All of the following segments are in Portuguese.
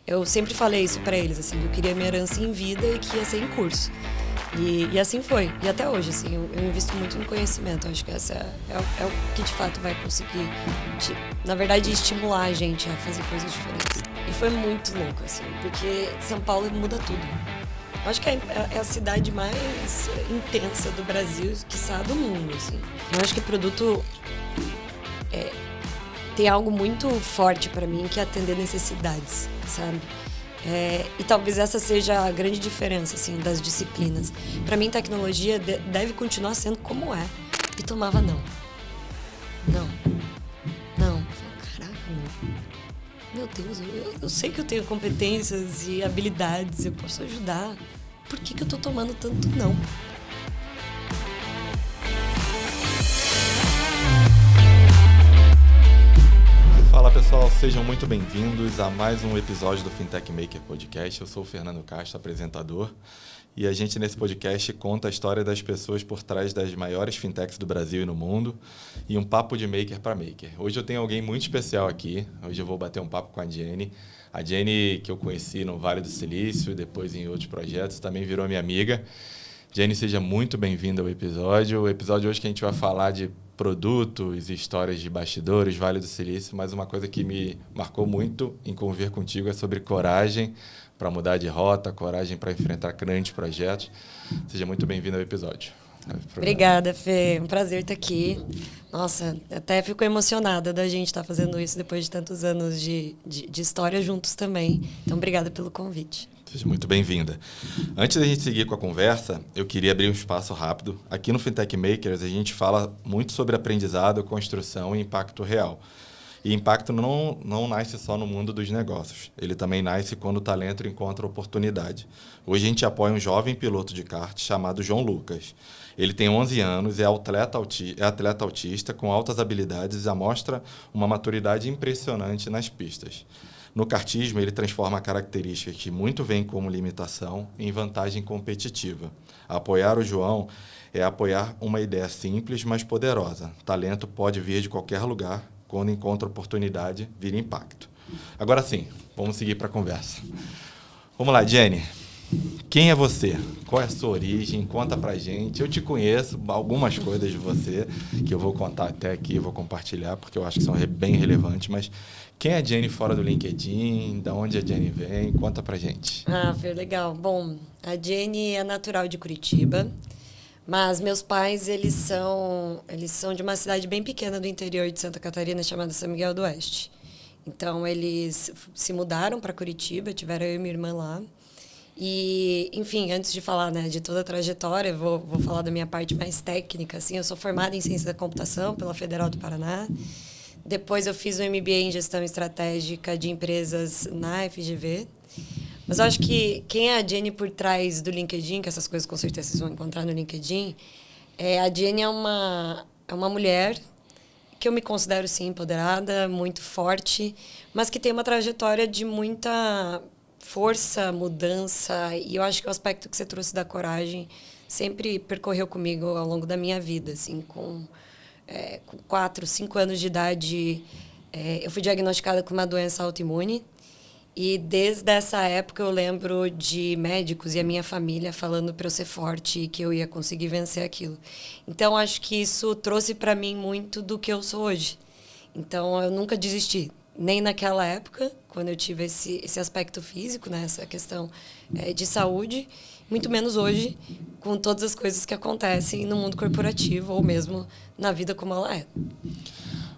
eu sempre falei isso para eles, assim, que eu queria minha herança em vida e que ia ser em curso. E assim foi. E até hoje, assim, eu invisto muito no conhecimento. Eu acho que essa é o que de fato vai conseguir, na verdade, estimular a gente a fazer coisas diferentes. E foi muito louco, assim, porque São Paulo muda tudo. Eu acho que é a cidade mais intensa do Brasil, quiçá do mundo, assim. Eu acho que produto tem algo muito forte para mim, que é atender necessidades, sabe? E talvez essa seja a grande diferença, assim, das disciplinas. Para mim, tecnologia deve continuar sendo como é. E tomava não. Não. Caraca, meu Deus, eu sei que eu tenho competências e habilidades, eu posso ajudar. Por que eu tô tomando tanto não? Fala pessoal, sejam muito bem-vindos a mais um episódio do Fintech Maker Podcast. Eu sou o Fernando Castro, apresentador, e a gente nesse podcast conta a história das pessoas por trás das maiores fintechs do Brasil e no mundo e um papo de maker para maker. Hoje eu tenho alguém muito especial aqui, hoje eu vou bater um papo com a Jenny. A Jenny, que eu conheci no Vale do Silício e depois em outros projetos, também virou minha amiga. Jenny, seja muito bem-vinda ao episódio. O episódio hoje que a gente vai falar de produtos, histórias de bastidores, Vale do Silício, mas uma coisa que me marcou muito em conviver contigo é sobre coragem para mudar de rota, coragem para enfrentar grandes projetos. Seja muito bem-vindo ao episódio. Obrigada, Fê. Um prazer estar aqui. Nossa, até fico emocionada da gente estar fazendo isso depois de tantos anos de história juntos também. Então, obrigada pelo convite. Seja muito bem-vinda. Antes da gente seguir com a conversa, eu queria abrir um espaço rápido. Aqui no Fintech Makers, a gente fala muito sobre aprendizado, construção e impacto real. E impacto não nasce só no mundo dos negócios. Ele também nasce quando o talento encontra oportunidade. Hoje a gente apoia um jovem piloto de kart chamado João Lucas. Ele tem 11 anos, é atleta autista com altas habilidades e mostra uma maturidade impressionante nas pistas. No kartismo, ele transforma características que muito vêm como limitação em vantagem competitiva. Apoiar o João é apoiar uma ideia simples, mas poderosa. Talento pode vir de qualquer lugar. Quando encontra oportunidade, vira impacto. Agora sim, vamos seguir para a conversa. Vamos lá, Jenny. Quem é você? Qual é a sua origem? Conta pra gente. Eu te conheço, algumas coisas de você que eu vou contar até aqui, vou compartilhar, porque eu acho que são bem relevantes, mas quem é a Jenny fora do LinkedIn? Da onde a Jenny vem? Conta pra gente. Foi legal. Bom, a Jenny é natural de Curitiba, mas meus pais, eles são de uma cidade bem pequena do interior de Santa Catarina, chamada São Miguel do Oeste. Então, eles se mudaram para Curitiba, tiveram eu e minha irmã lá. E, enfim, antes de falar, né, de toda a trajetória, vou falar da minha parte mais técnica. Assim, eu sou formada em Ciência da Computação pela Federal do Paraná. Depois eu fiz um MBA em Gestão Estratégica de Empresas na FGV. Mas eu acho que quem é a Jenny por trás do LinkedIn, que essas coisas com certeza vocês vão encontrar no LinkedIn, a Jenny é uma mulher que eu me considero, sim, empoderada, muito forte, mas que tem uma trajetória de muita força, mudança, e eu acho que o aspecto que você trouxe da coragem sempre percorreu comigo ao longo da minha vida, assim, com 4, 5 anos de idade, eu fui diagnosticada com uma doença autoimune, e desde essa época eu lembro de médicos e a minha família falando para eu ser forte e que eu ia conseguir vencer aquilo. Então, acho que isso trouxe para mim muito do que eu sou hoje. Então, eu nunca desisti, nem naquela época, quando eu tive esse aspecto físico, né, essa questão de saúde, muito menos hoje, com todas as coisas que acontecem no mundo corporativo ou mesmo na vida como ela é.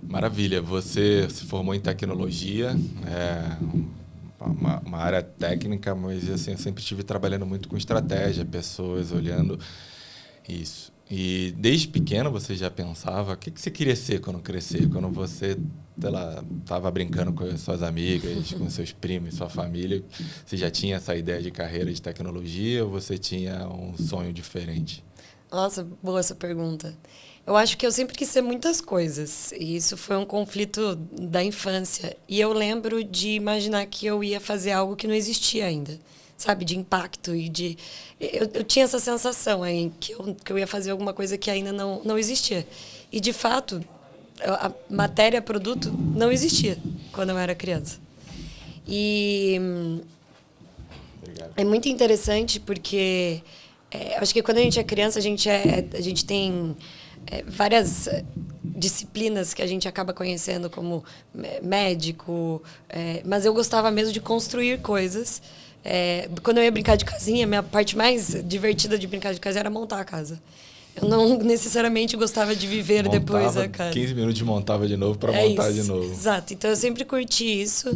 Maravilha. Você se formou em tecnologia, uma área técnica, mas assim, eu sempre estive trabalhando muito com estratégia, pessoas olhando isso. E desde pequeno você já pensava o que você queria ser quando crescer? Quando você, sei lá, estava brincando com suas amigas, com seus primos, sua família, você já tinha essa ideia de carreira de tecnologia ou você tinha um sonho diferente? Nossa, boa essa pergunta. Eu acho que eu sempre quis ser muitas coisas. E isso foi um conflito da infância. E eu lembro de imaginar que eu ia fazer algo que não existia ainda. Sabe? De impacto e de... Eu tinha essa sensação aí, que eu ia fazer alguma coisa que ainda não existia. E, de fato, a matéria, produto, não existia quando eu era criança. E É muito interessante porque acho que quando a gente é criança, a gente tem várias disciplinas que a gente acaba conhecendo como médico, mas eu gostava mesmo de construir coisas. Quando eu ia brincar de casinha, minha parte mais divertida de brincar de casa era montar a casa. Eu não necessariamente gostava de viver depois a casa. 15 minutos montava de novo para montar de novo. Exato. Então eu sempre curti isso,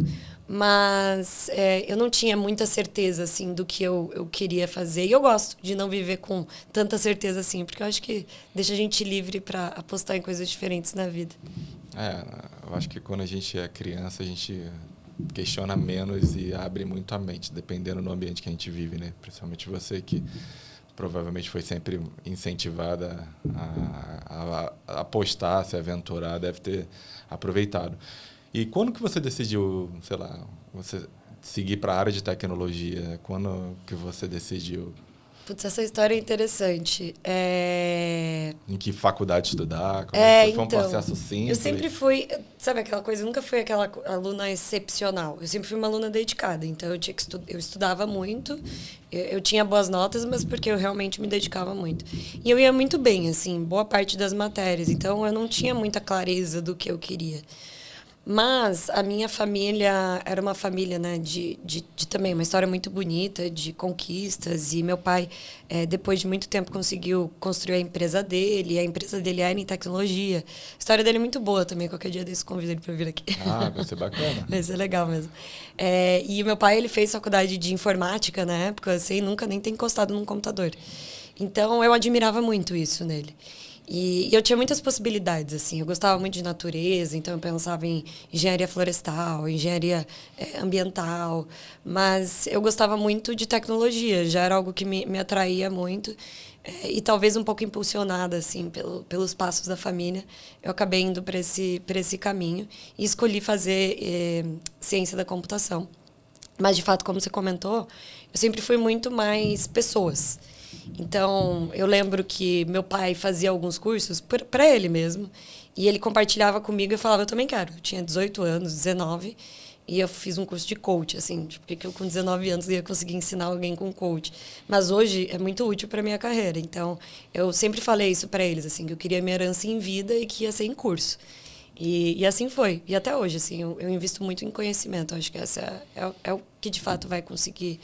mas eu não tinha muita certeza assim do que eu queria fazer. E eu gosto de não viver com tanta certeza assim, porque eu acho que deixa a gente livre para apostar em coisas diferentes na vida. Eu acho que quando a gente é criança, a gente questiona menos e abre muito a mente, dependendo do ambiente que a gente vive, né? Principalmente você que provavelmente foi sempre incentivada a apostar, a se aventurar, deve ter aproveitado. E quando que você decidiu, sei lá, você seguir para a área de tecnologia? Quando que você decidiu? Putz, essa história é interessante. Em que faculdade estudar? Como é que foi? Foi um Então, processo simples? eu sempre fui, sabe aquela coisa, eu nunca fui aquela aluna excepcional. Eu sempre fui uma aluna dedicada. Então, eu estudava muito, eu tinha boas notas, mas porque eu realmente me dedicava muito. E eu ia muito bem, assim, boa parte das matérias. Então, eu não tinha muita clareza do que eu queria. Mas a minha família era uma família, né, de também uma história muito bonita, de conquistas. E meu pai, depois de muito tempo, conseguiu construir a empresa dele. A empresa dele era em tecnologia. A história dele é muito boa também. Qualquer dia desse convido ele para vir aqui. Vai ser bacana. Vai ser legal mesmo. E meu pai, ele fez faculdade de informática na época, sem nunca nem ter encostado num computador. Então, eu admirava muito isso nele. E eu tinha muitas possibilidades, assim. Eu gostava muito de natureza, então eu pensava em engenharia florestal, engenharia ambiental. Mas eu gostava muito de tecnologia, já era algo que me atraía muito. E talvez um pouco impulsionada, assim, pelos passos da família, eu acabei indo para esse caminho e escolhi fazer ciência da computação. Mas, de fato, como você comentou, eu sempre fui muito mais pessoas. Então, eu lembro que meu pai fazia alguns cursos para ele mesmo. E ele compartilhava comigo e eu falava, eu também quero. Eu tinha 18 anos, 19, e eu fiz um curso de coach, assim. Porque eu com 19 anos ia conseguir ensinar alguém com coach. Mas hoje é muito útil para minha carreira. Então, eu sempre falei isso para eles, assim, que eu queria minha herança em vida e que ia ser em curso. E assim foi. E até hoje, assim, eu invisto muito em conhecimento. Eu acho que essa é o que, de fato, vai conseguir...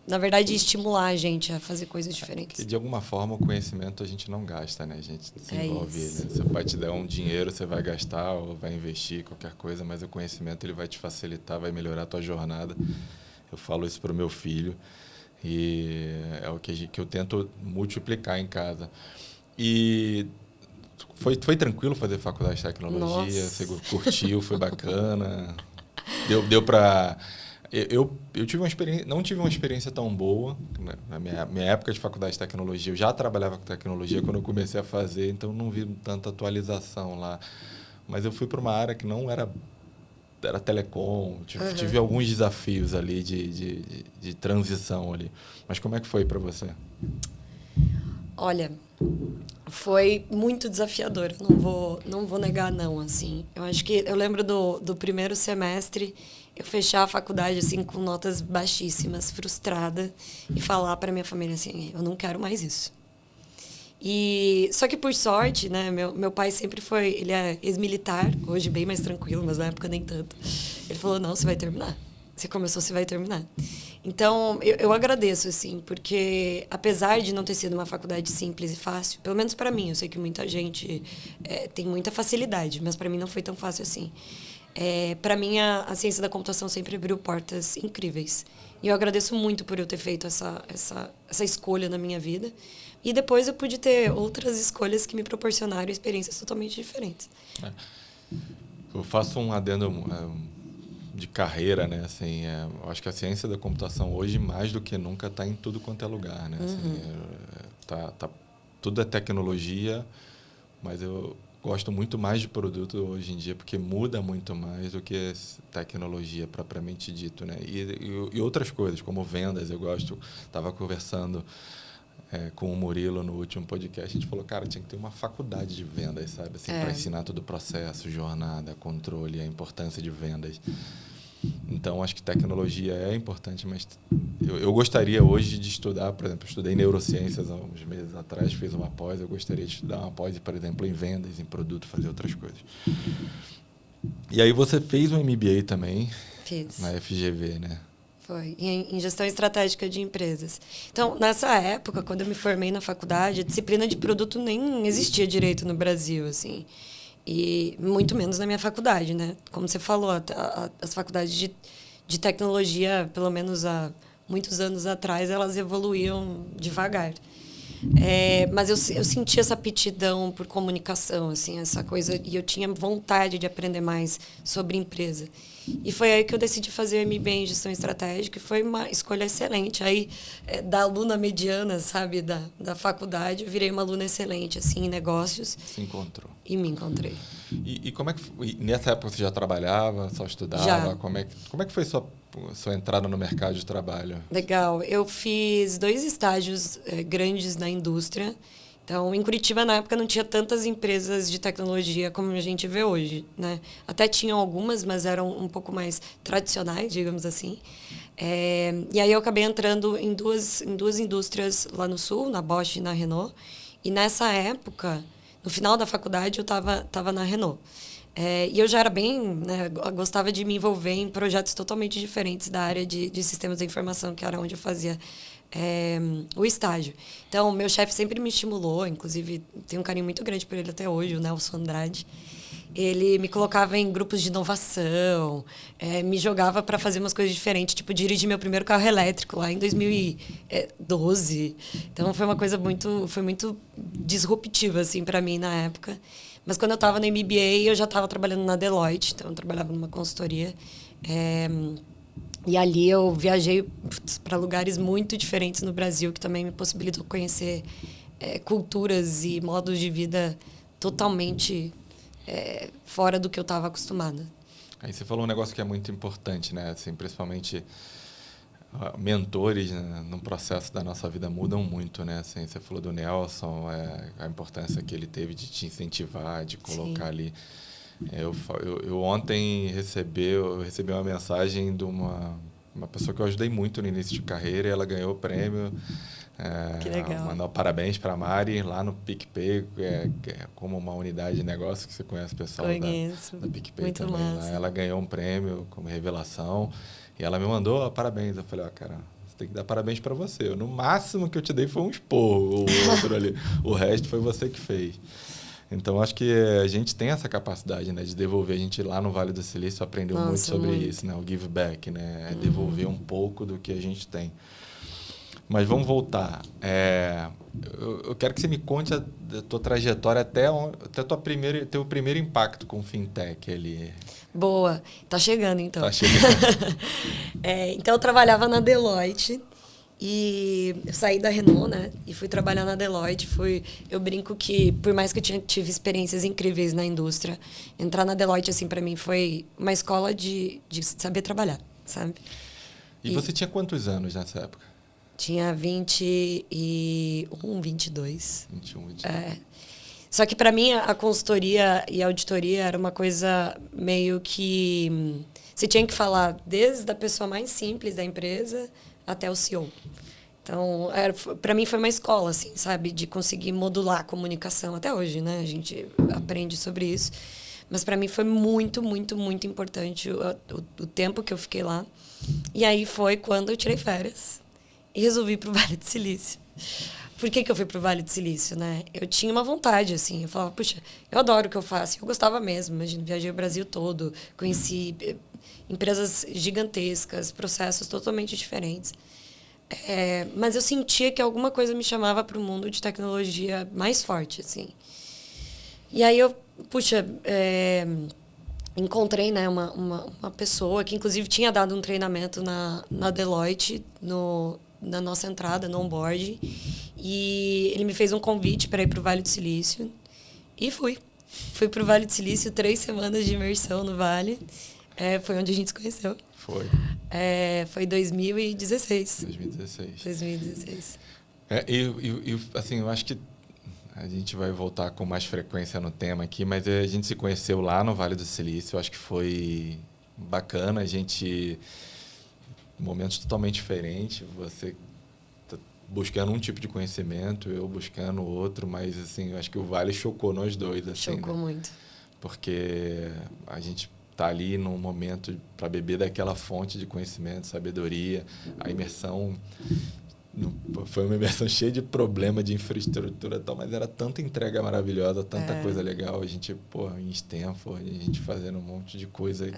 na verdade, estimular a gente a fazer coisas diferentes. Que de alguma forma o conhecimento a gente não gasta, né? A gente desenvolve ele. Seu pai te der um dinheiro, você vai gastar ou vai investir, qualquer coisa, mas o conhecimento ele vai te facilitar, vai melhorar a tua jornada. Eu falo isso para o meu filho e é o que eu tento multiplicar em casa. E foi tranquilo fazer faculdade de tecnologia? Nossa. Você curtiu? Foi bacana? Deu para... Eu tive uma experiência, não tive uma experiência tão boa. Na minha época de faculdade de tecnologia, eu já trabalhava com tecnologia quando eu comecei a fazer, então não vi tanta atualização lá. Mas eu fui para uma área que não era telecom, tive alguns desafios ali de transição ali. Mas como é que foi para você? Olha, foi muito desafiador. Não vou negar, não, assim. Eu acho que eu lembro do primeiro semestre, eu fechar a faculdade assim com notas baixíssimas, frustrada, e falar para minha família assim, eu não quero mais isso. E só que por sorte, né, meu pai sempre foi, ele é ex-militar, hoje bem mais tranquilo, mas na época nem tanto. Ele falou, não, você vai terminar. Você começou, você vai terminar. Então, eu agradeço, assim, porque apesar de não ter sido uma faculdade simples e fácil, pelo menos para mim, eu sei que muita gente tem muita facilidade, mas para mim não foi tão fácil assim. Para mim, a ciência da computação sempre abriu portas incríveis. E eu agradeço muito por eu ter feito essa escolha na minha vida. E depois eu pude ter outras escolhas que me proporcionaram experiências totalmente diferentes. Eu faço um adendo de carreira, né? Assim, eu acho que a ciência da computação hoje, mais do que nunca, está em tudo quanto é lugar, né? Assim, tudo é tecnologia, mas eu gosto muito mais de produto hoje em dia, porque muda muito mais do que tecnologia propriamente dito, né? E outras coisas, como vendas, eu gosto. Estava conversando com o Murilo no último podcast, a gente falou, cara, tinha que ter uma faculdade de vendas, sabe? Assim, para ensinar todo o processo, jornada, controle, a importância de vendas. Então, acho que tecnologia é importante, mas eu gostaria hoje de estudar, por exemplo, eu estudei neurociências há uns meses atrás, fiz uma pós, eu gostaria de estudar uma pós, por exemplo, em vendas, em produto, fazer outras coisas. E aí você fez um MBA também, Fiz. na FGV, né? Foi, em gestão estratégica de empresas. Então, nessa época, quando eu me formei na faculdade, a disciplina de produto nem existia direito no Brasil, assim. E muito menos na minha faculdade, né? Como você falou, as faculdades de tecnologia, pelo menos há muitos anos atrás, elas evoluíam devagar. Mas eu senti essa aptidão por comunicação, assim, essa coisa, e eu tinha vontade de aprender mais sobre empresa. E foi aí que eu decidi fazer o MBA em gestão estratégica, e foi uma escolha excelente. Aí, da aluna mediana, sabe, da faculdade, eu virei uma aluna excelente, assim, em negócios. Se encontrou. E me encontrei. E como é que foi? Nessa época você já trabalhava, só estudava? Já. Como é que foi sua entrada no mercado de trabalho? Legal. Eu fiz 2 estágios grandes na indústria. Então, em Curitiba, na época, não tinha tantas empresas de tecnologia como a gente vê hoje, né? Até tinham algumas, mas eram um pouco mais tradicionais, digamos assim. E aí eu acabei entrando em duas indústrias lá no Sul, na Bosch e na Renault. E nessa época, no final da faculdade, eu estava na Renault. E eu já era bem, né, gostava de me envolver em projetos totalmente diferentes da área de sistemas da informação, que era onde eu fazia o estágio. Então, meu chefe sempre me estimulou, inclusive tenho um carinho muito grande por ele até hoje, o Nelson Andrade. Ele me colocava em grupos de inovação, me jogava para fazer umas coisas diferentes, tipo dirigir meu primeiro carro elétrico lá em 2012. Então, foi uma coisa muito disruptiva assim para mim na época. Mas quando eu estava no MBA, eu já estava trabalhando na Deloitte, então eu trabalhava numa consultoria. E ali eu viajei para lugares muito diferentes no Brasil, que também me possibilitou conhecer culturas e modos de vida totalmente fora do que eu estava acostumada. Aí você falou um negócio que é muito importante, né? Assim, principalmente mentores, né, no processo da nossa vida mudam muito, né? Assim, você falou do Nelson, a importância que ele teve de te incentivar, de colocar Sim. ali. Eu ontem recebi uma mensagem de uma pessoa que eu ajudei muito no início de carreira, e ela ganhou o prêmio. Que legal. Mandar parabéns para a Mari lá no PicPay, como uma unidade de negócio que você conhece o pessoal da PicPay muito também. Massa. Lá. Ela ganhou um prêmio como revelação e ela me mandou parabéns. Eu falei, cara, você tem que dar parabéns para você. No máximo que eu te dei foi um esporro, o outro ali. O resto foi você que fez. Então, acho que a gente tem essa capacidade, né, de devolver. A gente lá no Vale do Silício aprendeu muito sobre isso, né, o give back, né, devolver um pouco do que a gente tem. Mas vamos voltar. Eu quero que você me conte a tua trajetória até teu primeiro impacto com fintech ali. Boa. Tá chegando, então. Tá chegando. Então, eu trabalhava na Deloitte e eu saí da Renault, né? E fui trabalhar na Deloitte. Eu brinco que, por mais que eu tive experiências incríveis na indústria, entrar na Deloitte, assim, para mim, foi uma escola de saber trabalhar, sabe? E você tinha quantos anos nessa época? Tinha 21, 22. 21, 22. Só que, para mim, a consultoria e a auditoria era uma coisa meio que... Você tinha que falar desde a pessoa mais simples da empresa até o CEO. Então, para mim, foi uma escola, assim, sabe? De conseguir modular a comunicação. Até hoje, né? A gente aprende sobre isso. Mas, para mim, foi muito, muito, muito importante o tempo que eu fiquei lá. E aí foi quando eu tirei férias. E resolvi ir para o Vale do Silício. Por que eu fui para o Vale do Silício, né? Eu tinha uma vontade, assim. Eu falava, puxa, eu adoro o que eu faço. Eu gostava mesmo. Imagina, viajei o Brasil todo. Conheci empresas gigantescas, processos totalmente diferentes. Mas eu sentia que alguma coisa me chamava para o mundo de tecnologia mais forte, assim. E aí eu, puxa... encontrei, né, uma pessoa que, inclusive, tinha dado um treinamento na Deloitte, na nossa entrada, no onboard. E ele me fez um convite para ir para o Vale do Silício. E fui. Fui para o Vale do Silício, 3 semanas de imersão no Vale. Foi onde a gente se conheceu. Foi. Foi 2016. 2016. 2016. Assim, eu acho que a gente vai voltar com mais frequência no tema aqui, mas a gente se conheceu lá no Vale do Silício, acho que foi bacana, a gente... Momentos totalmente diferentes, você tá buscando um tipo de conhecimento, eu buscando outro, mas, assim, eu acho que o Vale chocou nós dois, assim, Chocou né? muito. Porque a gente tá ali num momento para beber daquela fonte de conhecimento, sabedoria, a imersão foi uma imersão cheia de problema de infraestrutura e tal, mas era tanta entrega maravilhosa, tanta coisa legal. A gente, pô, em Stanford, a gente fazendo um monte de coisa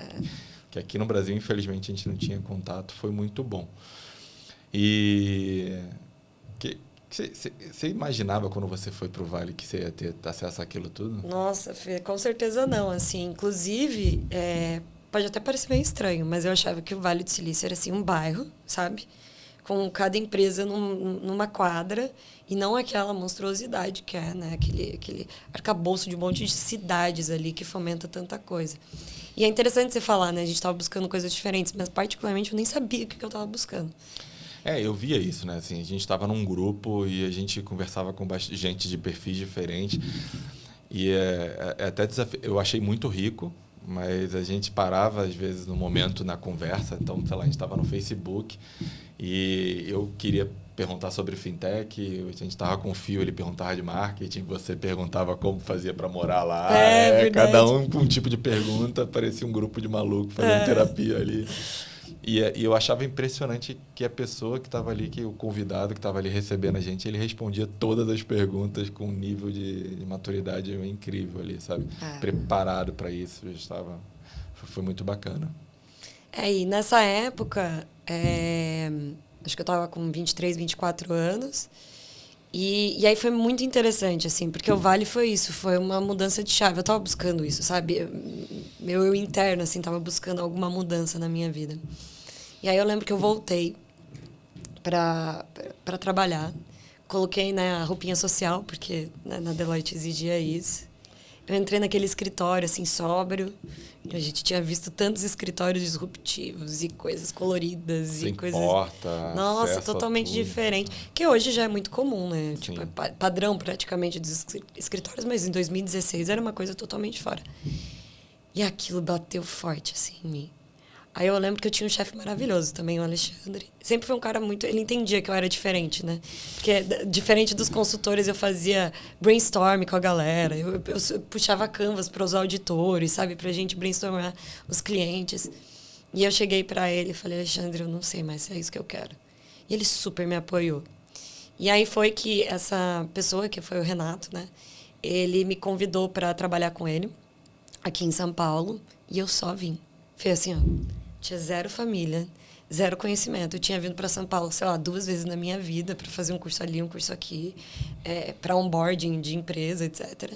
que aqui no Brasil, infelizmente, a gente não tinha contato. Foi muito bom. E você imaginava quando você foi para o Vale que você ia ter acesso àquilo tudo? Nossa, Fê, com certeza não. Assim, inclusive, pode até parecer meio estranho, mas eu achava que o Vale do Silício era assim, um bairro, sabe? Com cada empresa numa quadra e não aquela monstruosidade que é, né? Aquele arcabouço de um monte de cidades ali que fomenta tanta coisa. E é interessante você falar, né? A gente estava buscando coisas diferentes, mas particularmente eu nem sabia o que eu estava buscando. Eu via isso, né? Assim, a gente estava num grupo e a gente conversava com gente de perfis diferentes. E até eu achei muito rico, mas a gente parava, às vezes, no momento na conversa. Então, sei lá, a gente estava no Facebook e eu queria perguntar sobre fintech, a gente estava com o Fio, ele perguntava de marketing, você perguntava como fazia para morar lá. Verdade. Cada um com um tipo de pergunta, parecia um grupo de maluco fazendo terapia ali. E eu achava impressionante que a pessoa que estava ali, que o convidado que estava ali recebendo a gente, ele respondia todas as perguntas com um nível de maturidade incrível ali, sabe? Preparado para isso. Foi muito bacana. E nessa época, acho que eu estava com 23, 24 anos. E aí foi muito interessante, assim, porque o Vale foi isso, foi uma mudança de chave. Eu estava buscando isso, sabe? Meu eu interno, assim, estava buscando alguma mudança na minha vida. E aí eu lembro que eu voltei para trabalhar. Coloquei, né, a roupinha social, porque né, na Deloitte exigia isso. Eu entrei naquele escritório, assim, sóbrio. A gente tinha visto tantos escritórios disruptivos e coisas coloridas. Sem e coisas... porta, Nossa, totalmente diferente. Que hoje já é muito comum, né? Sim. Tipo, é padrão praticamente dos escritórios, mas em 2016 era uma coisa totalmente fora. E aquilo bateu forte, assim, em mim. Aí eu lembro que eu tinha um chefe maravilhoso também, o Alexandre. Sempre foi um cara muito... Ele entendia que eu era diferente, né? Porque, diferente dos consultores, eu fazia brainstorm com a galera. Eu puxava canvas para os auditores, sabe? Pra gente brainstormar os clientes. E eu cheguei para ele e falei, Alexandre, eu não sei mais se é isso que eu quero. E ele super me apoiou. E aí foi que essa pessoa, que foi o Renato, né? Ele me convidou para trabalhar com ele aqui em São Paulo. E eu só vim. Foi assim, ó... Tinha zero família, zero conhecimento. Eu tinha vindo para São Paulo, sei lá, 2 vezes na minha vida para fazer um curso ali, um curso aqui, para onboarding de empresa, etc.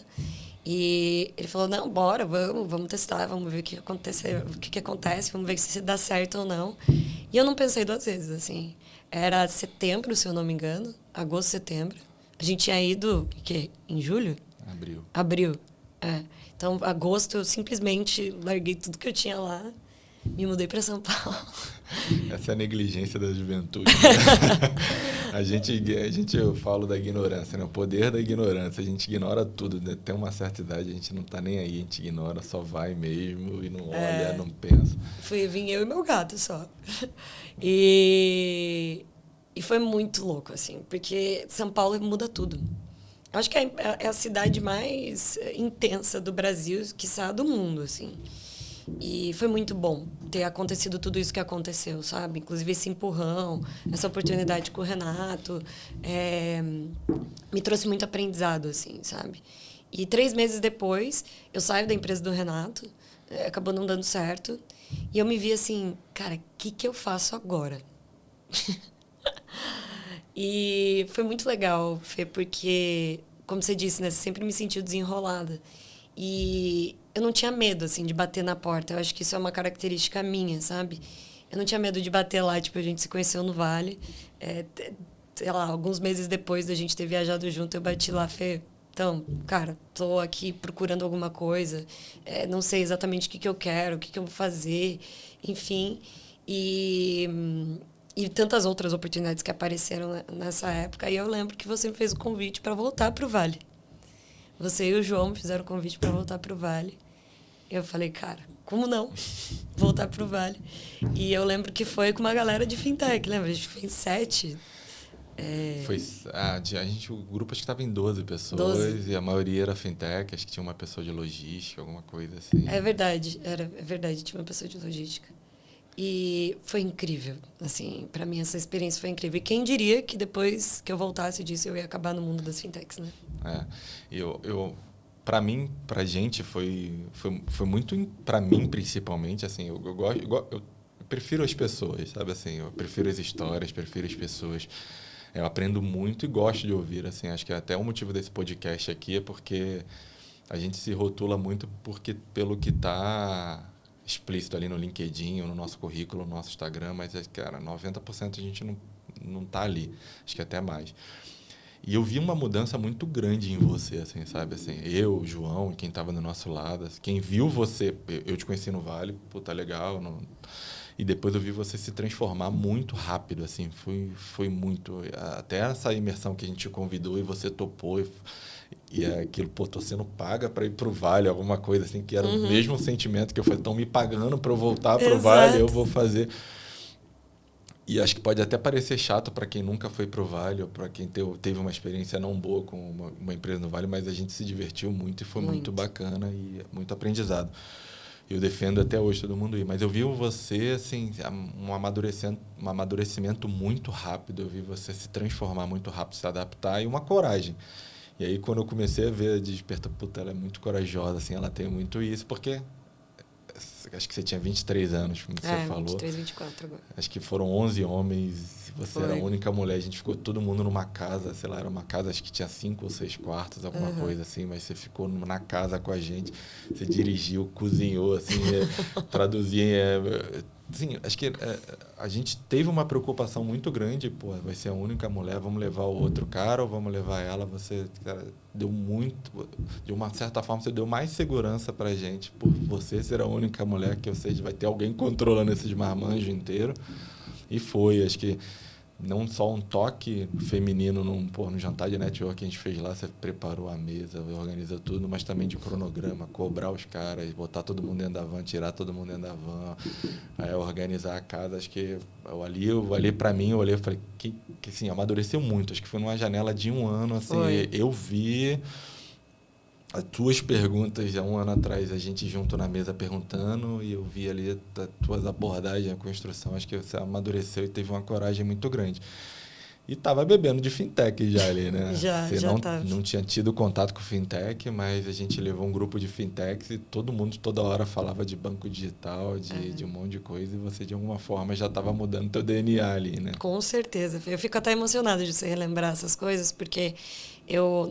E ele falou, não, bora, vamos testar, vamos ver o que acontece, vamos ver se dá certo ou não. E eu não pensei 2 vezes, assim. Era setembro, se eu não me engano, agosto, setembro. A gente tinha ido, em julho? Abril. Então, agosto, eu simplente larguei tudo que eu tinha lá. Me mudei para São Paulo. Essa é a negligência da juventude. Né? Eu falo da ignorância, né? O poder da ignorância. A gente ignora tudo, né? Tem uma certa idade, a gente não tá nem aí, a gente ignora, só vai mesmo e não olha, não pensa. Vim eu e meu gato só. E foi muito louco, assim, porque São Paulo muda tudo. Eu acho que é a cidade mais intensa do Brasil, quiçá do mundo, assim. E foi muito bom ter acontecido tudo isso que aconteceu, sabe? Inclusive esse empurrão, essa oportunidade com o Renato, me trouxe muito aprendizado, assim, sabe? E 3 meses depois, eu saio da empresa do Renato, acabou não dando certo, e eu me vi assim, cara, o que eu faço agora? E foi muito legal, Fê, porque, como você disse, né, você sempre me sentiu desenrolada. E eu não tinha medo, assim, de bater na porta. Eu acho que isso é uma característica minha, sabe? Eu não tinha medo de bater lá. Tipo, a gente se conheceu no Vale. Sei lá, alguns meses depois da gente ter viajado junto, eu bati lá, Fê. Então, cara, tô aqui procurando alguma coisa. Não sei exatamente o que eu quero, o que eu vou fazer. Enfim. E tantas outras oportunidades que apareceram nessa época. E eu lembro que você me fez o convite para voltar para o Vale. Você e o João me fizeram o convite para voltar para o Vale. Eu falei, cara, como não? Voltar pro Vale. E eu lembro que foi com uma galera de fintech, lembra? A gente fez 7. Foi, o grupo acho que estava em 12 pessoas 12. e a maioria era fintech, acho que tinha uma pessoa de logística, alguma coisa assim. É verdade, é verdade, tinha uma pessoa de logística. E foi incrível, assim, para mim essa experiência foi incrível. E quem diria que depois que eu voltasse disso eu ia acabar no mundo das fintechs, né? Para mim, pra gente foi muito, para mim principalmente, assim, eu prefiro as pessoas, sabe assim, eu prefiro as histórias, prefiro as pessoas. Eu aprendo muito e gosto de ouvir, assim, acho que até o motivo desse podcast aqui é porque a gente se rotula muito pelo que está explícito ali no LinkedIn, no nosso currículo, no nosso Instagram, mas, cara, 90% a gente não tá ali, acho que até mais. E eu vi uma mudança muito grande em você, assim, sabe? Assim, eu, o João, quem estava do nosso lado, assim, quem viu você, eu te conheci no Vale, puta, legal, e depois eu vi você se transformar muito rápido, assim, foi muito, até essa imersão que a gente te convidou e você topou, e aquilo, pô, tô sendo paga para ir pro Vale, alguma coisa assim, que era o mesmo sentimento que eu falei, estão me pagando para eu voltar pro Vale, eu vou fazer. E acho que pode até parecer chato para quem nunca foi pro Vale ou para quem teve uma experiência não boa com uma empresa no Vale, mas a gente se divertiu muito e foi muito bacana e muito aprendizado. Eu defendo até hoje todo mundo ir, mas eu vi você assim, um amadurecimento muito rápido, eu vi você se transformar muito rápido, se adaptar e uma coragem. E aí quando eu comecei a ver a Desperta, puta, ela é muito corajosa, assim, ela tem muito isso, porque acho que você tinha 23 anos, como você falou. 23, 24 agora. Acho que foram 11 homens, você era a única mulher. A gente ficou todo mundo numa casa, sei lá, era uma casa, acho que tinha 5 ou 6 quartos, alguma coisa assim, mas você ficou na casa com a gente, você dirigiu, cozinhou, assim, traduzia. Assim, acho que a gente teve uma preocupação muito grande, pô, vai ser a única mulher, vamos levar o outro cara ou vamos levar ela? Você, cara, deu muito, de uma certa forma, você deu mais segurança pra gente, por você ser a única mulher, que, ou seja, vai ter alguém controlando esses marmanjos inteiro. E foi, acho que não só um toque feminino no jantar de network que a gente fez lá, você preparou a mesa, organiza tudo, mas também de cronograma, cobrar os caras, botar todo mundo dentro da van, tirar todo mundo dentro da van, organizar a casa. Acho que eu olhei para mim, eu olhei e falei que assim, amadureceu muito. Acho que foi numa janela de 1 ano, assim, eu vi as tuas perguntas há 1 ano atrás, a gente junto na mesa perguntando, e eu vi ali as tuas abordagens, a construção. Acho que você amadureceu e teve uma coragem muito grande. E estava bebendo de fintech já ali, né? Você não tinha tido contato com fintech, mas a gente levou um grupo de fintechs e todo mundo toda hora falava de banco digital, de um monte de coisa, e você de alguma forma já estava mudando teu DNA ali, né? Com certeza. Eu fico até emocionada de você relembrar essas coisas, porque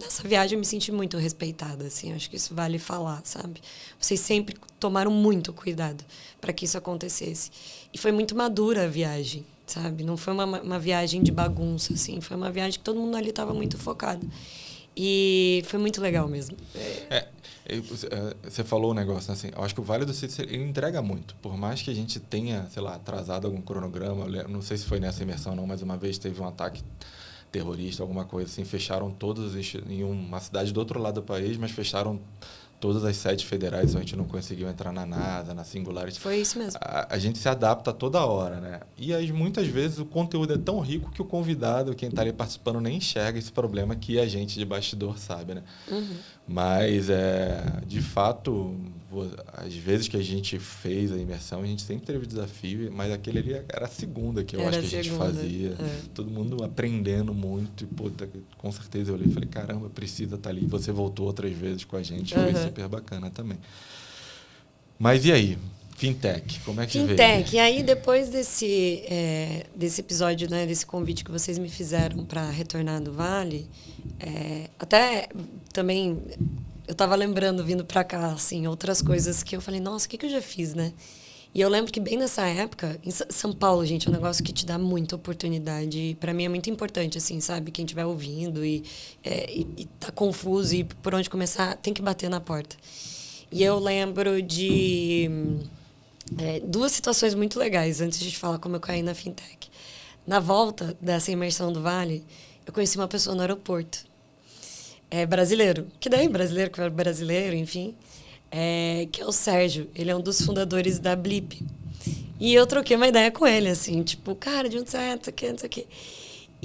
nessa viagem, eu me senti muito respeitada, assim. Acho que isso vale falar, sabe? Vocês sempre tomaram muito cuidado para que isso acontecesse. E foi muito madura a viagem, sabe? Não foi uma viagem de bagunça, assim. Foi uma viagem que todo mundo ali estava muito focado. E foi muito legal mesmo. Você falou um negócio, assim, eu acho que o Vale do Silício, ele entrega muito. Por mais que a gente tenha, sei lá, atrasado algum cronograma, não sei se foi nessa imersão não, mas uma vez teve um ataque terrorista, alguma coisa assim, fecharam todos em uma cidade do outro lado do país, mas fecharam todas as sedes federais, então a gente não conseguiu entrar na NASA, na Singularity. Foi isso mesmo. A gente se adapta toda hora, né? E muitas vezes o conteúdo é tão rico que o convidado, quem está ali participando, nem enxerga esse problema que a gente de bastidor sabe, né? Mas, de fato, às vezes que a gente fez a imersão, a gente sempre teve desafio, mas aquele ali era a segunda que eu acho que a gente fazia. Todo mundo aprendendo muito. E, pô, com certeza eu olhei e falei, caramba, precisa estar ali. Você voltou outras vezes com a gente, foi super bacana também. Mas e aí? Fintech, como é que veio? Fintech, e aí depois desse episódio, né, desse convite que vocês me fizeram para retornar do Vale, até também eu estava lembrando, vindo para cá, assim, outras coisas que eu falei, nossa, o que eu já fiz, né? E eu lembro que bem nessa época, em São Paulo, gente, é um negócio que te dá muita oportunidade. Para mim é muito importante, assim, sabe? Quem estiver ouvindo e tá confuso e por onde começar, tem que bater na porta. E eu lembro de 2 situações muito legais antes de falar como eu caí na fintech. Na volta dessa imersão do Vale, eu conheci uma pessoa no aeroporto. Brasileiro. Que daí, brasileiro, que era brasileiro, enfim. que é o Sérgio. Ele é um dos fundadores da Blip. E eu troquei uma ideia com ele, assim, tipo, cara, de onde você é, não sei o quê, não sei o quê.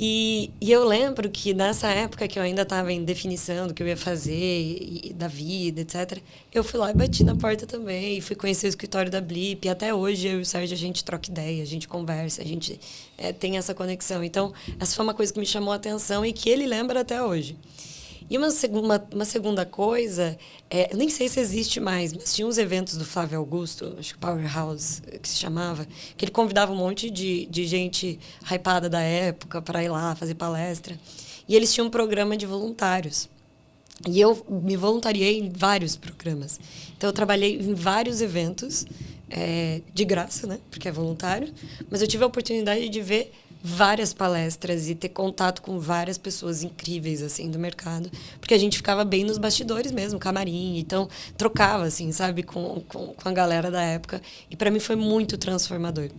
E eu lembro que nessa época que eu ainda estava em definição do que eu ia fazer, da vida, etc., eu fui lá e bati na porta também, e fui conhecer o escritório da Blip, e até hoje eu e o Sérgio, a gente troca ideia, a gente conversa, a gente tem essa conexão. Então, essa foi uma coisa que me chamou a atenção e que ele lembra até hoje. E uma segunda coisa, eu nem sei se existe mais, mas tinha uns eventos do Flávio Augusto, acho que Powerhouse, que se chamava, que ele convidava um monte de gente hypada da época para ir lá fazer palestra. E eles tinham um programa de voluntários. E eu me voluntariei em vários programas. Então, eu trabalhei em vários eventos, de graça, né? Porque é voluntário. Mas eu tive a oportunidade de ver várias palestras e ter contato com várias pessoas incríveis, assim, do mercado. Porque a gente ficava bem nos bastidores mesmo, camarim. Então, trocava, assim, sabe? Com a galera da época. E, para mim, foi muito transformador.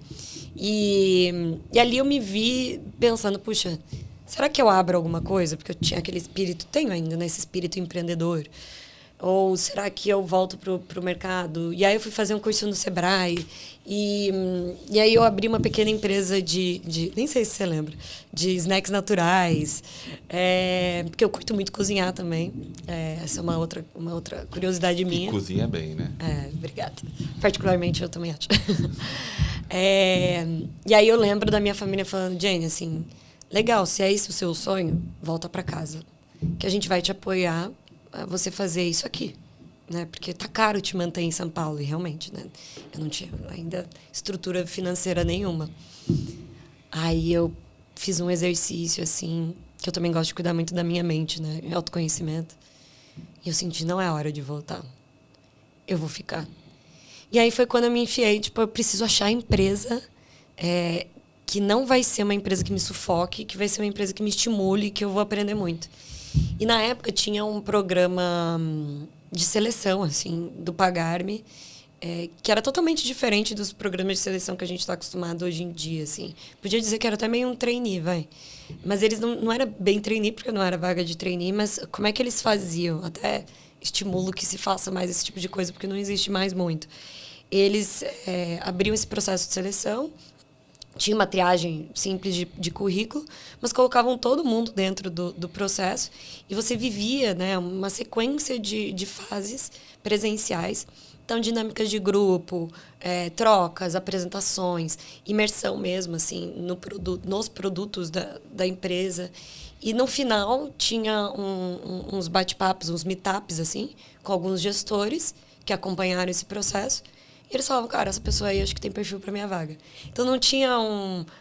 E ali eu me vi pensando, puxa, será que eu abro alguma coisa? Porque eu tinha aquele espírito, tenho ainda, né? Esse espírito empreendedor. Ou será que eu volto pro mercado? E aí eu fui fazer um curso no Sebrae. E aí eu abri uma pequena empresa nem sei se você lembra, de snacks naturais. Porque eu curto muito cozinhar também. Essa é uma outra curiosidade minha. E cozinha bem, né? Obrigada. Particularmente eu também acho. E aí eu lembro da minha família falando, Jane, assim, legal, se é esse o seu sonho, volta para casa. Que a gente vai te apoiar a você fazer isso aqui, né? Porque tá caro te manter em São Paulo, e realmente, né? Eu não tinha ainda estrutura financeira nenhuma. Aí eu fiz um exercício, assim, que eu também gosto de cuidar muito da minha mente, né? Autoconhecimento. E eu senti, não é a hora de voltar. Eu vou ficar. E aí foi quando eu me enfiei, tipo, eu preciso achar a empresa que não vai ser uma empresa que me sufoque, que vai ser uma empresa que me estimule, que eu vou aprender muito. E na época tinha um programa de seleção, assim, do Pagar.me, que era totalmente diferente dos programas de seleção que a gente está acostumado hoje em dia, assim. Podia dizer que era até meio um trainee, vai. Mas eles não era bem trainee, porque não era vaga de trainee, mas como é que eles faziam? Até estimulo que se faça mais esse tipo de coisa, porque não existe mais muito. Eles abriam esse processo de seleção, tinha uma triagem simples de currículo, mas colocavam todo mundo dentro do processo e você vivia, né, uma sequência de fases presenciais. Então, dinâmicas de grupo, trocas, apresentações, imersão mesmo, assim, nos produtos da empresa. E, no final, tinha uns bate-papos, uns meetups, assim, com alguns gestores que acompanharam esse processo. E eles falavam, cara, essa pessoa aí acho que tem perfil para minha vaga. Então, não tinha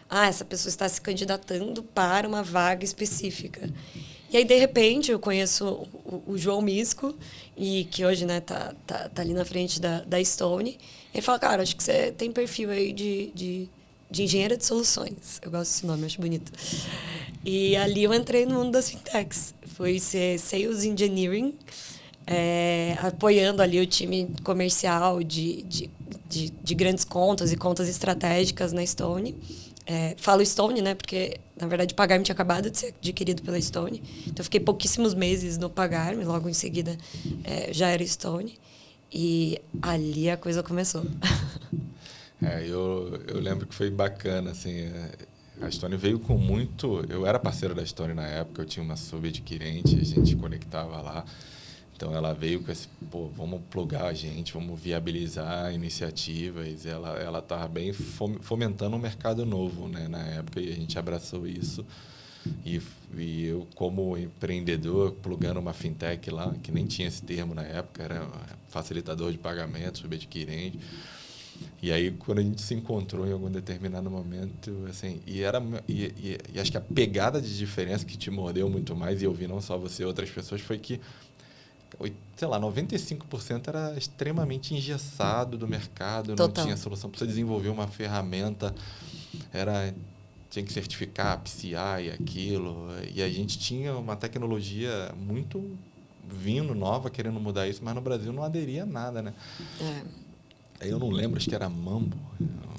essa pessoa está se candidatando para uma vaga específica. E aí, de repente, eu conheço o João Misco, e que hoje, né, tá ali na frente da Stone. Ele fala, cara, acho que você tem perfil aí de engenheira de soluções. Eu gosto desse nome, acho bonito. E ali eu entrei no mundo das fintechs. Fui ser Sales Engineering, apoiando ali o time comercial de grandes contas e contas estratégicas na Stone. Falo Stone, né? Porque, na verdade, o Pagar.me tinha acabado de ser adquirido pela Stone. Então, eu fiquei pouquíssimos meses no Pagar.me. Logo em seguida, já era Stone. E ali a coisa começou. Eu lembro que foi bacana, assim... A Stone veio com muito... Eu era parceiro da Stone na época. Eu tinha uma subadquirente, a gente conectava lá. Então, ela veio com esse, vamos plugar a gente, vamos viabilizar iniciativas. Ela estava bem fomentando um mercado novo, né, na época, e a gente abraçou isso. E eu, como empreendedor, plugando uma fintech lá, que nem tinha esse termo na época, era facilitador de pagamento, subadquirente. E aí, quando a gente se encontrou em algum determinado momento, assim, e acho que a pegada de diferença que te mordeu muito mais, e eu vi não só você, outras pessoas, foi que, sei lá, 95% era extremamente engessado do mercado, Total. Não tinha solução para você desenvolver uma ferramenta, tinha que certificar PCI, aquilo, e a gente tinha uma tecnologia muito vindo, nova, querendo mudar isso, mas no Brasil não aderia a nada, né? Aí eu não lembro, acho que era Mamba.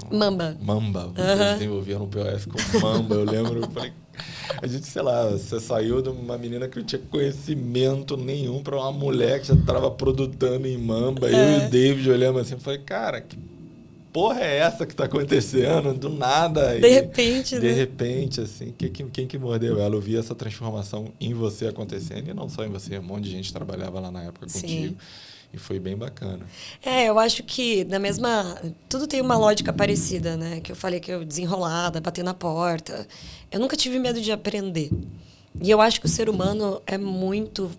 Mamba. Vocês desenvolviam no POS com Mamba, eu lembro, eu falei... A gente, sei lá, você saiu de uma menina que não tinha conhecimento nenhum para uma mulher que já estava produzindo em Mamba. Eu e o David olhamos assim e falei, cara, que porra é essa que tá acontecendo? Do nada. De repente, de né? repente, assim, quem que mordeu ela? Eu vi essa transformação em você acontecendo, e não só em você, um monte de gente trabalhava lá na época contigo. E foi bem bacana. Eu acho que na mesma... Tudo tem uma lógica parecida, né? Que eu falei que eu desenrolada, bater na porta. Eu nunca tive medo de aprender. E eu acho que o ser humano é muito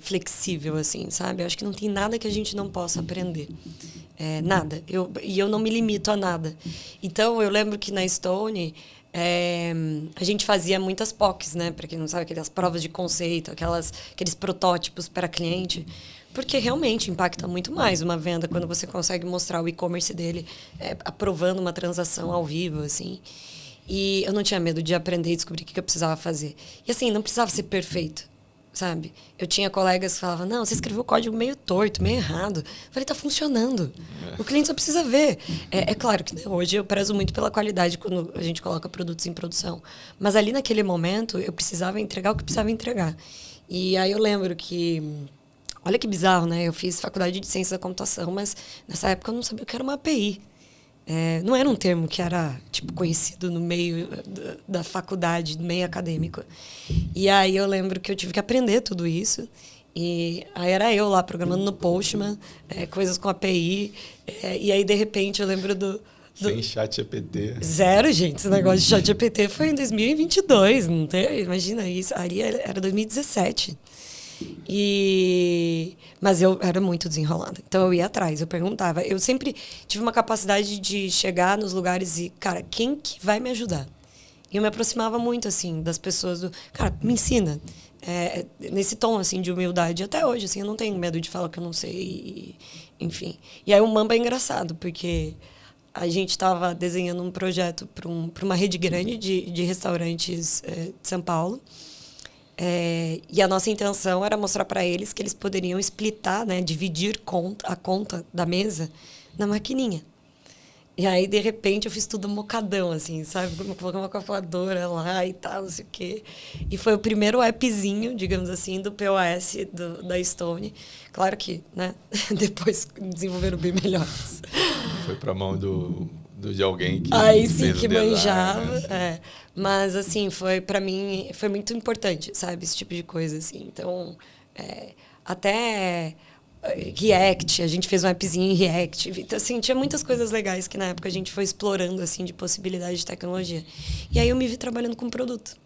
flexível, assim, sabe? Eu acho que não tem nada que a gente não possa aprender. Nada. E eu não me limito a nada. Então, eu lembro que na Stone... a gente fazia muitas POCs, né? Para quem não sabe, aquelas provas de conceito, aqueles protótipos para cliente. Porque realmente impacta muito mais uma venda quando você consegue mostrar o e-commerce dele aprovando uma transação ao vivo, assim. E eu não tinha medo de aprender e descobrir o que eu precisava fazer. E assim, não precisava ser perfeito, sabe? Eu tinha colegas que falavam, não, você escreveu o código meio torto, meio errado. Eu falei, tá funcionando. O cliente só precisa ver. É claro que, né, hoje eu prezo muito pela qualidade quando a gente coloca produtos em produção. Mas ali naquele momento, eu precisava entregar o que precisava entregar. E aí eu lembro que... Olha que bizarro, né? Eu fiz faculdade de ciência da computação, mas nessa época eu não sabia o que era uma API. Não era um termo que era conhecido no meio da faculdade, no meio acadêmico. E aí eu lembro que eu tive que aprender tudo isso. E aí era eu lá programando no Postman, coisas com API. E aí, de repente, eu lembro Sem chat GPT. Zero, gente. Esse negócio de chat GPT foi em 2022. Não tem, imagina isso. Ali era 2017. Mas eu era muito desenrolada. Então eu ia atrás, eu perguntava. Eu sempre tive uma capacidade de chegar nos lugares e, cara, quem que vai me ajudar? E eu me aproximava muito, assim, das pessoas cara, me ensina. Nesse tom, assim, de humildade. Até hoje, assim, eu não tenho medo de falar que eu não sei. Enfim. E aí o Mamba é engraçado, porque a gente estava desenhando um projeto para uma rede grande de restaurantes de São Paulo. E a nossa intenção era mostrar para eles que eles poderiam splitar, né, dividir a conta da mesa na maquininha. E aí, de repente, eu fiz tudo mocadão, assim, sabe? Coloquei uma calculadora lá e tal, não sei o quê. E foi o primeiro appzinho, digamos assim, do POS da Stone. Claro que, né, depois desenvolveram bem melhores. Foi para a mão de alguém que aí sim fez que o design, manjava, assim. Mas assim para mim foi muito importante, sabe, esse tipo de coisa assim. Então até React, a gente fez um appzinho em React, então, assim, tinha muitas coisas legais que na época a gente foi explorando assim de possibilidade de tecnologia. E aí eu me vi trabalhando com produto,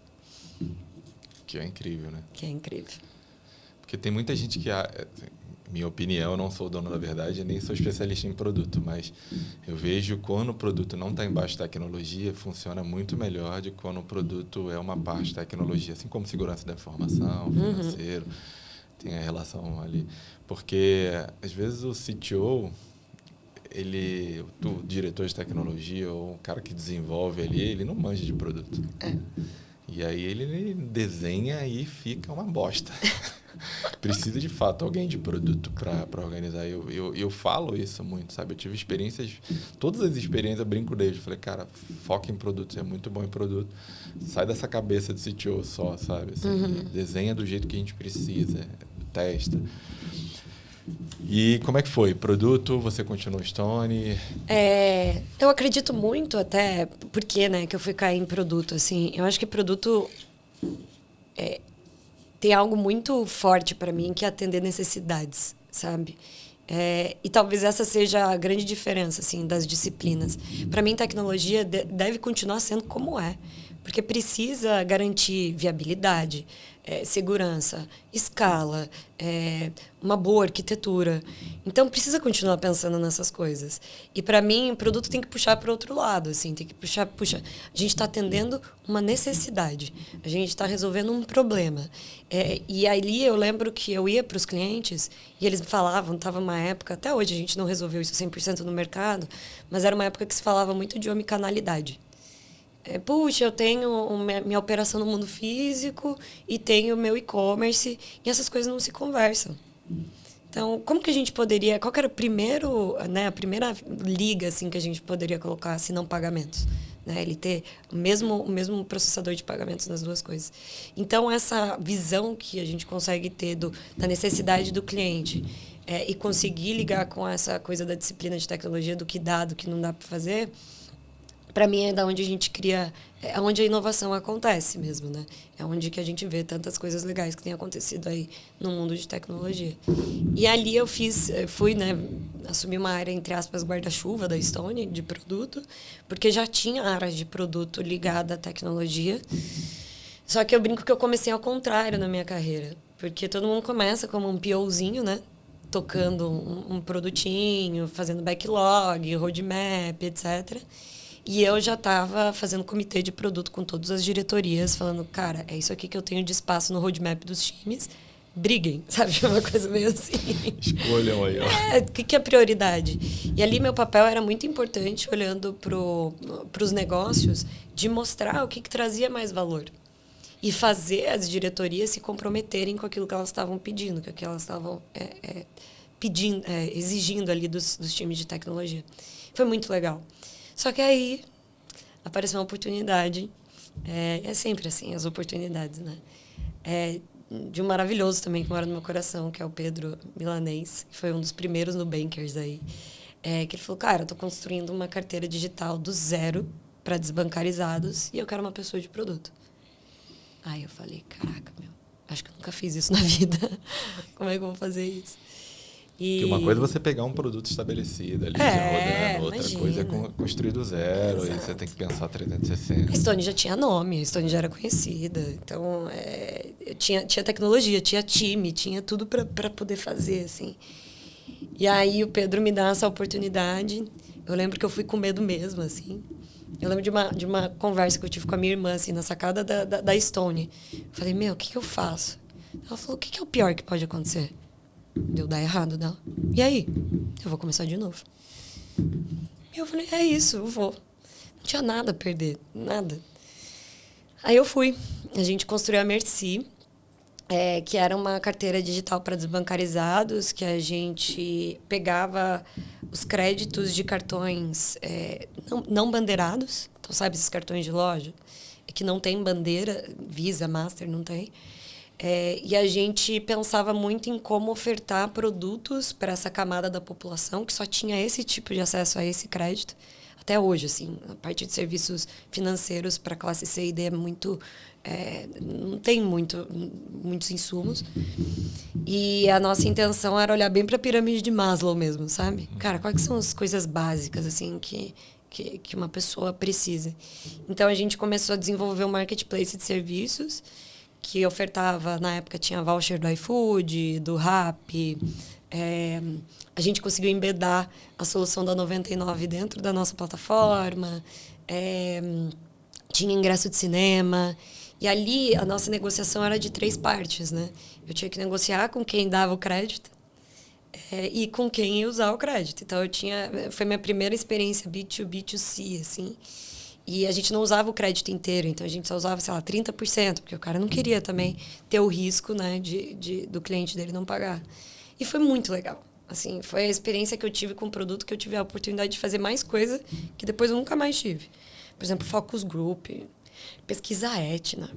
que é incrível, né? que é incrível. Porque tem muita gente que minha opinião, eu não sou o dono da verdade, nem sou especialista em produto, mas eu vejo quando o produto não está embaixo de tecnologia, funciona muito melhor de quando o produto é uma parte de tecnologia, assim como segurança da informação, financeiro, tem a relação ali. Porque, às vezes, o CTO, o diretor de tecnologia ou o cara que desenvolve ali, ele não manja de produto. E aí ele desenha e fica uma bosta. Precisa, de fato, alguém de produto para organizar. Eu falo isso muito, sabe? Eu tive experiências, todas as experiências eu brinco desde. Falei, cara, foca em produto, você é muito bom em produto. Sai dessa cabeça de CTO só, sabe? Assim, desenha do jeito que a gente precisa, testa. E como é que foi? Produto, você continuou Stone? Eu acredito muito até, porque, né, que eu fui cair em produto, assim. Eu acho que produto tem algo muito forte para mim, que é atender necessidades, sabe? E talvez essa seja a grande diferença, assim, das disciplinas. Para mim, tecnologia deve continuar sendo como é, porque precisa garantir viabilidade, segurança, escala, uma boa arquitetura. Então, precisa continuar pensando nessas coisas. E, para mim, o produto tem que puxar para o outro lado. Assim, tem que puxar. A gente está atendendo uma necessidade. A gente está resolvendo um problema. E ali eu lembro que eu ia para os clientes e eles me falavam, estava uma época, até hoje a gente não resolveu isso 100% no mercado, mas era uma época que se falava muito de omnicanalidade. Puxa, eu tenho minha operação no mundo físico e tenho o meu e-commerce e essas coisas não se conversam. Então, como que a gente poderia... Qual que era o primeiro, né, a primeira liga assim, que a gente poderia colocar, se não pagamentos? né? Ele ter o mesmo processador de pagamentos nas duas coisas. Então, essa visão que a gente consegue ter da necessidade do cliente e conseguir ligar com essa coisa da disciplina de tecnologia, do que dá, do que não dá para fazer, para mim é da onde a gente cria, é onde a inovação acontece mesmo, né? É onde que a gente vê tantas coisas legais que têm acontecido aí no mundo de tecnologia. E ali eu fui, né, assumi uma área, entre aspas, guarda-chuva da Stone, de produto, porque já tinha área de produto ligada à tecnologia. Só que eu brinco que eu comecei ao contrário na minha carreira, porque todo mundo começa como um POzinho, né? Tocando um produtinho, fazendo backlog, roadmap, etc. E eu já estava fazendo comitê de produto com todas as diretorias, falando, cara, é isso aqui que eu tenho de espaço no roadmap dos times, briguem, sabe? Uma coisa meio assim. Escolham aí, ó. O que é prioridade? E ali meu papel era muito importante, olhando para os negócios, de mostrar o que trazia mais valor. E fazer as diretorias se comprometerem com aquilo que elas estavam pedindo, com aquilo que elas estavam pedindo, exigindo ali dos times de tecnologia. Foi muito legal. Só que aí apareceu uma oportunidade. É sempre assim, as oportunidades, né? De um maravilhoso também que mora no meu coração, que é o Pedro Milanês, que foi um dos primeiros Nubankers aí. Que ele falou, cara, eu tô construindo uma carteira digital do zero para desbancarizados e eu quero uma pessoa de produto. Aí eu falei, caraca, acho que eu nunca fiz isso na vida. Como é que eu vou fazer isso? Porque uma coisa é você pegar um produto estabelecido ali, já rodando, outra imagina. coisa é construir do zero, Exato. e você tem que pensar 360. A Stone já tinha nome, a Stone já era conhecida, então tinha tecnologia, tinha time, tinha tudo para poder fazer, assim. E aí o Pedro me dá essa oportunidade, eu lembro que eu fui com medo mesmo, assim. Eu lembro de uma conversa que eu tive com a minha irmã, assim, na sacada da Stone. Eu falei, o que eu faço? Ela falou, o que é o pior que pode acontecer? Deu dar errado dela. E aí? Eu vou começar de novo. E eu falei, é isso, eu vou. Não tinha nada a perder, nada. Aí eu fui. A gente construiu a Merci, que era uma carteira digital para desbancarizados, que a gente pegava os créditos de cartões não bandeirados. Então, sabe esses cartões de loja? Que não tem bandeira, Visa, Master, não tem. E a gente pensava muito em como ofertar produtos para essa camada da população que só tinha esse tipo de acesso a esse crédito. Até hoje, assim, a parte de serviços financeiros para classe C e D é muito... não tem muitos insumos. E a nossa intenção era olhar bem para a pirâmide de Maslow mesmo, sabe? Cara, quais são as coisas básicas, assim, que uma pessoa precisa? Então, a gente começou a desenvolver um marketplace de serviços que ofertava, na época tinha voucher do iFood, do Rappi. A gente conseguiu embedar a solução da 99 dentro da nossa plataforma. Tinha ingresso de cinema. E ali a nossa negociação era de 3 partes, né? Eu tinha que negociar com quem dava o crédito e com quem ia usar o crédito. Então, foi minha primeira experiência B2B, B2C, assim. E a gente não usava o crédito inteiro, então a gente só usava, sei lá, 30%, porque o cara não queria também ter o risco, né, do cliente dele não pagar. E foi muito legal. Assim, foi a experiência que eu tive com o produto, que eu tive a oportunidade de fazer mais coisa que depois eu nunca mais tive. Por exemplo, focus group, pesquisa Etna,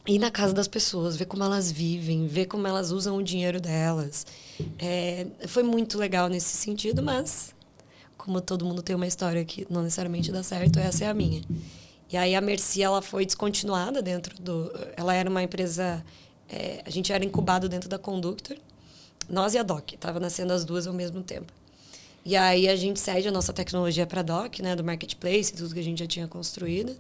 ir na casa das pessoas, ver como elas vivem, ver como elas usam o dinheiro delas. Foi muito legal nesse sentido, mas... como todo mundo tem uma história que não necessariamente dá certo, essa é a minha. E aí a Merci, ela foi descontinuada dentro ela era uma empresa... a gente era incubado dentro da Conductor. Nós e a Doc, estava nascendo as duas ao mesmo tempo. E aí a gente cede a nossa tecnologia para a Doc, né, do marketplace, tudo que a gente já tinha construído.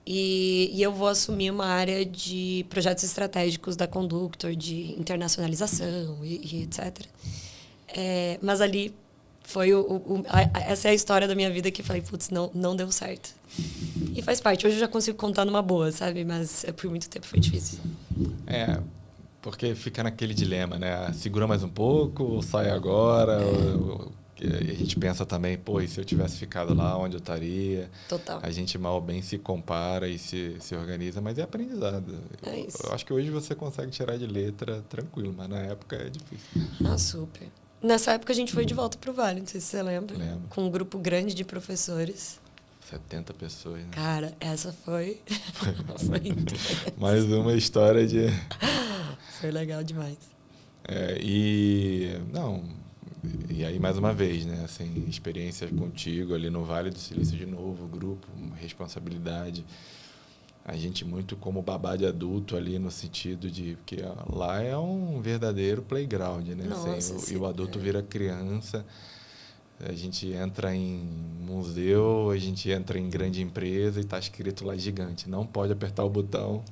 E eu vou assumir uma área de projetos estratégicos da Conductor, de internacionalização e etc. Mas ali... foi essa é a história da minha vida que eu falei, putz, não deu certo. E faz parte. Hoje eu já consigo contar numa boa, sabe? Mas por muito tempo foi difícil. Porque fica naquele dilema, né? Segura mais um pouco ou sai agora? A gente pensa também, e se eu tivesse ficado lá, onde eu estaria? Total. A gente mal ou bem se compara e se organiza, mas é aprendizado. Eu acho que hoje você consegue tirar de letra tranquilo, mas na época é difícil. Super. Nessa época a gente foi de volta para o Vale, não sei se você lembra. Lembro. Com um grupo grande de professores. 70 pessoas, né? Cara, essa foi... foi mais uma história de... Foi legal demais. E aí, mais uma vez, né? Assim, experiência contigo ali no Vale do Silício de novo, grupo, responsabilidade. A gente muito como babá de adulto ali no sentido de que lá é um verdadeiro playground, né? Nossa, assim, e o adulto vira criança. A gente entra em museu, a gente entra em grande empresa e está escrito lá gigante. Não pode apertar o botão.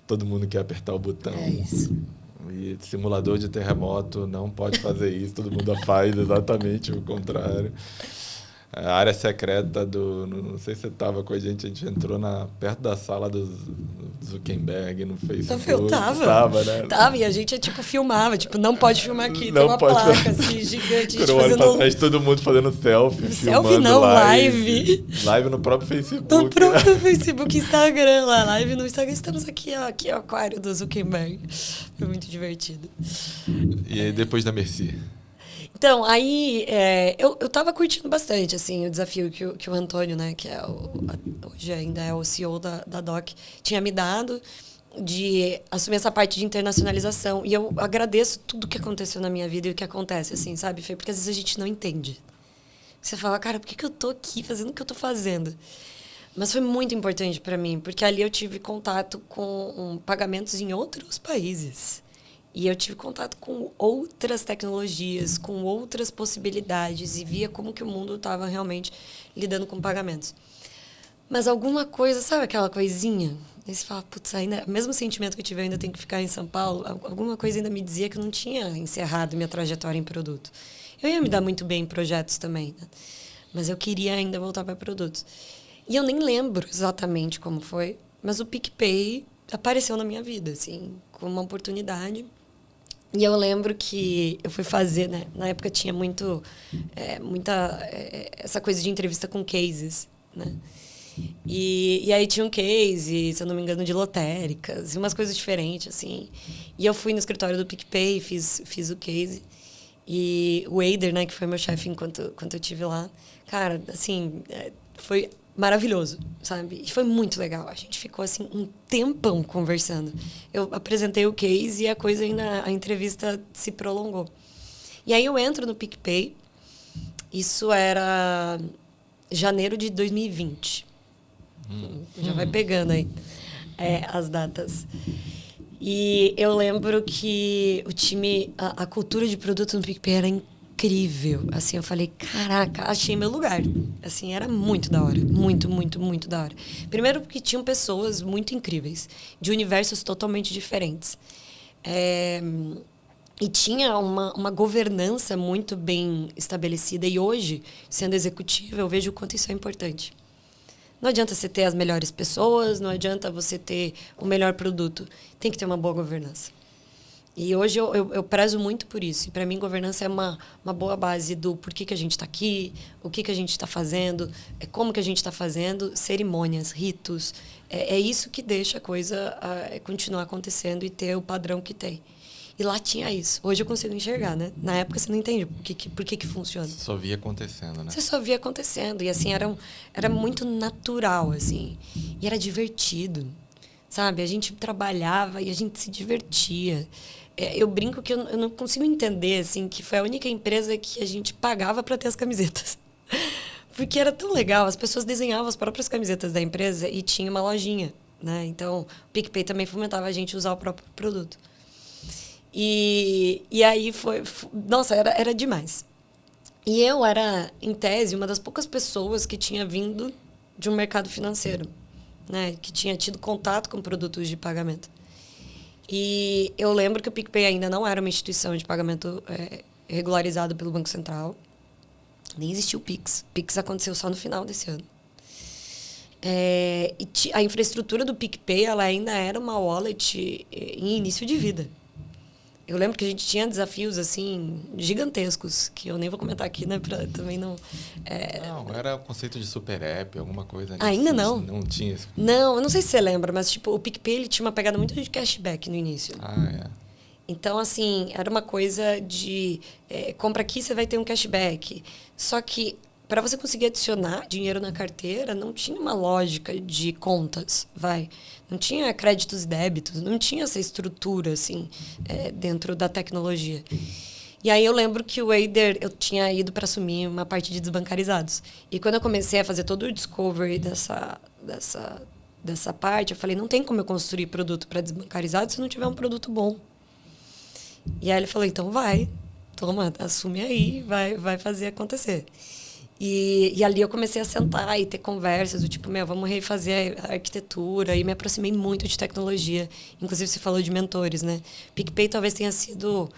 Todo mundo quer apertar o botão. É isso. E simulador de terremoto não pode fazer isso. Todo mundo faz exatamente o contrário. A área secreta do... Não sei se você estava com a gente entrou perto da sala do Zuckerberg no Facebook. Eu tava. Tava, né? Tava, e a gente, filmava. Não pode filmar aqui. Não tem uma pode placa, assim, gigante. Por um ano pra trás, todo mundo fazendo selfie, filmando não, live. Live no próprio Facebook. No próprio Facebook, Instagram, lá. Live no Instagram. Estamos aqui, ó. Aqui é o aquário do Zuckerberg. Foi muito divertido. E aí, depois da Merci? Então, aí, eu tava curtindo bastante, assim, o desafio que o Antônio, né, que hoje ainda é o CEO da DOC, tinha me dado de assumir essa parte de internacionalização. E eu agradeço tudo que aconteceu na minha vida e o que acontece, assim, sabe, Fê? Porque às vezes a gente não entende. Você fala, cara, por que eu tô aqui fazendo o que eu tô fazendo? Mas foi muito importante para mim, porque ali eu tive contato com pagamentos em outros países. E eu tive contato com outras tecnologias, com outras possibilidades, e via como que o mundo estava realmente lidando com pagamentos. Mas alguma coisa, sabe aquela coisinha? Aí você fala, putz, ainda, mesmo sentimento que eu tive, eu ainda tenho que ficar em São Paulo, alguma coisa ainda me dizia que eu não tinha encerrado minha trajetória em produto. Eu ia me dar muito bem em projetos também, né? Mas eu queria ainda voltar para produtos. E eu nem lembro exatamente como foi, mas o PicPay apareceu na minha vida, assim, como uma oportunidade. E eu lembro que eu fui fazer, né? Na época tinha muita essa coisa de entrevista com cases, né? E aí tinha um case, se eu não me engano, de lotéricas, e umas coisas diferentes, assim. E eu fui no escritório do PicPay, fiz o case. E o Eider, né, que foi meu chefe enquanto eu estive lá, cara, assim, foi maravilhoso, sabe? E foi muito legal. A gente ficou, assim, um tempão conversando. Eu apresentei o case e a entrevista se prolongou. E aí eu entro no PicPay. Isso era janeiro de 2020. Já vai pegando aí as datas. E eu lembro que o time, a cultura de produto no PicPay era incrível. Assim, eu falei, caraca, achei meu lugar. Assim, era muito da hora. Muito, muito, muito da hora. Primeiro porque tinham pessoas muito incríveis, de universos totalmente diferentes. E tinha uma governança muito bem estabelecida. E hoje, sendo executiva, eu vejo o quanto isso é importante. Não adianta você ter as melhores pessoas, não adianta você ter o melhor produto. Tem que ter uma boa governança. E hoje eu prezo muito por isso. E para mim, governança é uma boa base do porquê que a gente está aqui, o que a gente está fazendo, como que a gente está fazendo, cerimônias, ritos. É isso que deixa a coisa continuar acontecendo e ter o padrão que tem. E lá tinha isso. Hoje eu consigo enxergar, né? Na época você não entende por que funciona. Você só via acontecendo, né? Você só via acontecendo. E assim, era muito natural, assim. E era divertido, sabe? A gente trabalhava e a gente se divertia. Eu brinco que eu não consigo entender, assim, que foi a única empresa que a gente pagava para ter as camisetas. Porque era tão legal. As pessoas desenhavam as próprias camisetas da empresa e tinha uma lojinha, né? Então, o PicPay também fomentava a gente usar o próprio produto. E aí nossa, era demais. E eu era, em tese, uma das poucas pessoas que tinha vindo de um mercado financeiro, né? Que tinha tido contato com produtos de pagamento. E eu lembro que o PicPay ainda não era uma instituição de pagamento regularizado pelo Banco Central. Nem existia o Pix. O Pix aconteceu só no final desse ano. E a infraestrutura do PicPay ela ainda era uma wallet em início de vida. Eu lembro que a gente tinha desafios, assim, gigantescos, que eu nem vou comentar aqui, né, pra também não... Não, era o conceito de super app, alguma coisa... Ainda não. Não tinha isso. Não, eu não sei se você lembra, mas, tipo, o PicPay, ele tinha uma pegada muito de cashback no início. Então, assim, era uma coisa de... compra aqui, você vai ter um cashback. Só que para você conseguir adicionar dinheiro na carteira, não tinha uma lógica de contas, não tinha créditos e débitos, não tinha essa estrutura, assim, dentro da tecnologia. E aí eu lembro que o Eider, eu tinha ido para assumir uma parte de desbancarizados. E quando eu comecei a fazer todo o discovery dessa parte, eu falei, não tem como eu construir produto para desbancarizados se não tiver um produto bom. E aí ele falou, então toma, assume aí, vai fazer acontecer. E ali eu comecei a sentar e ter conversas do tipo, vamos refazer a arquitetura, e me aproximei muito de tecnologia. Inclusive, você falou de mentores, né? PicPay talvez tenha sido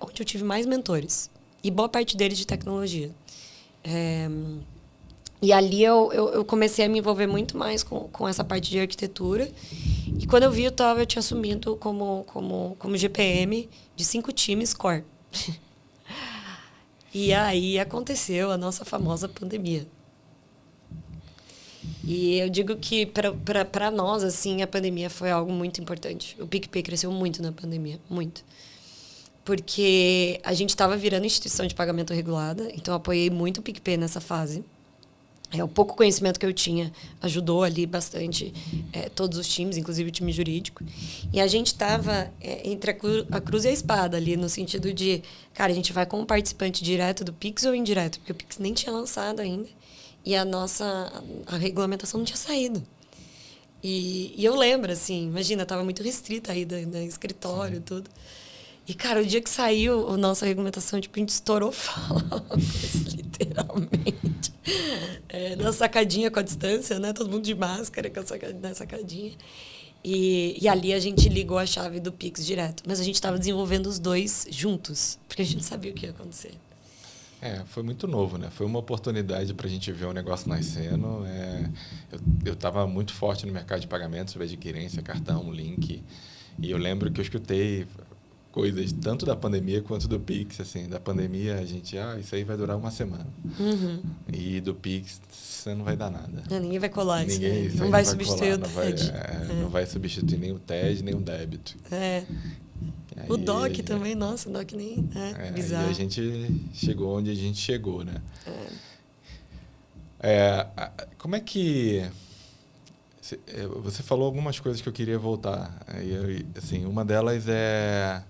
onde eu tive mais mentores. E boa parte deles de tecnologia. E ali eu comecei a me envolver muito mais com essa parte de arquitetura. E quando eu vi, eu tinha assumido como GPM de 5 times core. E aí aconteceu a nossa famosa pandemia. E eu digo que para nós, assim, a pandemia foi algo muito importante. O PicPay cresceu muito na pandemia, muito. Porque a gente estava virando instituição de pagamento regulada, então eu apoiei muito o PicPay nessa fase. O pouco conhecimento que eu tinha ajudou ali bastante todos os times, inclusive o time jurídico. E a gente estava entre a cruz e a espada ali, no sentido de, cara, a gente vai como participante direto do Pix ou indireto? Porque o Pix nem tinha lançado ainda e a regulamentação não tinha saído. E eu lembro, assim, imagina, estava muito restrita aí no escritório e tudo. E, cara, o dia que saiu a nossa regulamentação, tipo, a gente estourou fogos, literalmente. Na sacadinha com a distância, né? Todo mundo de máscara na sacadinha. E ali a gente ligou a chave do Pix direto. Mas a gente estava desenvolvendo os dois juntos, porque a gente sabia o que ia acontecer. Foi muito novo, né? Foi uma oportunidade para a gente ver o negócio nascendo. Eu estava muito forte no mercado de pagamentos, sobre adquirência, cartão, link. E eu lembro que eu escutei coisas tanto da pandemia quanto do Pix, assim. Da pandemia, a gente, isso aí vai durar uma semana. Uhum. E do Pix, você não vai dar nada. Ninguém vai colar isso. Não vai substituir colar, o TED. Não vai substituir nem o TED, nem o débito. Aí, o DOC também, nossa, o DOC nem... bizarro. Aí a gente chegou onde a gente chegou, né? Como é que... Você falou algumas coisas que eu queria voltar. Assim, uma delas é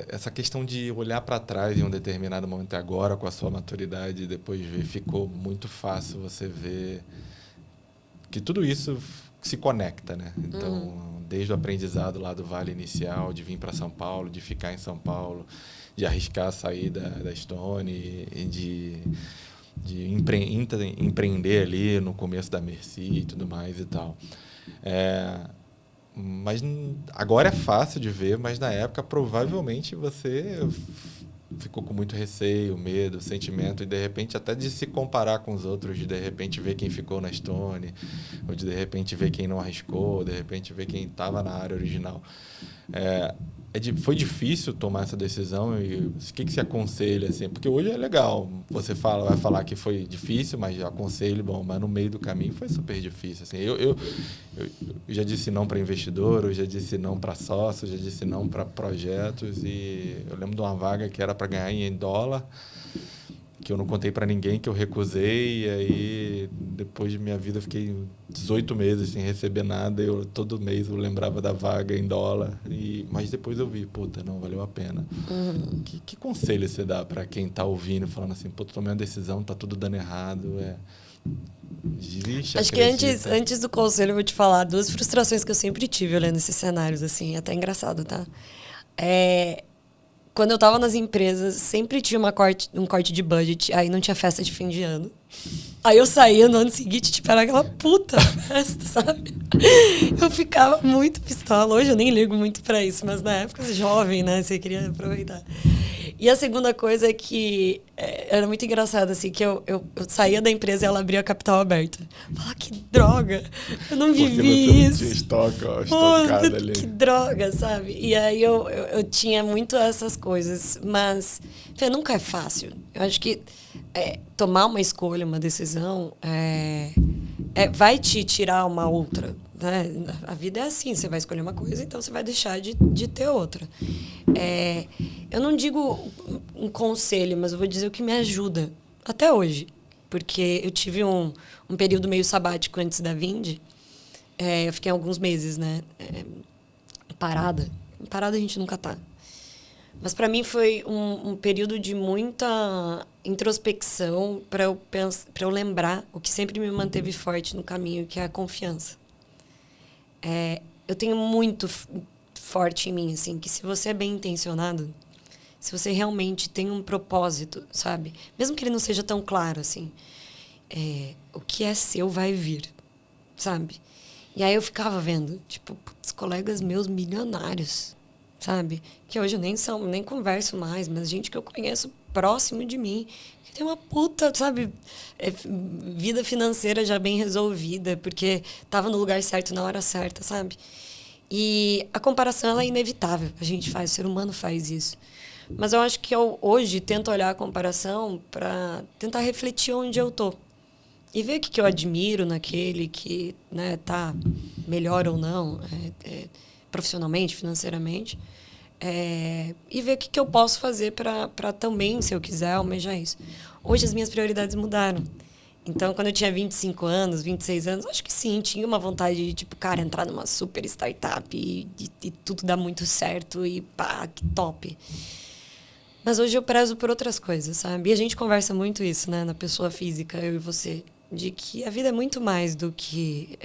essa questão de olhar para trás em um determinado momento. Agora, com a sua maturidade, depois ver, ficou muito fácil você ver que tudo isso se conecta, né? Então, desde o aprendizado lá do Vale inicial, de vir para São Paulo, de ficar em São Paulo, de arriscar sair da Stone, de empreender ali no começo da Merci e tudo mais e tal. Mas agora é fácil de ver, mas na época provavelmente você ficou com muito receio, medo, sentimento, e de repente até de se comparar com os outros, de repente ver quem ficou na Stone, ou de repente ver quem não arriscou, de repente ver quem estava na área original. Foi difícil tomar essa decisão e o que você aconselha, assim? Porque hoje é legal, você vai falar que foi difícil, mas aconselho, mas no meio do caminho foi super difícil, assim. Eu já disse não para investidor, eu já disse não para sócio, já disse não para projetos, e eu lembro de uma vaga que era para ganhar em dólar, que eu não contei para ninguém, que eu recusei, e aí depois de minha vida eu fiquei 18 meses sem receber nada, todo mês eu lembrava da vaga em dólar, mas depois eu vi, não valeu a pena. Que conselho você dá para quem está ouvindo, falando assim, tomei uma decisão, tá tudo dando errado, Acho que antes do conselho eu vou te falar 2 frustrações que eu sempre tive olhando esses cenários, assim, é até engraçado, tá? Quando eu estava nas empresas, sempre tinha um corte de budget, aí não tinha festa de fim de ano. Aí eu saía no ano seguinte, tipo, era aquela puta festa, sabe? Eu ficava muito pistola. Hoje eu nem ligo muito pra isso, mas na época, jovem, né? Você queria aproveitar. E a segunda coisa é que era muito engraçado, assim, que eu saía da empresa e ela abria a capital aberta. Falava, que droga! Eu não vivi isso. Estocado ali. Que droga, sabe? E aí eu tinha muito essas coisas, mas nunca é fácil. Eu acho que tomar uma escolha, uma decisão, vai te tirar uma outra. Né? A vida é assim, você vai escolher uma coisa, então você vai deixar de ter outra. Eu não digo um conselho, mas eu vou dizer o que me ajuda. até hoje. Porque eu tive um período meio sabático antes da Vindi. Eu fiquei alguns meses, né? Parada. Parada a gente nunca tá. Mas para mim foi um período de muita introspecção para eu lembrar o que sempre me manteve forte no caminho, que é a confiança. Eu tenho muito forte em mim, assim, que se você é bem intencionado, se você realmente tem um propósito, sabe? Mesmo que ele não seja tão claro, assim, o que é seu vai vir, sabe? E aí eu ficava vendo, tipo, putz, colegas meus milionários, sabe? Que hoje eu nem converso mais, mas gente que eu conheço próximo de mim, que tem uma puta, sabe, vida financeira já bem resolvida, porque estava no lugar certo na hora certa, sabe? E a comparação ela é inevitável, a gente faz, o ser humano faz isso. Mas eu acho que eu hoje tento olhar a comparação para tentar refletir onde eu tô. E ver o que eu admiro naquele que, né, tá melhor ou não, profissionalmente, financeiramente. E ver o que eu posso fazer para também, se eu quiser, almejar isso. Hoje as minhas prioridades mudaram. Então, quando eu tinha 25 anos, 26 anos, acho que sim, tinha uma vontade de, tipo, cara, entrar numa super startup e tudo dar muito certo e pá, que top. Mas hoje eu prezo por outras coisas, sabe? E a gente conversa muito isso, né, na pessoa física, eu e você, de que a vida é muito mais do que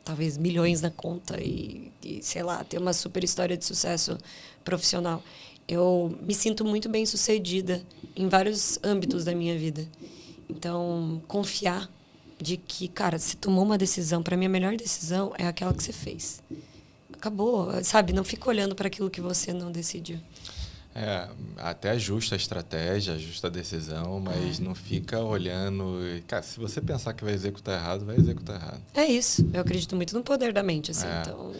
talvez milhões na conta e, sei lá, ter uma super história de sucesso profissional. Eu me sinto muito bem-sucedida em vários âmbitos da minha vida. Então, confiar de que, cara, você tomou uma decisão, para mim a melhor decisão é aquela que você fez. Acabou, sabe? Não fica olhando para aquilo que você não decidiu. Até ajusta a estratégia, ajusta a decisão, mas não fica olhando... Cara, se você pensar que vai executar errado, vai executar errado. É isso. Eu acredito muito no poder da mente, assim, então...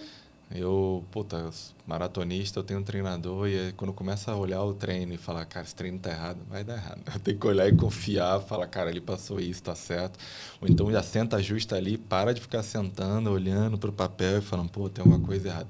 Maratonista, eu tenho um treinador e aí, quando começa a olhar o treino e falar, cara, esse treino tá errado, vai dar errado. Eu tenho que olhar e confiar, falar, cara, ele passou isso, tá certo. Ou então já senta, ajusta ali, para de ficar sentando, olhando pro papel e falando, pô, tem alguma coisa errada.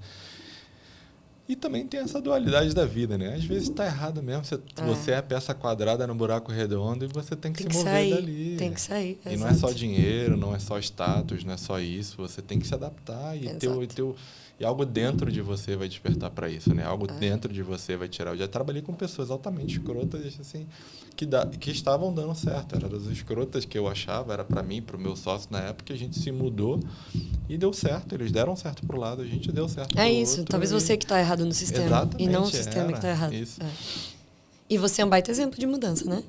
E também tem essa dualidade da vida, né? Às vezes está errado mesmo. Você é a peça quadrada no buraco redondo e você tem que se mover dali. Tem que sair. E não é só dinheiro, não é só status, não é só isso. Você tem que se adaptar e algo dentro de você vai despertar para isso, né? Algo dentro de você vai tirar. Eu já trabalhei com pessoas altamente escrotas, assim, que estavam dando certo. Eram as escrotas que eu achava, era para mim, para o meu sócio na época, a gente se mudou e deu certo. Eles deram certo pro lado, a gente deu certo pro outro. É isso. Talvez você que está errado no sistema. Exatamente, e não o sistema que está errado. Isso. E você é um baita exemplo de mudança, né?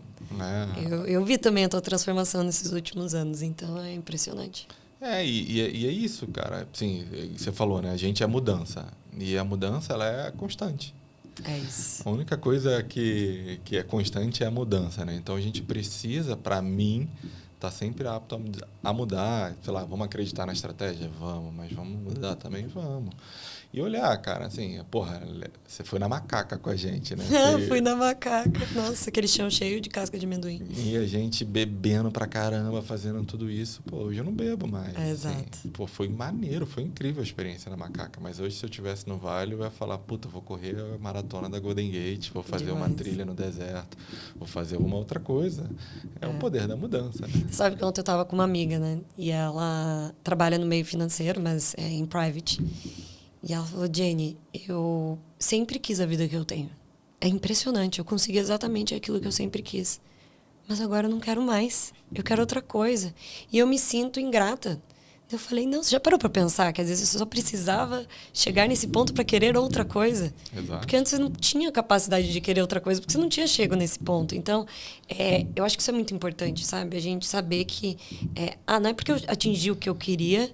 Eu vi também a tua transformação nesses últimos anos, então é impressionante. E é isso, cara. Sim, você falou, né? A gente é mudança. E a mudança, ela é constante. É isso. A única coisa que é constante é a mudança, né? Então, a gente precisa, para mim, estar sempre apto a mudar. Sei lá, vamos acreditar na estratégia? Vamos. Mas vamos mudar também? Vamos. E olhar, cara, assim, porra, você foi na macaca com a gente, né? Fui na macaca. Nossa, aquele chão cheio de casca de amendoim. E a gente bebendo pra caramba, fazendo tudo isso. Pô, hoje eu não bebo mais. Exato. Assim. Pô, foi maneiro, foi incrível a experiência na macaca. Mas hoje, se eu estivesse no Vale, eu ia falar, puta, vou correr a maratona da Golden Gate, vou fazer uma trilha no deserto, vou fazer alguma outra coisa. É o poder da mudança, né? Sabe que ontem eu tava com uma amiga, né? E ela trabalha no meio financeiro, mas é em private. E ela falou, Jenny, eu sempre quis a vida que eu tenho. É impressionante, eu consegui exatamente aquilo que eu sempre quis. Mas agora eu não quero mais. Eu quero outra coisa. E eu me sinto ingrata. Eu falei, não, você já parou para pensar que às vezes você só precisava chegar nesse ponto para querer outra coisa? Exato. Porque antes você não tinha capacidade de querer outra coisa, porque você não tinha chegado nesse ponto. Então, eu acho que isso é muito importante, sabe? A gente saber que, não é porque eu atingi o que eu queria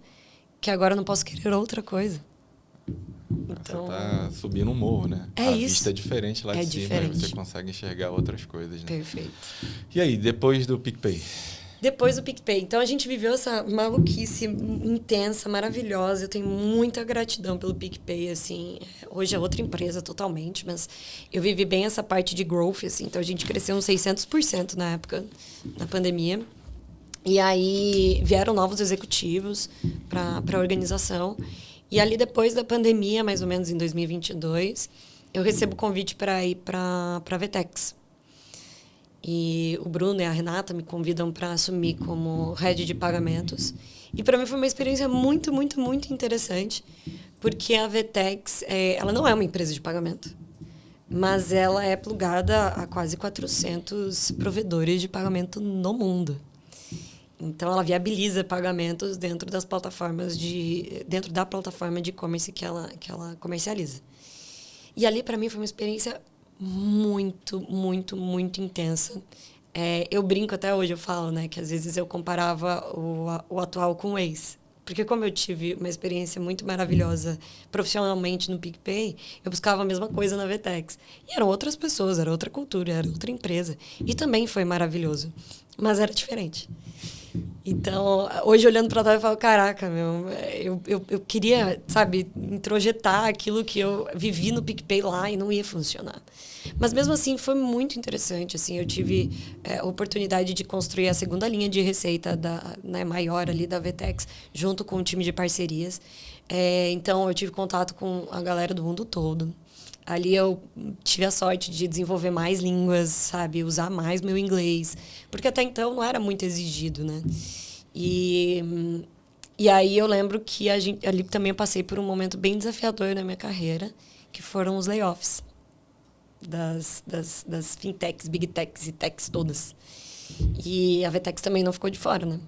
que agora eu não posso querer outra coisa. Então, você tá subindo um morro, né? A vista é diferente lá de cima, e você consegue enxergar outras coisas, né? Perfeito. E aí, depois do PicPay? Depois do PicPay. Então, a gente viveu essa maluquice intensa, maravilhosa. Eu tenho muita gratidão pelo PicPay, assim. Hoje é outra empresa totalmente, mas eu vivi bem essa parte de growth, assim. Então, a gente cresceu uns 600% na época, na pandemia. E aí, vieram novos executivos para a organização. E ali, depois da pandemia, mais ou menos em 2022, eu recebo o convite para ir para a Vetex. E o Bruno e a Renata me convidam para assumir como head de pagamentos. E para mim foi uma experiência muito, muito, muito interessante, porque a Vtex, ela não é uma empresa de pagamento, mas ela é plugada a quase 400 provedores de pagamento no mundo. Então, ela viabiliza pagamentos dentro das plataformas dentro da plataforma de e-commerce que ela comercializa. E ali, para mim, foi uma experiência muito, muito, muito intensa. Eu brinco até hoje, eu falo, né, que às vezes eu comparava o atual com o ex. Porque como eu tive uma experiência muito maravilhosa profissionalmente no PicPay, eu buscava a mesma coisa na Vtex. E eram outras pessoas, era outra cultura, era outra empresa. E também foi maravilhoso. Mas era diferente. Então, hoje olhando para trás, eu falo, caraca, meu, eu queria, sabe, introjetar aquilo que eu vivi no PicPay lá e não ia funcionar. Mas mesmo assim, foi muito interessante, assim, eu tive a oportunidade de construir a segunda linha de receita maior ali da Vtex, junto com o time de parcerias. Então, eu tive contato com a galera do mundo todo. Ali eu tive a sorte de desenvolver mais línguas, sabe? Usar mais meu inglês. Porque até então não era muito exigido, né? E aí eu lembro que ali também eu passei por um momento bem desafiador na minha carreira, que foram os layoffs das fintechs, big techs e techs todas. E a Vtex também não ficou de fora, né?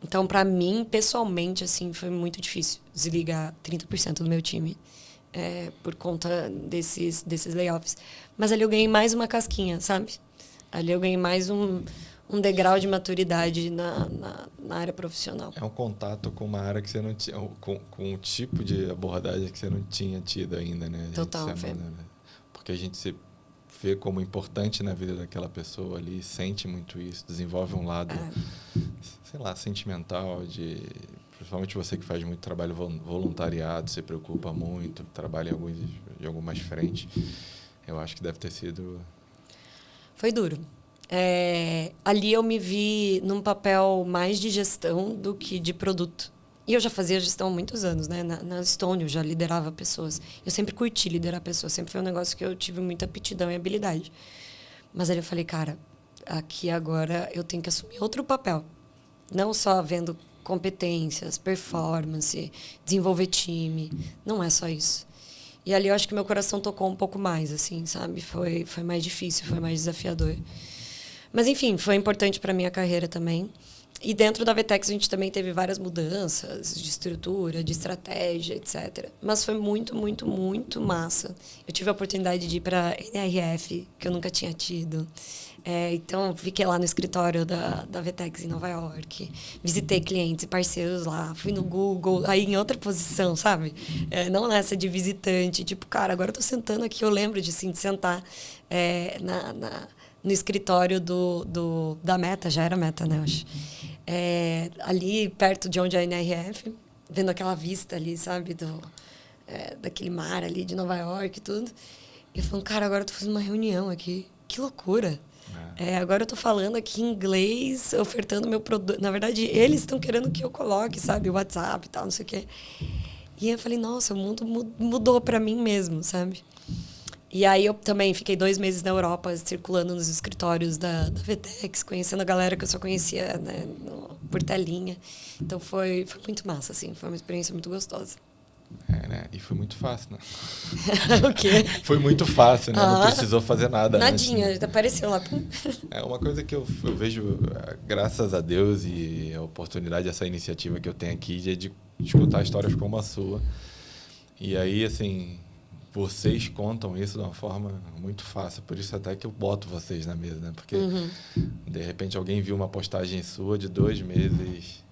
Então, para mim, pessoalmente, assim, foi muito difícil desligar 30% do meu time. Por conta desses layoffs. Mas ali eu ganhei mais uma casquinha, sabe? Ali eu ganhei mais um degrau de maturidade na área profissional. É um contato com uma área que você não tinha, com um tipo de abordagem que você não tinha tido ainda, né? Total, porque a gente se vê como importante na vida daquela pessoa ali, sente muito isso, desenvolve um lado, sei lá, sentimental, principalmente você que faz muito trabalho voluntariado, se preocupa muito, trabalha em algumas frentes. Eu acho que deve ter sido... Foi duro. Ali eu me vi num papel mais de gestão do que de produto. E eu já fazia gestão há muitos anos, né? Na Stone eu já liderava pessoas. Eu sempre curti liderar pessoas, sempre foi um negócio que eu tive muita aptidão e habilidade. Mas aí eu falei, cara, aqui agora eu tenho que assumir outro papel. Não só vendo competências, performance, desenvolver time. Não é só isso. E ali eu acho que meu coração tocou um pouco mais, assim, sabe? Foi mais difícil, foi mais desafiador. Mas, enfim, foi importante para minha carreira também. E dentro da Vtex a gente também teve várias mudanças de estrutura, de estratégia, etc. Mas foi muito, muito, muito massa. Eu tive a oportunidade de ir para a NRF, que eu nunca tinha tido. Então, fiquei lá no escritório da Vtex em Nova York. Visitei clientes e parceiros lá. Fui no Google, aí em outra posição, sabe? Não nessa de visitante. Tipo, cara, agora eu tô sentando aqui. Eu lembro de sentar no escritório da Meta. Já era Meta, né, eu acho. Ali perto de onde é a NRF. Vendo aquela vista ali, sabe? Daquele mar ali de Nova York e tudo. E falando, cara, agora eu tô fazendo uma reunião aqui. Que loucura. Agora eu tô falando aqui em inglês, ofertando meu produto. Na verdade, eles estão querendo que eu coloque, sabe, o WhatsApp e tal, não sei o quê. E eu falei, nossa, o mundo mudou para mim mesmo, sabe? E aí eu também fiquei 2 meses na Europa, circulando nos escritórios da Vtex, conhecendo a galera que eu só conhecia, né, por telinha. Então foi muito massa, assim, foi uma experiência muito gostosa. Né? E foi muito fácil, né? O quê? Foi muito fácil, né? Não precisou fazer nada. Nadinha, antes, né? Apareceu lá. Uma coisa que eu vejo, graças a Deus e a oportunidade, essa iniciativa que eu tenho aqui, é de escutar histórias como a sua. E aí, assim, vocês contam isso de uma forma muito fácil. Por isso até que eu boto vocês na mesa, né? Porque, de repente, alguém viu uma postagem sua de 2 meses...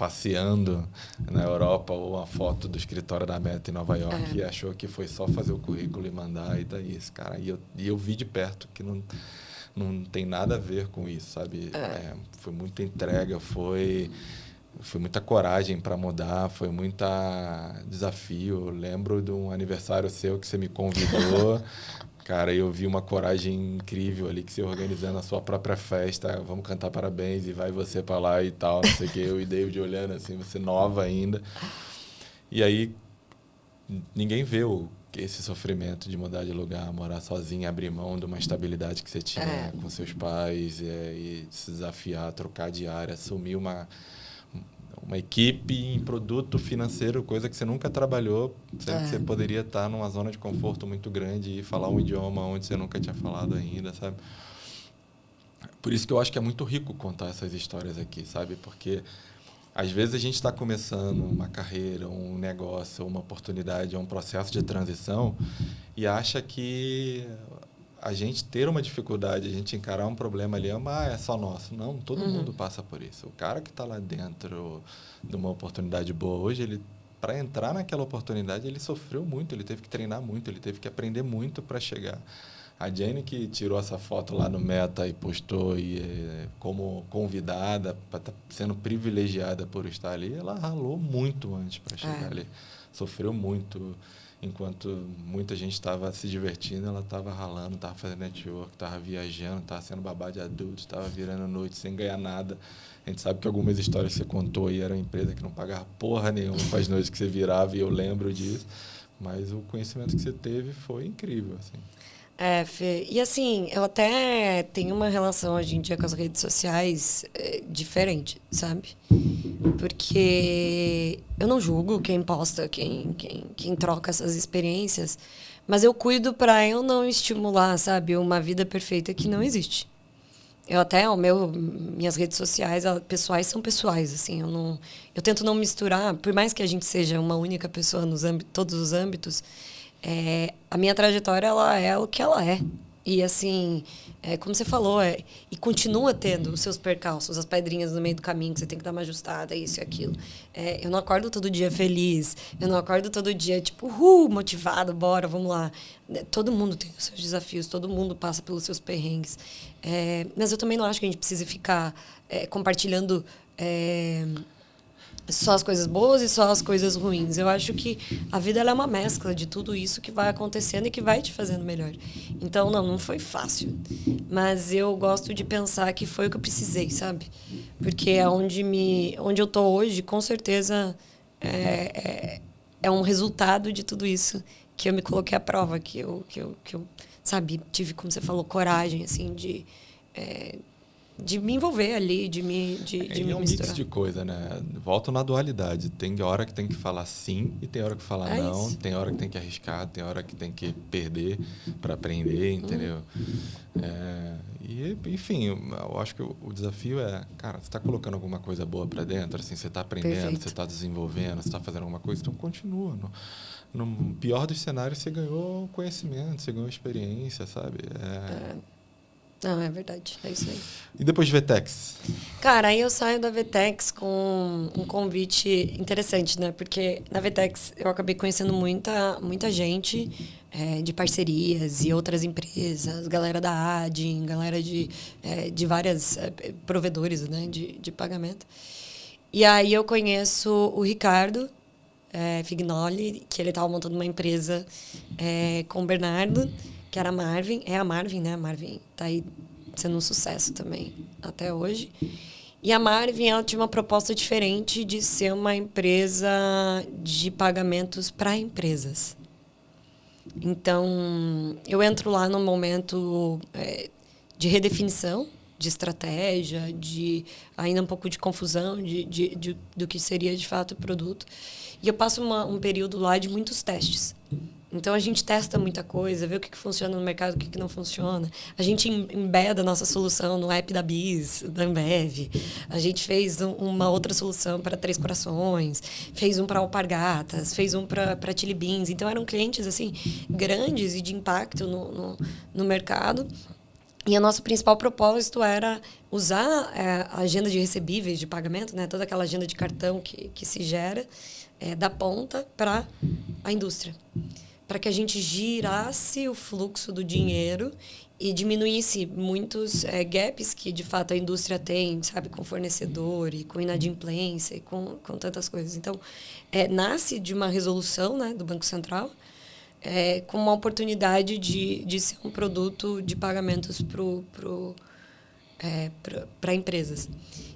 passeando na Europa ou uma foto do escritório da Meta em Nova York e achou que foi só fazer o currículo e mandar e daí isso, cara. E eu vi de perto que não tem nada a ver com isso, sabe? Foi muita entrega, foi muita coragem para mudar, foi muita desafio. Eu lembro de um aniversário seu que você me convidou. Cara, eu vi uma coragem incrível ali, que você organizando a sua própria festa, vamos cantar parabéns, e vai você para lá e tal, não sei o que, eu e David olhando assim, você nova ainda. E aí, ninguém vê o esse sofrimento de mudar de lugar, morar sozinho, abrir mão de uma estabilidade que você tinha com seus pais e se desafiar, trocar de área, assumir uma equipe em produto financeiro, coisa que você nunca trabalhou, sendo que você poderia estar numa zona de conforto muito grande e falar um idioma onde você nunca tinha falado ainda, sabe? Por isso que eu acho que é muito rico contar essas histórias aqui, sabe? Porque às vezes a gente está começando uma carreira, um negócio, uma oportunidade, um processo de transição e acha que a gente ter uma dificuldade, a gente encarar um problema ali, é só nosso. Não, todo mundo passa por isso. O cara que está lá dentro de uma oportunidade boa hoje, para entrar naquela oportunidade, ele sofreu muito, ele teve que treinar muito, ele teve que aprender muito para chegar. A Jenny que tirou essa foto lá no Meta e postou como convidada, sendo privilegiada por estar ali, ela ralou muito antes para chegar ali. Sofreu muito. Enquanto muita gente estava se divertindo, ela estava ralando, estava fazendo network, estava viajando, estava sendo babá de adulto, estava virando noite sem ganhar nada. A gente sabe que algumas histórias que você contou aí era uma empresa que não pagava porra nenhuma para as noites que você virava, e eu lembro disso. Mas o conhecimento que você teve foi incrível, assim. Fê. E assim, eu até tenho uma relação hoje em dia com as redes sociais diferente, sabe? Porque eu não julgo quem posta, quem troca essas experiências, mas eu cuido para eu não estimular, sabe, uma vida perfeita que não existe. Minhas redes sociais, pessoais são pessoais, assim, eu tento não misturar, por mais que a gente seja uma única pessoa nos todos os âmbitos, a minha trajetória, ela é o que ela é. E, assim, como você falou, e continua tendo os seus percalços, as pedrinhas no meio do caminho, que você tem que dar uma ajustada, isso e aquilo. Eu não acordo todo dia feliz, eu não acordo todo dia, tipo, motivado, bora, vamos lá. Todo mundo tem os seus desafios, todo mundo passa pelos seus perrengues. Mas eu também não acho que a gente precise ficar compartilhando só as coisas boas e só as coisas ruins. Eu acho que a vida ela é uma mescla de tudo isso que vai acontecendo e que vai te fazendo melhor. Então, não foi fácil. Mas eu gosto de pensar que foi o que eu precisei, sabe? Porque onde eu tô hoje, com certeza, é um resultado de tudo isso que eu me coloquei à prova, que eu sabe, tive, como você falou, coragem, assim, de me envolver ali, de me É um misturar. mix de coisa, né? Volto na dualidade. Tem hora que tem que falar sim e tem hora que falar não. Isso. Tem hora que tem que arriscar, tem hora que tem que perder para aprender, entendeu? Enfim, eu acho que o desafio é, cara, você está colocando alguma coisa boa para dentro, assim, você está aprendendo, Perfeito. você está desenvolvendo, você está fazendo alguma coisa, então continua. No pior dos cenários, você ganhou conhecimento, você ganhou experiência, sabe? Não, é verdade. É isso aí. E depois de Vetex? Cara, aí eu saio da Vetex com um convite interessante, né? Porque na Vetex eu acabei conhecendo muita gente de parcerias e outras empresas, galera da Adin, galera de várias provedores, né? De pagamento. E aí eu conheço o Ricardo Fignoli, que ele estava montando uma empresa com o Bernardo, que era a Marvin. É a Marvin, né? A Marvin tá aí sendo um sucesso também até hoje. E a Marvin, ela tinha uma proposta diferente de ser uma empresa de pagamentos para empresas. Então, eu entro lá num momento de redefinição, de estratégia, de ainda um pouco de confusão do que seria de fato o produto. E eu passo um período lá de muitos testes. Então, a gente testa muita coisa, vê o que funciona no mercado, o que não funciona. A gente embeda a nossa solução no app da Biz, da Ambev. A gente fez uma outra solução para Três Corações, fez um para Alpargatas, fez um para Chili Beans. Então, eram clientes assim grandes e de impacto no mercado. E o nosso principal propósito era usar a agenda de recebíveis, de pagamento, né? Toda aquela agenda de cartão que se gera, da ponta para a indústria. Para que a gente girasse o fluxo do dinheiro e diminuísse muitos gaps que, de fato, a indústria tem, sabe? Com fornecedor e com inadimplência e com tantas coisas. Então, nasce de uma resolução, né, do Banco Central, com uma oportunidade de ser um produto de pagamentos para empresas.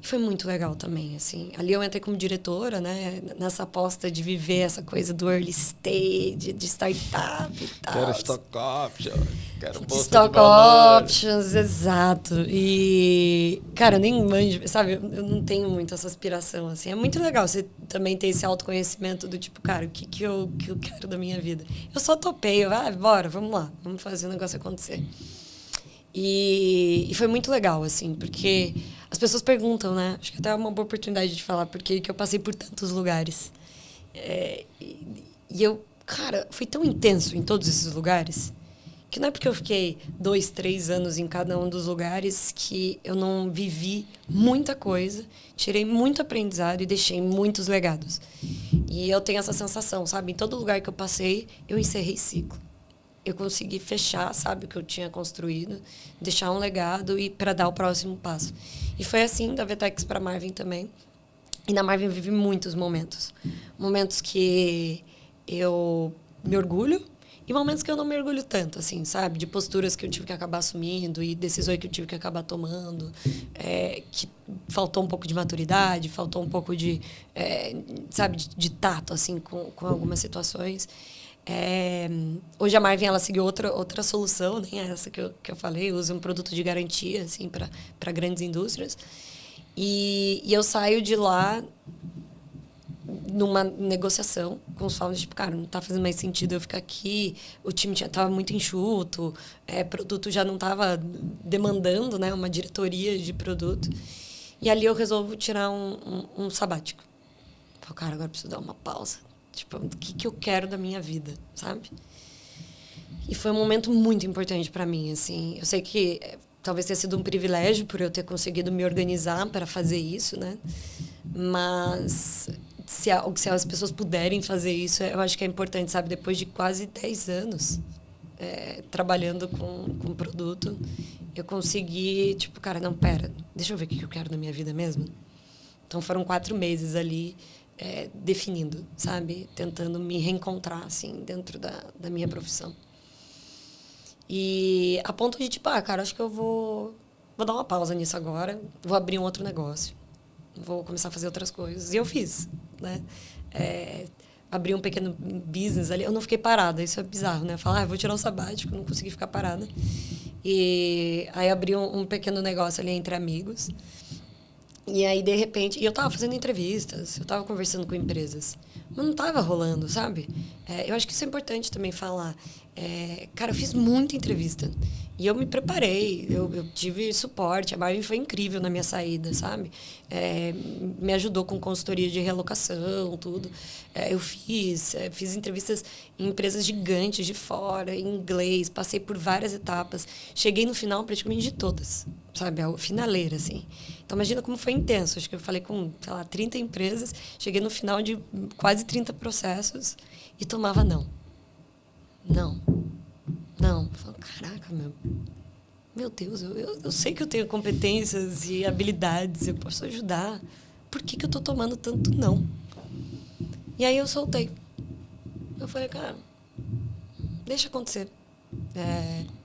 E foi muito legal também, assim. Ali eu entrei como diretora, né? Nessa aposta de viver essa coisa do early stage, de startup e tal. Quero stock options, quero bolsa Stock de valores. options, exato. E, cara, eu nem manjo, sabe? Eu não tenho muito essa aspiração, assim. É muito legal você também ter esse autoconhecimento do tipo, cara, o que eu quero da minha vida? Eu só topei, bora, vamos lá, vamos fazer o negócio acontecer. E foi muito legal, assim, porque as pessoas perguntam, né? Acho que até é uma boa oportunidade de falar, porque que eu passei por tantos lugares. E eu, cara, foi tão intenso em todos esses lugares, que não é porque eu fiquei 2, 3 anos em cada um dos lugares que eu não vivi muita coisa, tirei muito aprendizado e deixei muitos legados. E eu tenho essa sensação, sabe? Em todo lugar que eu passei, eu encerrei ciclo. Eu consegui fechar, sabe, o que eu tinha construído, deixar um legado e para dar o próximo passo. E foi assim da Vtex para a Marvin também. E na Marvin eu vivi muitos momentos. Momentos que eu me orgulho e momentos que eu não me orgulho tanto, assim, sabe? De posturas que eu tive que acabar assumindo e decisões que eu tive que acabar tomando. Que faltou um pouco de maturidade, faltou um pouco de, sabe, de tato, assim, com algumas situações. Hoje a Marvin ela seguiu outra solução, nem essa que eu falei, usa um produto de garantia assim, para grandes indústrias. E eu saio de lá numa negociação com os founders, tipo, cara, não está fazendo mais sentido eu ficar aqui, o time estava muito enxuto, produto já não estava demandando, né, uma diretoria de produto. E ali eu resolvo tirar um sabático. Falo, cara, agora eu preciso dar uma pausa. Tipo, o que eu quero da minha vida, sabe? E foi um momento muito importante para mim, assim. Eu sei que talvez tenha sido um privilégio por eu ter conseguido me organizar para fazer isso, né? Mas se as pessoas puderem fazer isso, eu acho que é importante, sabe? Depois de quase 10 anos trabalhando com produto, eu consegui, tipo, cara, não, pera, deixa eu ver o que eu quero da minha vida mesmo. Então, foram 4 meses ali definindo, sabe? Tentando me reencontrar, assim, dentro da minha profissão. E a ponto de, tipo, cara, acho que eu vou dar uma pausa nisso agora, vou abrir um outro negócio, vou começar a fazer outras coisas. E eu fiz, né? Abri um pequeno business ali, eu não fiquei parada, isso é bizarro, né? Falar, vou tirar um sabático, não consegui ficar parada. E aí abri um pequeno negócio ali entre amigos. E aí, de repente... E eu tava fazendo entrevistas, eu tava conversando com empresas. Mas não tava rolando, sabe? Eu acho que isso é importante também falar. Cara, eu fiz muita entrevista. E eu me preparei, eu tive suporte. A Marvin foi incrível na minha saída, sabe? Me ajudou com consultoria de realocação, tudo. Eu fiz entrevistas em empresas gigantes de fora, em inglês. Passei por várias etapas. Cheguei no final praticamente de todas, sabe? A finaleira, assim. Então, imagina como foi intenso. Acho que eu falei com, sei lá, 30 empresas. Cheguei no final de quase 30 processos e tomava não. Não. Eu falo, caraca, meu Deus, eu sei que eu tenho competências e habilidades, eu posso ajudar. Por que eu tô tomando tanto não? E aí eu soltei. Eu falei, cara, deixa acontecer.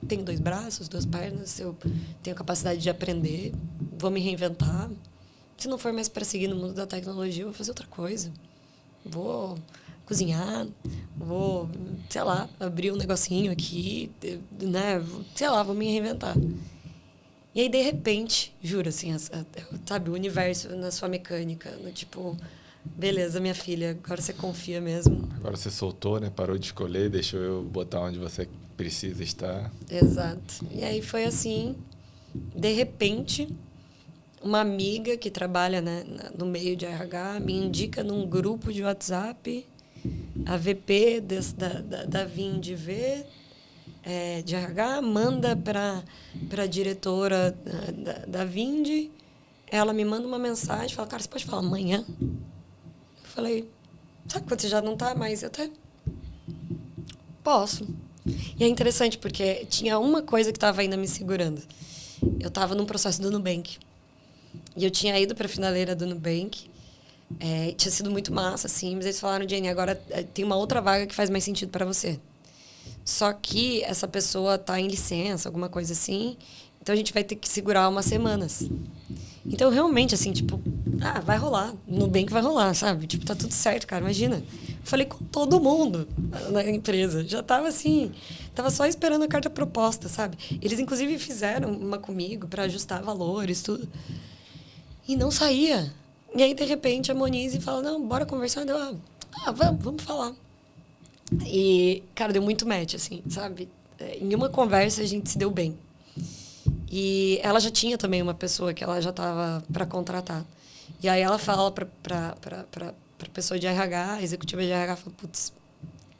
Tenho 2 braços, 2 pernas, eu tenho capacidade de aprender, vou me reinventar. Se não for mais para seguir no mundo da tecnologia, eu vou fazer outra coisa. Vou cozinhar, vou, sei lá, abrir um negocinho aqui, né? Sei lá, vou me reinventar. E aí, de repente, juro, assim, sabe, o universo na sua mecânica, no tipo, beleza, minha filha, agora você confia mesmo. Agora você soltou, né? Parou de escolher, deixou eu botar onde você precisa estar. Exato. E aí foi assim, de repente, uma amiga que trabalha, né, no meio de RH me indica num grupo de WhatsApp a VP da Vind de RH, manda para a diretora da Vind, ela me manda uma mensagem, fala, cara, você pode falar amanhã? Eu falei, sabe quando você já não está mais? Eu até posso. E é interessante, porque tinha uma coisa que estava ainda me segurando. Eu estava num processo do Nubank. E eu tinha ido para a finaleira do Nubank. Tinha sido muito massa, assim, mas eles falaram, Jenny, agora tem uma outra vaga que faz mais sentido para você. Só que essa pessoa está em licença, alguma coisa assim, Então a gente vai ter que segurar umas semanas. Então, realmente, assim, tipo, vai rolar. Nubank vai rolar, sabe? Tipo, tá tudo certo, cara. Imagina. Falei com todo mundo na empresa. Já tava assim, tava só esperando a carta proposta, sabe? Eles, inclusive, fizeram uma comigo para ajustar valores, tudo. E não saía. E aí, de repente, a Monize fala, não, bora conversar. Eu, vamos falar. E, cara, deu muito match, assim, sabe? Em uma conversa, a gente se deu bem. E ela já tinha também uma pessoa que ela já estava para contratar. E aí ela fala para pessoa de RH, executiva de RH, fala, putz,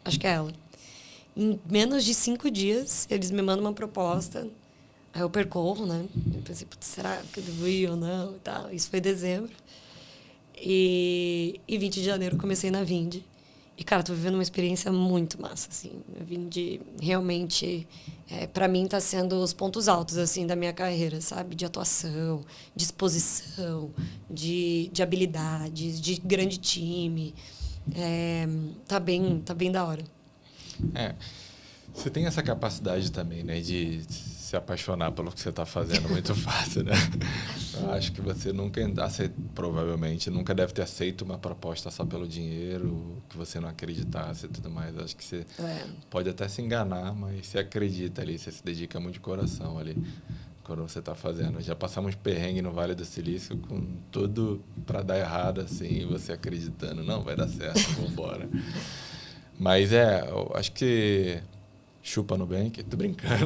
acho que é ela. Em menos de 5 dias, eles me mandam uma proposta. Aí eu percorro, né? Eu pensei, putz, será que eu devo ir ou não? E tal. Isso foi em dezembro. E 20 de janeiro eu comecei na Vindi. E, cara, tô vivendo uma experiência muito massa, assim. A Vindi realmente, para mim, tá sendo os pontos altos, assim, da minha carreira, sabe? De atuação, de exposição, de habilidades, de grande time. Tá bem da hora. Você tem essa capacidade também, né, de se apaixonar pelo que você está fazendo muito fácil, né? Eu acho que você provavelmente nunca deve ter aceito uma proposta só pelo dinheiro, que você não acreditasse e tudo mais. Acho que você pode até se enganar, mas você acredita ali, você se dedica muito de coração ali quando você está fazendo. Já passamos perrengue no Vale do Silício com tudo para dar errado, assim, e você acreditando, não, vai dar certo, vamos embora. Mas eu acho que chupa Nubank, tô brincando.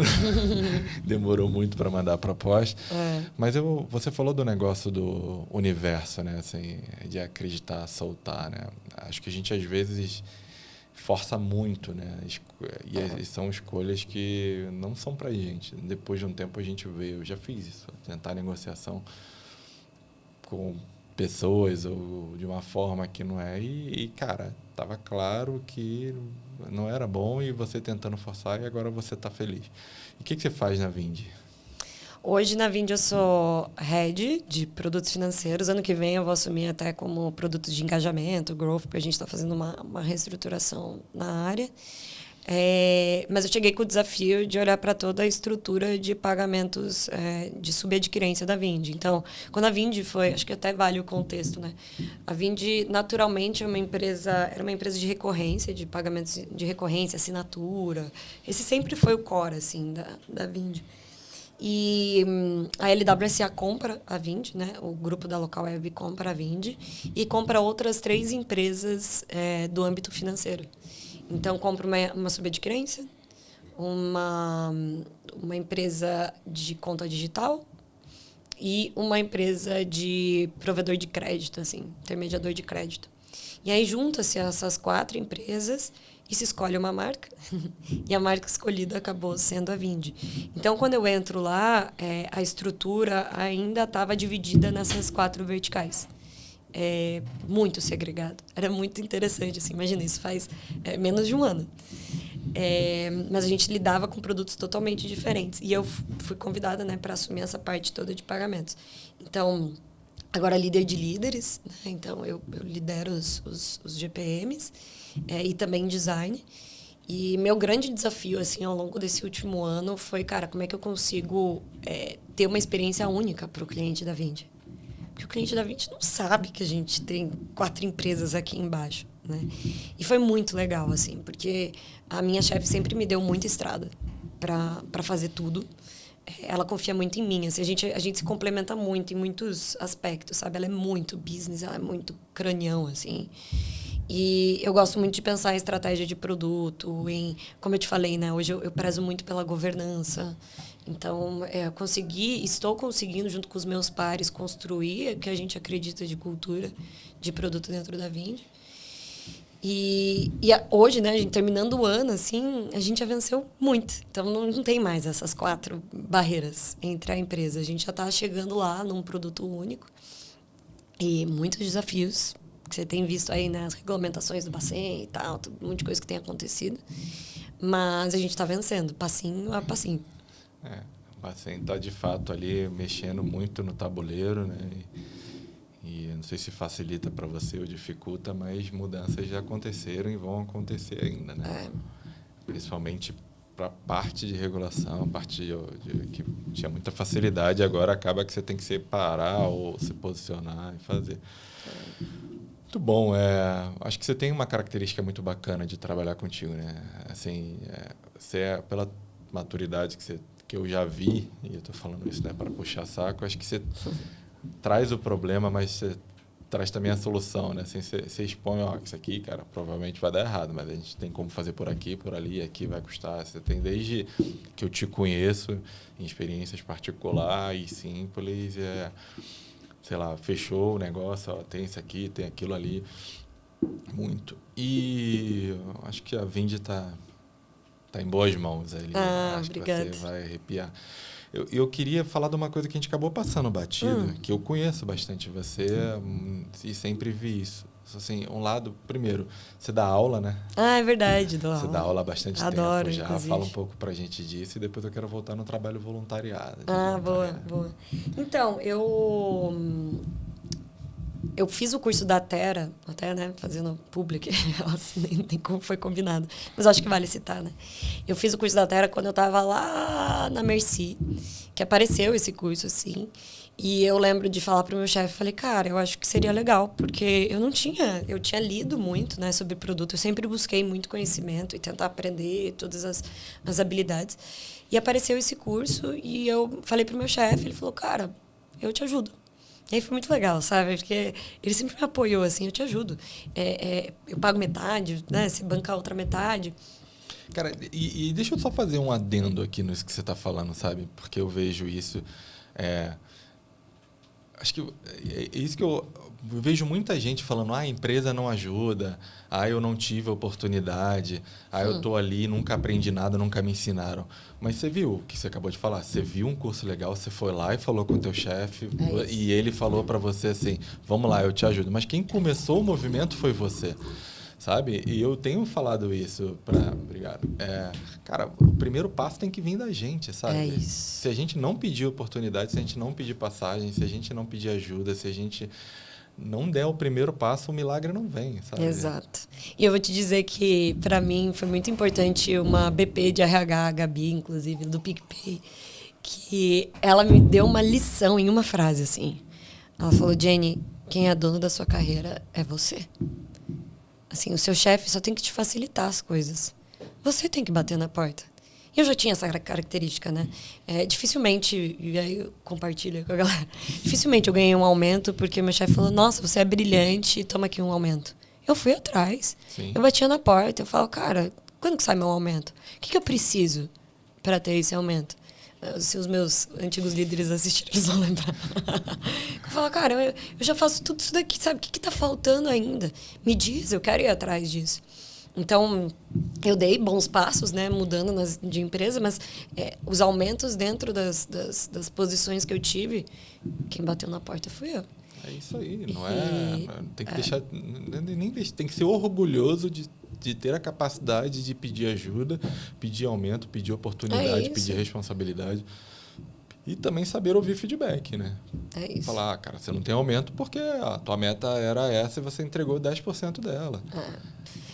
Demorou muito para mandar a proposta. Mas você falou do negócio do universo, né? Assim, de acreditar, soltar, né? Acho que a gente, às vezes, força muito, né? E são escolhas que não são pra gente. Depois de um tempo, a gente vê. Eu já fiz isso. Tentar negociação com pessoas ou de uma forma que não é. E cara, tava claro que não era bom e você tentando forçar e agora você está feliz. E o que você faz na Vindi? Hoje na Vindi eu sou head de produtos financeiros. Ano que vem eu vou assumir até como produtos de engajamento, growth, porque a gente está fazendo uma reestruturação na área. Mas eu cheguei com o desafio de olhar para toda a estrutura de pagamentos de subadquirência da Vindi. Então, quando a Vindi foi, acho que até vale o contexto, né? A Vindi, naturalmente, era uma empresa de recorrência, de pagamentos de recorrência, assinatura. Esse sempre foi o core, assim, da Vindi. E a LWSA compra a Vindi, né? O grupo da Local Web compra a Vindi e compra outras 3 empresas do âmbito financeiro. Então, compro uma subadquirência, uma empresa de conta digital e uma empresa de provedor de crédito, assim, intermediador de crédito. E aí, junta-se essas 4 empresas e se escolhe uma marca. E a marca escolhida acabou sendo a Vindi. Então, quando eu entro lá, a estrutura ainda estava dividida nessas 4 verticais. Muito segregado. Era muito interessante, assim, imagina, isso faz menos de um ano. Mas a gente lidava com produtos totalmente diferentes. E eu fui convidada, né, para assumir essa parte toda de pagamentos. Então, agora líder de líderes, né? Então eu lidero os GPMs e também design. E meu grande desafio, assim, ao longo desse último ano foi, cara, como é que eu consigo ter uma experiência única para o cliente da Vindi? Porque o cliente da Vindi não sabe que a gente tem 4 empresas aqui embaixo, né? E foi muito legal, assim, porque a minha chefe sempre me deu muita estrada para fazer tudo. Ela confia muito em mim, assim, a gente se complementa muito em muitos aspectos, sabe? Ela é muito business, ela é muito cranião, assim. E eu gosto muito de pensar em estratégia de produto, como eu te falei, né? Hoje eu prezo muito pela governança. Então, estou conseguindo, junto com os meus pares, construir o que a gente acredita de cultura de produto dentro da Vindi. Hoje, né, a gente, terminando o ano, assim, a gente já venceu muito. Então, não tem mais essas 4 barreiras entre a empresa. A gente já está chegando lá num produto único. E muitos desafios que você tem visto aí, né, as regulamentações do Bacen e tal, um monte de coisa que tem acontecido. Mas a gente está vencendo, passinho a passinho. O Bacen está, de fato, ali mexendo muito no tabuleiro, né? E eu não sei se facilita para você ou dificulta, mas mudanças já aconteceram e vão acontecer ainda, né? Principalmente para parte de regulação, parte que tinha muita facilidade, agora acaba que você tem que separar ou se posicionar e fazer. Muito bom. Acho que você tem uma característica muito bacana de trabalhar contigo, né? Assim, você, pela maturidade que eu já vi, e eu estou falando isso, né, para puxar saco, acho que você traz o problema, mas você traz também a solução, né? Assim, você expõe, isso aqui, cara, provavelmente vai dar errado, mas a gente tem como fazer por aqui, por ali, aqui vai custar. Você tem desde que eu te conheço, em experiências particulares e simples, sei lá, fechou o negócio, tem isso aqui, tem aquilo ali, muito. E acho que a Vindy tá em boas mãos ali. Acho obrigada. que você vai arrepiar. Eu queria falar de uma coisa que a gente acabou passando batido, que eu conheço bastante você e sempre vi isso. Assim, um lado, primeiro, você dá aula, né? É verdade, dou aula. Você dá aula há bastante Adoro, tempo já. inclusive. Fala um pouco pra gente disso e depois eu quero voltar no trabalho voluntariado. Boa. Então, eu fiz o curso da Terra, até, né, fazendo público, nem como foi combinado, mas acho que vale citar, né? Eu fiz o curso da Terra quando eu estava lá na Merci, que apareceu esse curso, assim, e eu lembro de falar para o meu chefe, falei, cara, eu acho que seria legal, porque eu tinha lido muito, né, sobre produto, eu sempre busquei muito conhecimento e tentar aprender todas as habilidades, e apareceu esse curso e eu falei para o meu chefe, ele falou, cara, eu te ajudo. E aí foi muito legal, sabe? Porque ele sempre me apoiou, assim, eu te ajudo. Eu pago metade, né? Se bancar outra metade. Cara, e deixa eu só fazer um adendo aqui nisso que você está falando, sabe? Porque eu vejo isso. Acho que é isso que eu vejo muita gente falando, a empresa não ajuda, eu não tive oportunidade, eu estou ali, nunca aprendi nada, nunca me ensinaram. Mas você viu o que você acabou de falar, você viu um curso legal, você foi lá e falou com o teu chefe, e ele falou para você assim, vamos lá, eu te ajudo. Mas quem começou o movimento foi você. Sabe? E eu tenho falado isso Obrigado. Cara, o primeiro passo tem que vir da gente, sabe? É isso. Se a gente não pedir oportunidade, se a gente não pedir passagem, se a gente não pedir ajuda, se a gente não der o primeiro passo, o milagre não vem, sabe? Exato. E eu vou te dizer que, para mim, foi muito importante uma BP de RH, a Gabi, inclusive, do PicPay, que ela me deu uma lição em uma frase, assim. Ela falou, Jenny, quem é dono da sua carreira é você. Assim, o seu chefe só tem que te facilitar as coisas. Você tem que bater na porta. E eu já tinha essa característica, né? Dificilmente, e aí eu compartilho com a galera, dificilmente eu ganhei um aumento porque meu chefe falou, nossa, você é brilhante, toma aqui um aumento. Eu fui atrás. Sim. Eu batia na porta, eu falo, cara, quando que sai meu aumento? O que eu preciso para ter esse aumento? Se os meus antigos líderes assistirem, eles vão lembrar. Eu falo, cara, eu já faço tudo isso daqui, sabe? O que está faltando ainda? Me diz, eu quero ir atrás disso. Então, eu dei bons passos, né, mudando de empresa, mas os aumentos dentro das posições que eu tive, quem bateu na porta fui eu. É isso aí, não tem que deixar, tem que ser orgulhoso de ter a capacidade de pedir ajuda, pedir aumento, pedir oportunidade, pedir responsabilidade. E também saber ouvir feedback, né? É isso. Falar, cara, você não tem aumento porque a tua meta era essa e você entregou 10% dela.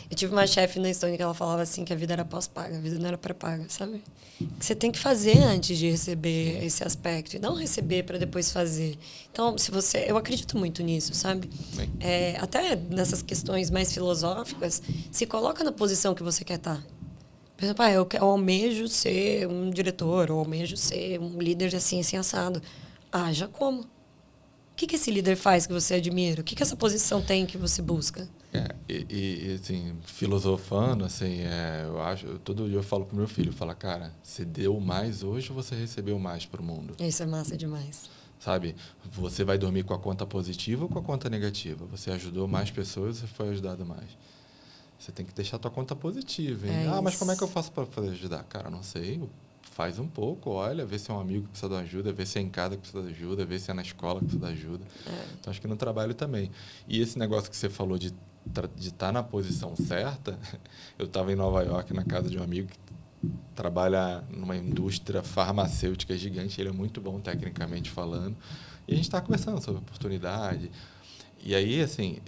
Eu tive uma chefe na Estônia que ela falava assim que a vida era pós-paga, a vida não era pré-paga, sabe? Que você tem que fazer antes de receber esse aspecto e não receber para depois fazer. Então, eu acredito muito nisso, sabe? Até nessas questões mais filosóficas, se coloca na posição que você quer estar. Por exemplo, eu almejo ser um diretor, ou almejo ser um líder assim assado. Já como? O que esse líder faz que você admira? O que essa posição tem que você busca? Assim, filosofando, assim, todo dia eu falo pro meu filho, cara, você deu mais hoje ou você recebeu mais pro mundo? Isso é massa demais. Sabe, você vai dormir com a conta positiva ou com a conta negativa? Você ajudou mais pessoas ou foi ajudado mais? Você tem que deixar a tua conta positiva, hein? Mas como é que eu faço para poder ajudar? Cara, não sei, faz um pouco, olha, vê se é um amigo que precisa de ajuda, vê se é em casa que precisa de ajuda, vê se é na escola que precisa de ajuda. Então, acho que no trabalho também. E esse negócio que você falou de estar na posição certa, eu estava em Nova York, na casa de um amigo que trabalha numa indústria farmacêutica gigante, ele é muito bom tecnicamente falando, e a gente estava conversando sobre oportunidade. E aí, assim,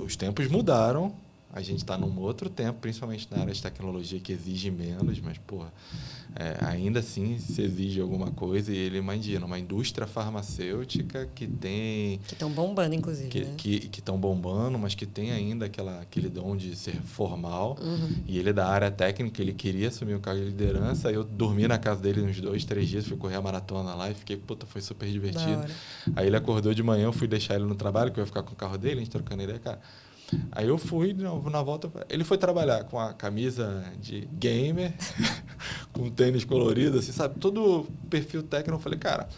os tempos mudaram, A gente está num outro tempo, principalmente na área de tecnologia, que exige menos, mas, porra, ainda assim se exige alguma coisa. E ele imagina, uma indústria farmacêutica que tem... Que estão bombando, inclusive, né? Que estão bombando, mas que tem ainda aquele dom de ser formal. E ele é da área técnica, ele queria assumir o cargo de liderança. Aí eu dormi na casa dele uns 2, 3 dias, fui correr a maratona lá e fiquei, puta, foi super divertido. Aí ele acordou de manhã, eu fui deixar ele no trabalho, que eu ia ficar com o carro dele, a gente trocando ideia, cara. Aí eu fui, na volta, ele foi trabalhar com a camisa de gamer, com tênis colorido, assim, sabe? Todo o perfil técnico. Eu falei, cara,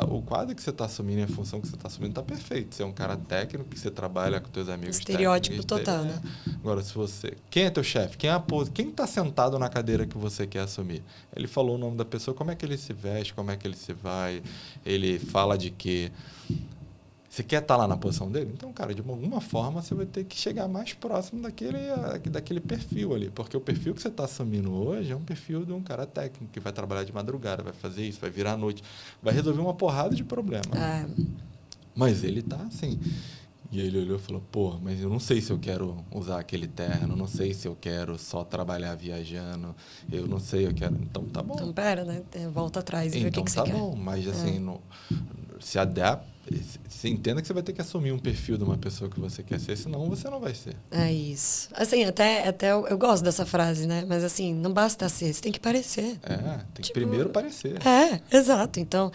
o quadro que você está assumindo e a função que você está assumindo está perfeito. Você é um cara técnico, que você trabalha com teus amigos estereótipo total, né? Agora, se você... Quem é teu chefe? Quem está sentado na cadeira que você quer assumir? Ele falou o nome da pessoa, como é que ele se veste, como é que ele se vai, ele fala de quê... Você quer estar lá na posição dele? Então, cara, de alguma forma você vai ter que chegar mais próximo daquele perfil ali. Porque o perfil que você está assumindo hoje é um perfil de um cara técnico que vai trabalhar de madrugada, vai fazer isso, vai virar à noite, vai resolver uma porrada de problema. Mas ele tá assim. E ele olhou e falou, pô, mas eu não sei se eu quero usar aquele terno, não sei se eu quero só trabalhar viajando, eu não sei, eu quero... Então, tá bom. Então, pera, né? Volta atrás e vê o que você quer. Então, tá bom, mas assim, se adapta. Você entenda que você vai ter que assumir um perfil de uma pessoa que você quer ser, senão você não vai ser. É isso. Assim, até eu gosto dessa frase, né? Mas assim, não basta ser, você tem que parecer. Tem que primeiro parecer. Exato. Então,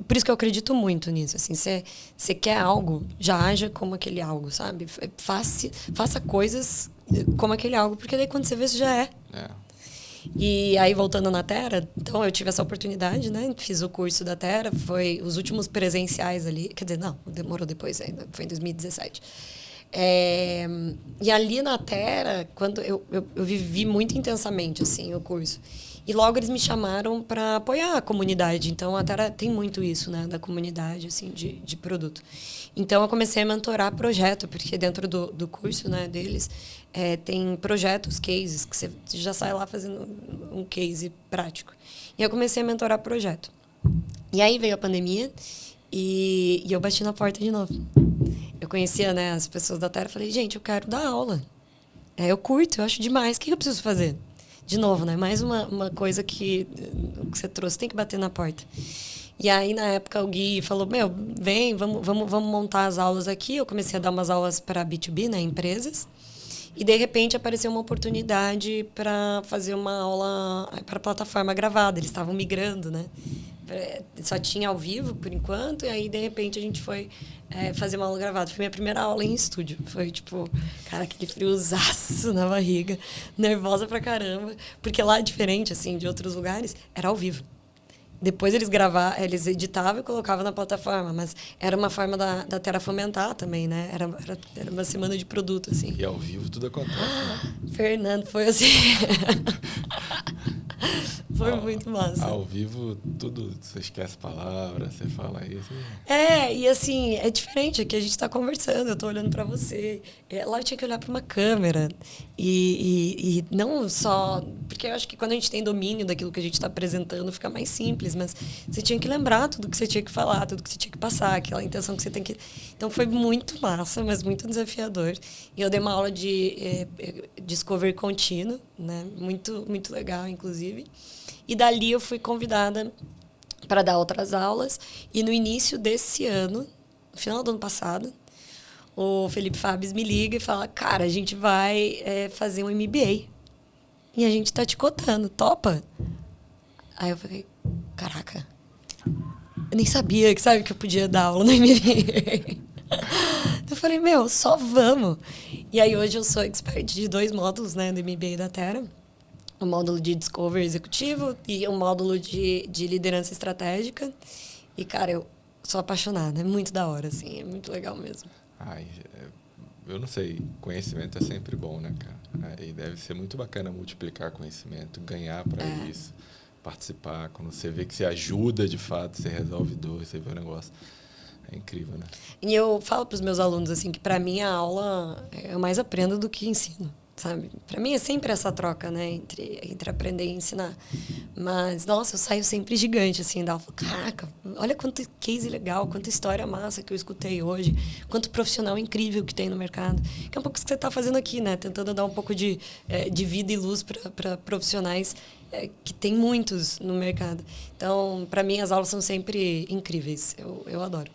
por isso que eu acredito muito nisso. Assim, você quer algo, já haja como aquele algo, sabe? Faça coisas como aquele algo, porque daí quando você vê, você já é. E aí, voltando na Terra, então eu tive essa oportunidade, né? Fiz o curso da Terra, foi os últimos presenciais ali. Quer dizer, não, demorou depois ainda, foi em 2017. E ali na Terra, quando eu vivi muito intensamente, assim, o curso. E logo eles me chamaram para apoiar a comunidade. Então, a Terra tem muito isso, né? Da comunidade, assim, de produto. Então, eu comecei a mentorar projeto, porque dentro do curso, né, deles, tem projetos, cases, que você já sai lá fazendo um case prático. E eu comecei a mentorar projeto. E aí veio a pandemia e eu bati na porta de novo. Eu conhecia, né, as pessoas da Terra e falei, gente, eu quero dar aula. Eu curto, eu acho demais. O que eu preciso fazer? De novo, né? Mais uma coisa que você trouxe, tem que bater na porta. E aí, na época, o Gui falou, vem, vamos montar as aulas aqui. Eu comecei a dar umas aulas para B2B, né? Empresas. E, de repente, apareceu uma oportunidade para fazer uma aula para plataforma gravada. Eles estavam migrando, né? Só tinha ao vivo, por enquanto. E aí, de repente, a gente foi fazer uma aula gravada. Foi minha primeira aula em estúdio. Foi, tipo, cara, aquele friozaço na barriga. Nervosa pra caramba. Porque lá, diferente, assim, de outros lugares, era ao vivo. Depois eles editavam e colocavam na plataforma, mas era uma forma da Terra fomentar também, né? Era uma semana de produto, assim. E ao vivo tudo acontece, né? Fernando, foi assim... Foi muito massa. Ao vivo, tudo, você esquece palavras, você fala isso. E assim, é diferente. Aqui a gente está conversando, eu estou olhando para você. Lá eu tinha que olhar para uma câmera. E não só... Porque eu acho que quando a gente tem domínio daquilo que a gente está apresentando, fica mais simples. Mas você tinha que lembrar tudo que você tinha que falar, tudo que você tinha que passar, aquela intenção que você tem que... Então, foi muito massa, mas muito desafiador. E eu dei uma aula de Discovery contínuo, né? Muito, muito legal, inclusive. E dali eu fui convidada para dar outras aulas. E no início desse ano, no final do ano passado, o Felipe Fabes me liga e fala, cara, a gente vai fazer um MBA. E a gente tá te cotando, topa? Aí eu falei, caraca, eu nem sabia que eu podia dar aula no MBA. Eu falei, só vamos. E aí hoje eu sou expert de 2 módulos, né, do MBA da Terra. Um módulo de Discovery executivo e um módulo de liderança estratégica. E, cara, eu sou apaixonada. É muito da hora, assim. É muito legal mesmo. Eu não sei. Conhecimento é sempre bom, né, cara? E deve ser muito bacana multiplicar conhecimento, ganhar para isso, participar. Quando você vê que você ajuda, de fato, você resolve dor, você vê o negócio. É incrível, né? E eu falo para os meus alunos, assim, que para mim a aula eu mais aprendo do que ensino. sabe? Para mim é sempre essa troca, né, entre aprender e ensinar. Mas, nossa, eu saio sempre gigante, assim, da aula. Caraca, olha quanto case legal, quanta história massa que eu escutei hoje, quanto profissional incrível que tem no mercado. Que é um pouco isso que você está fazendo aqui, né? Tentando dar um pouco de vida e luz para profissionais que tem muitos no mercado. Então, para mim, as aulas são sempre incríveis. Eu adoro.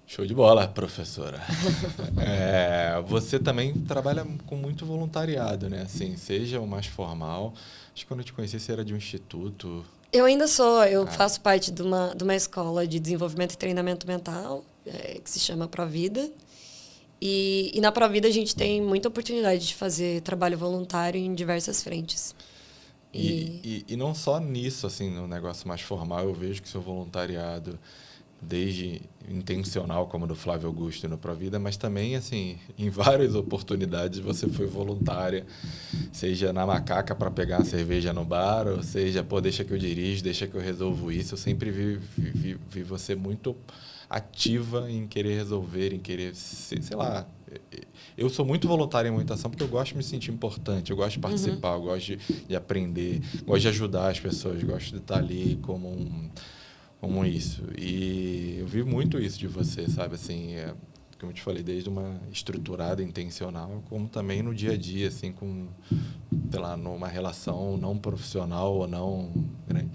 Show de bola, professora. Você também trabalha com muito voluntariado, né? Assim, seja o mais formal. Acho que quando eu te conheci, você era de um instituto. Eu ainda sou. Eu faço parte de uma escola de desenvolvimento e treinamento mental, que se chama Provida. E na Provida a gente tem muita oportunidade de fazer trabalho voluntário em diversas frentes. E não só nisso, assim, no negócio mais formal, eu vejo que seu voluntariado, desde intencional, como do Flávio Augusto no Provida, mas também, assim, em várias oportunidades você foi voluntária, seja na macaca para pegar a cerveja no bar, ou seja, pô, deixa que eu dirijo, deixa que eu resolvo isso. Eu sempre vi você muito ativa em querer resolver, em querer, sei lá. Eu sou muito voluntário em muita ação porque eu gosto de me sentir importante, eu gosto de participar, eu gosto de aprender, gosto de ajudar as pessoas, gosto de estar ali como isso. E eu vi muito isso de você, sabe? Assim, como eu te falei, desde uma estruturada intencional, como também no dia a dia, assim, com, sei lá, numa relação não profissional ou não grande.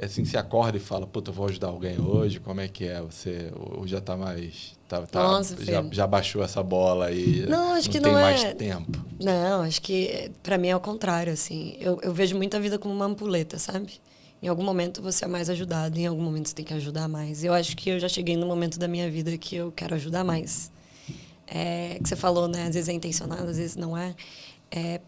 Assim, se acorda e fala, puta, eu vou ajudar alguém hoje, como é que é? Você ou já está mais... Nossa, já baixou essa bola e não, acho não que tem não mais tempo? Não, acho que para mim é o contrário, assim. Eu vejo muito a vida como uma ampuleta, sabe? Em algum momento você é mais ajudado, em algum momento você tem que ajudar mais. Eu acho que eu já cheguei no momento da minha vida que eu quero ajudar mais. Que você falou, né? Às vezes é intencionado, às vezes não é.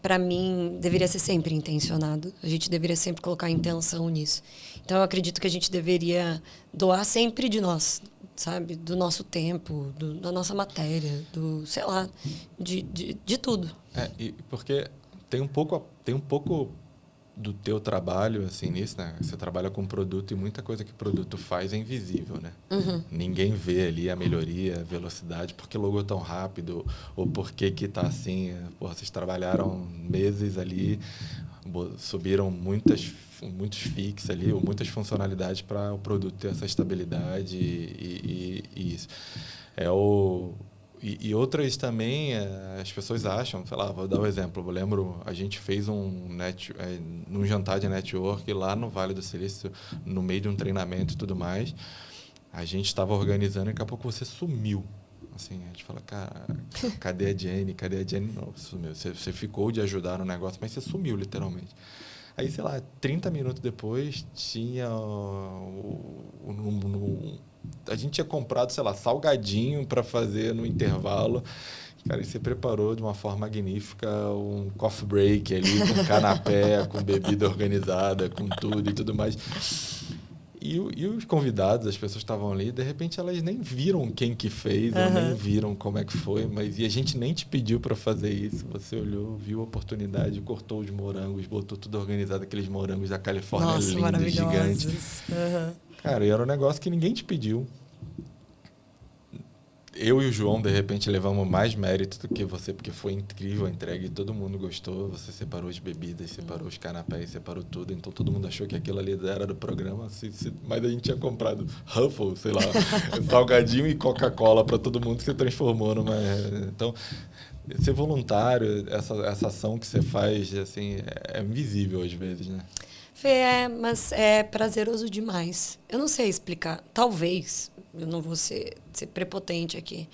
Para mim, deveria ser sempre intencionado. A gente deveria sempre colocar intenção nisso. Então, eu acredito que a gente deveria doar sempre de nós, sabe? Do nosso tempo, da nossa matéria, sei lá, de tudo. Porque tem um pouco do teu trabalho, assim, nisso, né? Você trabalha com produto e muita coisa que o produto faz é invisível, né? Uhum. Ninguém vê ali a melhoria, a velocidade, porque logou tão rápido, ou por que tá assim. Porra, vocês trabalharam meses ali, subiram muitos fix ali, ou muitas funcionalidades para o produto ter essa estabilidade e isso. E outras também, as pessoas acham, sei lá, vou dar um exemplo. Eu lembro, a gente fez num jantar de network lá no Vale do Silício, no meio de um treinamento e tudo mais. A gente estava organizando e daqui a pouco você sumiu. Assim, a gente fala, cara, cadê a Jenny? Cadê a Jenny? Não, sumiu. Você ficou de ajudar no negócio, mas você sumiu, literalmente. Aí, sei lá, 30 minutos depois, tinha a gente tinha comprado, sei lá, salgadinho para fazer no intervalo. Cara, e você preparou de uma forma magnífica um coffee break ali, com canapé, com bebida organizada, com tudo e tudo mais. E os convidados, as pessoas que estavam ali, de repente elas nem viram quem que fez, ou nem viram como é que foi, e a gente nem te pediu para fazer isso. Você olhou, viu a oportunidade, cortou os morangos, botou tudo organizado, aqueles morangos da Califórnia lindos, gigantes. Cara, e era um negócio que ninguém te pediu. Eu e o João, de repente, levamos mais mérito do que você, porque foi incrível a entrega e todo mundo gostou. Você separou as bebidas, separou os canapés, separou tudo. Então, todo mundo achou que aquilo ali era do programa. Mas a gente tinha comprado Ruffles, sei lá, salgadinho e Coca-Cola para todo mundo, que se transformou numa... Então, ser voluntário, essa ação que você faz, assim, é invisível às vezes, né? Fê, mas é prazeroso demais. Eu não sei explicar. Talvez, eu não vou ser prepotente aqui.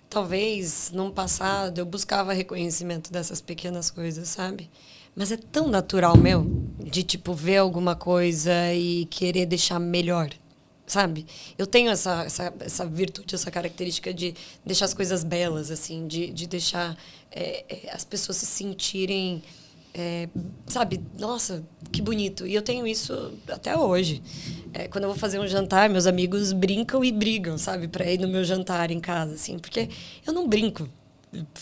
Talvez, num passado, eu buscava reconhecimento dessas pequenas coisas, sabe? Mas é tão natural meu, de, tipo, ver alguma coisa e querer deixar melhor, sabe? Eu tenho essa virtude, essa característica de deixar as coisas belas, assim, de deixar as pessoas se sentirem... sabe, nossa, que bonito. E eu tenho isso até hoje. Quando eu vou fazer um jantar, meus amigos brincam e brigam, sabe, para ir no meu jantar em casa, assim, porque eu não brinco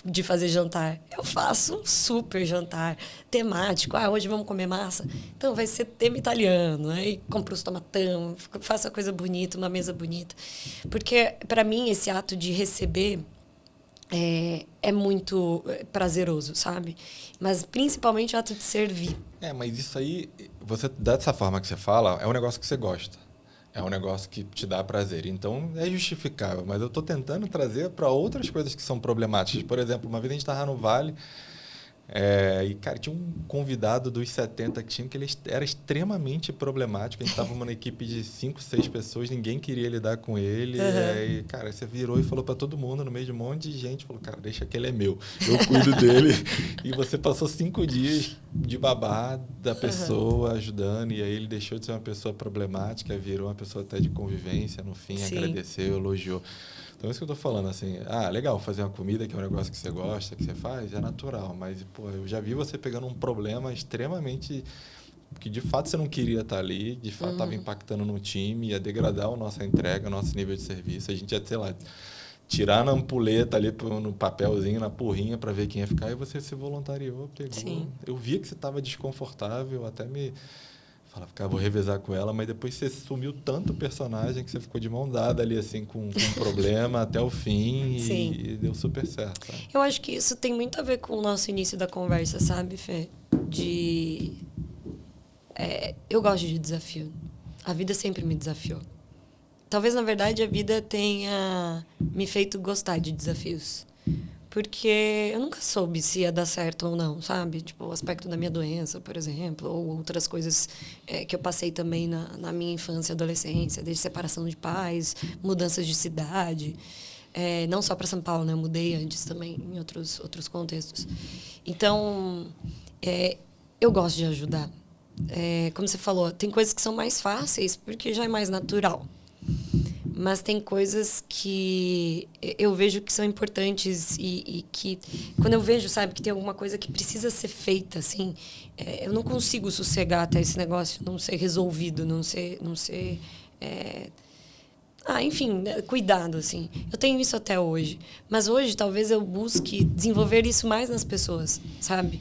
de fazer jantar. Eu faço um super jantar temático. Hoje vamos comer massa. Então vai ser tema italiano. Aí compro os tomatão, faço a coisa bonita, uma mesa bonita. Porque, para mim, esse ato de receber é muito prazeroso, sabe? Mas principalmente o ato de servir. Mas isso aí, você dessa forma que você fala, é um negócio que você gosta. É um negócio que te dá prazer. Então, é justificável. Mas eu estou tentando trazer para outras coisas que são problemáticas. Por exemplo, uma vez a gente estava no Vale e, cara, tinha um convidado dos 70 que tinha que ele era extremamente problemático. A gente estava numa equipe de 5, 6 pessoas, ninguém queria lidar com ele. E, cara, você virou e falou para todo mundo, no meio de um monte de gente, falou, cara, deixa que ele é meu, eu cuido dele. E você passou 5 dias de babá da pessoa, ajudando, e aí ele deixou de ser uma pessoa problemática, virou uma pessoa até de convivência, no fim, Sim. agradeceu, elogiou. Então, é isso que eu estou falando, assim, legal, fazer uma comida, que é um negócio que você gosta, que você faz, é natural, mas, pô, eu já vi você pegando um problema extremamente que, de fato, você não queria estar ali, de fato, estava impactando no time, ia degradar a nossa entrega, o nosso nível de serviço, a gente ia, sei lá, tirar na ampulheta ali, no papelzinho, na porrinha, para ver quem ia ficar, e você se voluntariou, pegou. Sim. Eu via que você estava desconfortável, até me... Falava, cara, vou revezar com ela, mas depois você sumiu tanto o personagem que você ficou de mão dada ali, assim, com um problema até o fim e deu super certo, sabe? Eu acho que isso tem muito a ver com o nosso início da conversa, sabe, Fê? Eu gosto de desafio. A vida sempre me desafiou. Talvez, na verdade, a vida tenha me feito gostar de desafios. Porque eu nunca soube se ia dar certo ou não, sabe? Tipo, o aspecto da minha doença, por exemplo, ou outras coisas que eu passei também na minha infância e adolescência, desde separação de pais, mudanças de cidade. Não só para São Paulo, né? Eu mudei antes também em outros contextos. Então, eu gosto de ajudar. Como você falou, tem coisas que são mais fáceis porque já é mais natural. Mas tem coisas que eu vejo que são importantes e que, quando eu vejo, sabe, que tem alguma coisa que precisa ser feita, assim, eu não consigo sossegar até esse negócio não ser resolvido, não ser enfim, cuidado, assim. Eu tenho isso até hoje. Mas hoje, talvez eu busque desenvolver isso mais nas pessoas, sabe?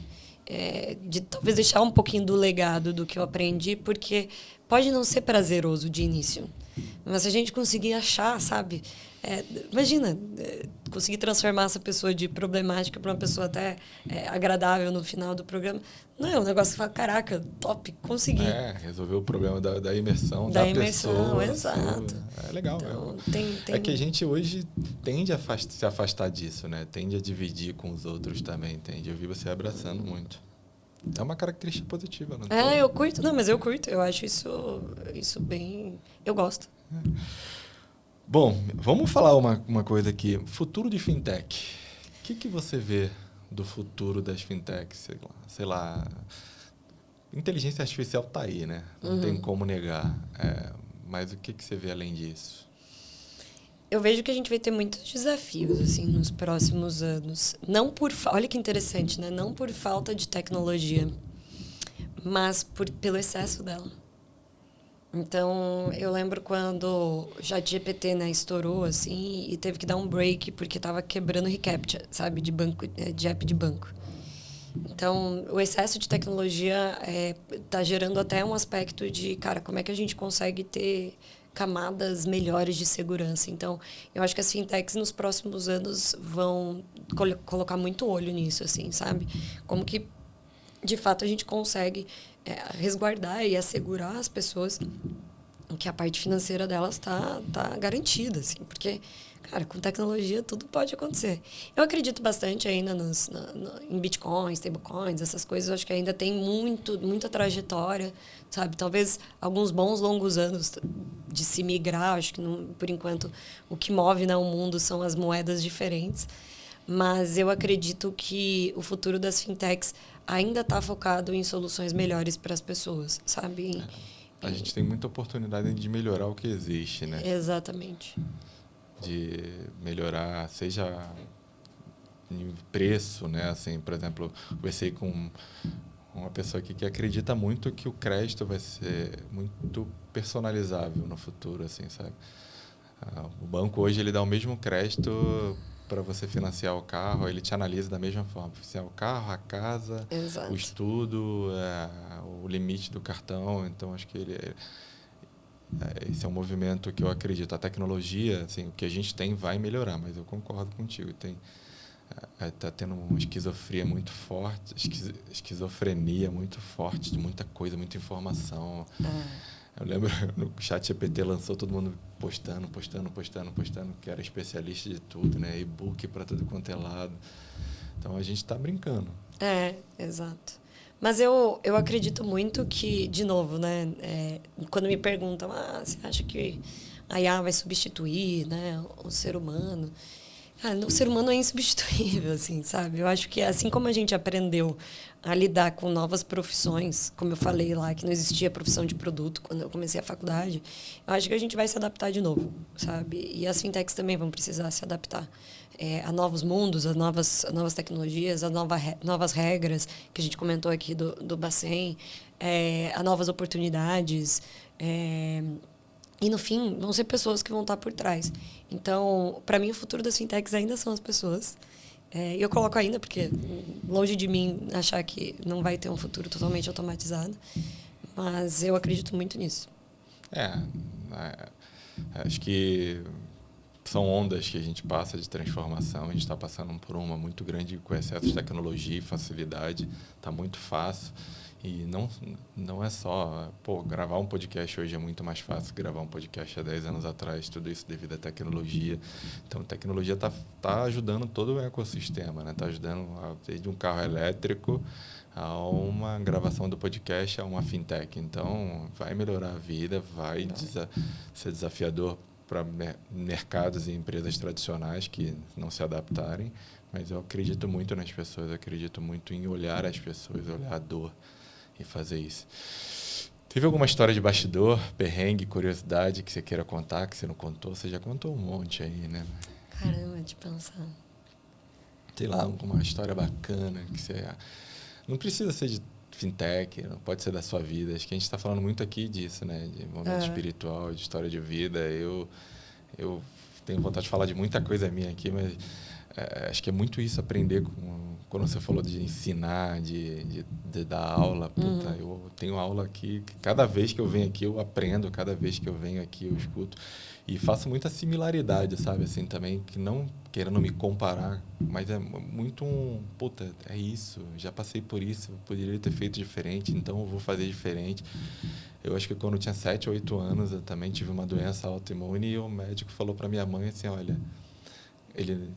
De talvez deixar um pouquinho do legado do que eu aprendi, porque pode não ser prazeroso de início. Mas se a gente conseguir achar, sabe? Imagina, conseguir transformar essa pessoa de problemática para uma pessoa até agradável no final do programa. Não é um negócio que fala, caraca, top, consegui. Resolveu o problema da imersão da pessoa. Exato. É legal. Então, É que a gente hoje tende a se afastar disso, né? Tende a dividir com os outros também, entende? Eu vi você abraçando muito. É uma característica positiva, não eu curto. Não, mas eu curto. Eu acho isso bem... Eu gosto. Bom, vamos falar uma coisa aqui. Futuro de fintech. O que você vê do futuro das fintechs? Sei lá, inteligência artificial está aí, né? Não tem como negar. Mas o que você vê além disso? Eu vejo que a gente vai ter muitos desafios assim nos próximos anos. Não por olha que interessante, né? Não por falta de tecnologia, mas pelo excesso dela. Então, eu lembro quando o ChatGPT, né, estourou assim e teve que dar um break porque estava quebrando o reCAPTCHA, sabe, de banco, de app de banco. Então, o excesso de tecnologia está gerando até um aspecto de, cara, como é que a gente consegue ter camadas melhores de segurança. Então, eu acho que as fintechs nos próximos anos vão colocar muito olho nisso, assim, sabe? Como que, de fato, a gente consegue resguardar e assegurar as pessoas que a parte financeira delas tá garantida, assim, porque, cara, com tecnologia tudo pode acontecer. Eu acredito bastante ainda em bitcoins, stablecoins, essas coisas. Eu acho que ainda tem muita trajetória, sabe? Talvez alguns bons longos anos de se migrar. Acho que, por enquanto, o que move, né, o mundo são as moedas diferentes. Mas eu acredito que o futuro das fintechs ainda está focado em soluções melhores para as pessoas, sabe? A gente tem muita oportunidade de melhorar o que existe, né? Exatamente. De melhorar, seja em preço, né? Assim, por exemplo, conversei com uma pessoa aqui que acredita muito que o crédito vai ser muito personalizável no futuro, assim, sabe? O banco hoje ele dá o mesmo crédito para você financiar o carro, ele te analisa da mesma forma, financiar o carro, a casa, Exato. o estudo, o limite do cartão. Então, acho que esse é um movimento que eu acredito. A tecnologia, assim, o que a gente tem vai melhorar, mas eu concordo contigo. Está tendo uma esquizofrenia muito forte, esquizofrenia muito forte, de muita coisa, muita informação. Eu lembro no ChatGPT lançou todo mundo postando, que era especialista de tudo, né? E-book para tudo quanto é lado. Então a gente está brincando. Exato. Mas eu acredito muito que, de novo, né? Quando me perguntam, você acha que a IA vai substituir, né, o ser humano? O ser humano é insubstituível, assim, sabe? Eu acho que assim como a gente aprendeu a lidar com novas profissões, como eu falei lá, que não existia profissão de produto quando eu comecei a faculdade, eu acho que a gente vai se adaptar de novo, sabe? E as fintechs também vão precisar se adaptar a novos mundos, a novas tecnologias, a novas regras, que a gente comentou aqui do Bacen, a novas oportunidades. E, no fim, vão ser pessoas que vão estar por trás. Então, para mim, o futuro das fintechs ainda são as pessoas. E eu coloco ainda, porque longe de mim achar que não vai ter um futuro totalmente automatizado. Mas eu acredito muito nisso. Acho que são ondas que a gente passa de transformação. A gente está passando por uma muito grande com excesso de tecnologia e facilidade. Está muito fácil. E não é só... gravar um podcast hoje é muito mais fácil que gravar um podcast há 10 anos atrás. Tudo isso devido à tecnologia. Então, a tecnologia está ajudando todo o ecossistema, né? Está ajudando desde um carro elétrico a uma gravação do podcast, a uma fintech. Então, vai melhorar a vida, vai ser desafiador para mercados e empresas tradicionais que não se adaptarem. Mas eu acredito muito nas pessoas, eu acredito muito em olhar as pessoas, olhar a dor e fazer isso. Teve alguma história de bastidor, perrengue, curiosidade que você queira contar, que você não contou? Você já contou um monte aí, né? Caramba, de pensar. Sei lá, alguma história bacana que você... Não precisa ser de fintech, não pode ser da sua vida. Acho que a gente está falando muito aqui disso, né? De momento espiritual, de história de vida. Eu tenho vontade de falar de muita coisa minha aqui, mas acho que é muito isso, aprender quando você falou de ensinar, de dar aula. Puta, eu tenho aula aqui, cada vez que eu venho aqui eu aprendo, cada vez que eu venho aqui eu escuto. E faço muita similaridade, sabe? Assim, também, que não querendo me comparar, mas é muito é isso, já passei por isso, poderia ter feito diferente, então eu vou fazer diferente. Eu acho que quando eu tinha 7, 8 anos, eu também tive uma doença autoimune e o médico falou para minha mãe assim, olha,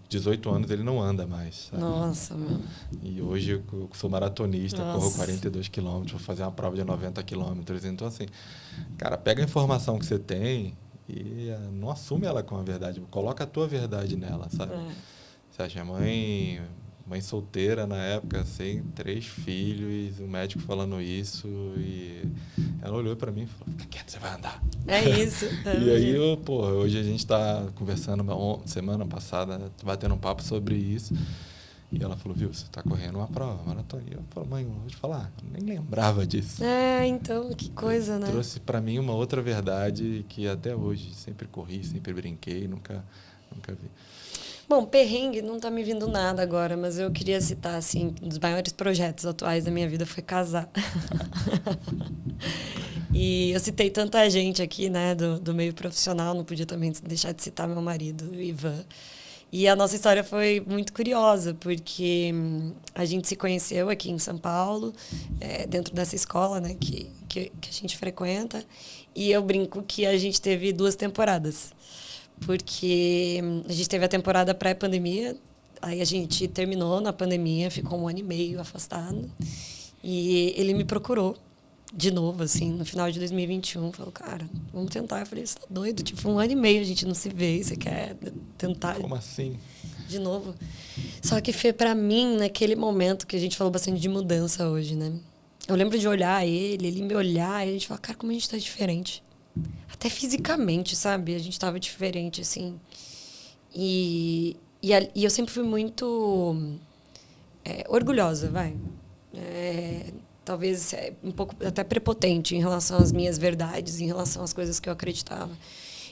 18 anos, ele não anda mais, sabe? Nossa, meu. E hoje eu sou maratonista, corro 42 quilômetros, vou fazer uma prova de 90 quilômetros. Então, assim, cara, pega a informação que você tem e não assume ela com a verdade. Coloca a tua verdade nela, sabe? Você acha, mãe solteira na época, assim, 3 filhos, o médico falando isso, e ela olhou para mim e falou, fica quieto, você vai andar. É isso. E aí, hoje a gente está conversando, semana passada, batendo um papo sobre isso, e ela falou, viu, você está correndo uma prova, maratona. E eu falei, mãe, vou te falar, eu nem lembrava disso. Então, que coisa, né? Trouxe para mim uma outra verdade que até hoje sempre corri, sempre brinquei, nunca vi. Bom, perrengue não tá me vindo nada agora, mas eu queria citar, assim, um dos maiores projetos atuais da minha vida foi casar. E eu citei tanta gente aqui, né, do meio profissional, não podia também deixar de citar meu marido, o Ivan. E a nossa história foi muito curiosa, porque a gente se conheceu aqui em São Paulo, dentro dessa escola, né, que a gente frequenta, e eu brinco que a gente teve 2 temporadas. Porque a gente teve a temporada pré-pandemia, aí a gente terminou na pandemia, ficou 1 ano e meio afastado. E ele me procurou de novo, assim, no final de 2021. Falou, cara, vamos tentar. Eu falei, você tá doido? Tipo, 1 ano e meio a gente não se vê, e você quer tentar? Como assim? De novo. Só que foi pra mim, naquele momento que a gente falou bastante de mudança hoje, né? Eu lembro de olhar ele me olhar, e a gente fala, cara, como a gente tá diferente. Até fisicamente, sabe? A gente tava diferente, assim. E eu sempre fui muito orgulhosa, vai. Talvez um pouco até prepotente em relação às minhas verdades, em relação às coisas que eu acreditava.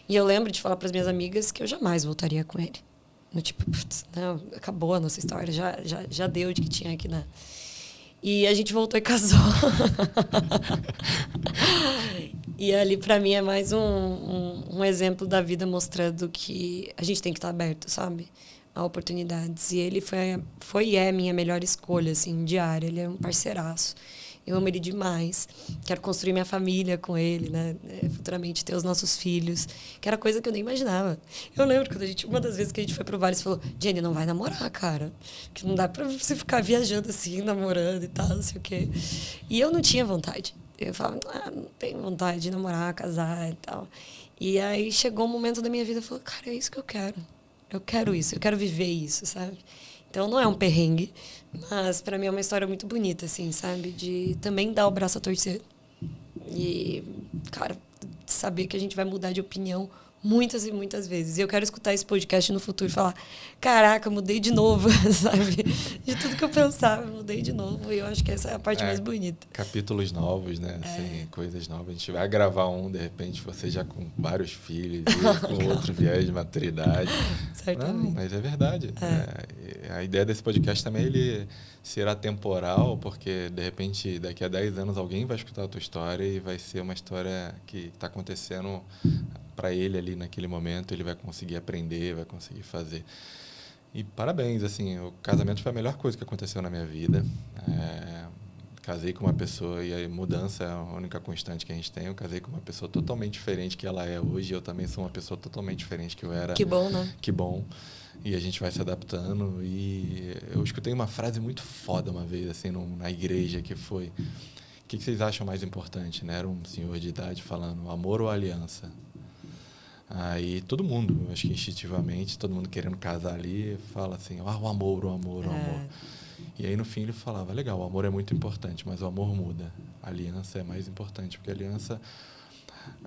E eu lembro de falar para as minhas amigas que eu jamais voltaria com ele. No tipo, putz, não, acabou a nossa história, já deu de que tinha aqui, né? E a gente voltou e casou. E ali, para mim, é mais um exemplo da vida mostrando que a gente tem que estar aberto, sabe? a oportunidades. E ele foi e é minha melhor escolha, assim, diária. Ele é um parceiraço. Eu amo ele demais. Quero construir minha família com ele, né? Futuramente ter os nossos filhos. Que era coisa que eu nem imaginava. Eu lembro quando uma das vezes que a gente foi pro Vale, você falou, Jenny, não vai namorar, cara. Que não dá pra você ficar viajando assim, namorando e tal, não sei o quê. E eu não tinha vontade. Eu falava, não tenho vontade de namorar, casar e tal. E aí chegou um momento da minha vida, eu falei, cara, é isso que eu quero. Eu quero isso, eu quero viver isso, sabe? Então não é um perrengue, mas para mim é uma história muito bonita, assim, sabe? De também dar o braço a torcer. E, cara, saber que a gente vai mudar de opinião muitas e muitas vezes. E eu quero escutar esse podcast no futuro e falar, caraca, mudei de novo, sabe? De tudo que eu pensava, mudei de novo. E eu acho que essa é a parte mais bonita. Capítulos novos, né? Assim, coisas novas. A gente vai gravar de repente, você já com vários filhos, e com outro viés de maturidade. Certamente. Não, mas é verdade. A ideia desse podcast também ele será temporal, porque, de repente, daqui a 10 anos alguém vai escutar a tua história e vai ser uma história que está acontecendo para ele ali naquele momento, ele vai conseguir aprender, vai conseguir fazer. E parabéns, assim, o casamento foi a melhor coisa que aconteceu na minha vida. Casei com uma pessoa, e a mudança é a única constante que a gente tem. Eu casei com uma pessoa totalmente diferente que ela é hoje, eu também sou uma pessoa totalmente diferente que eu era. Que bom, né? Que bom. E a gente vai se adaptando. E eu escutei uma frase muito foda uma vez, assim, na igreja, que foi: o que vocês acham mais importante, né? Era um senhor de idade falando, amor ou aliança? Aí todo mundo, acho que instintivamente, todo mundo querendo casar ali, fala assim, o amor, o amor, o amor. E aí no fim ele falava, legal, o amor é muito importante, mas o amor muda. A aliança é mais importante, porque a aliança,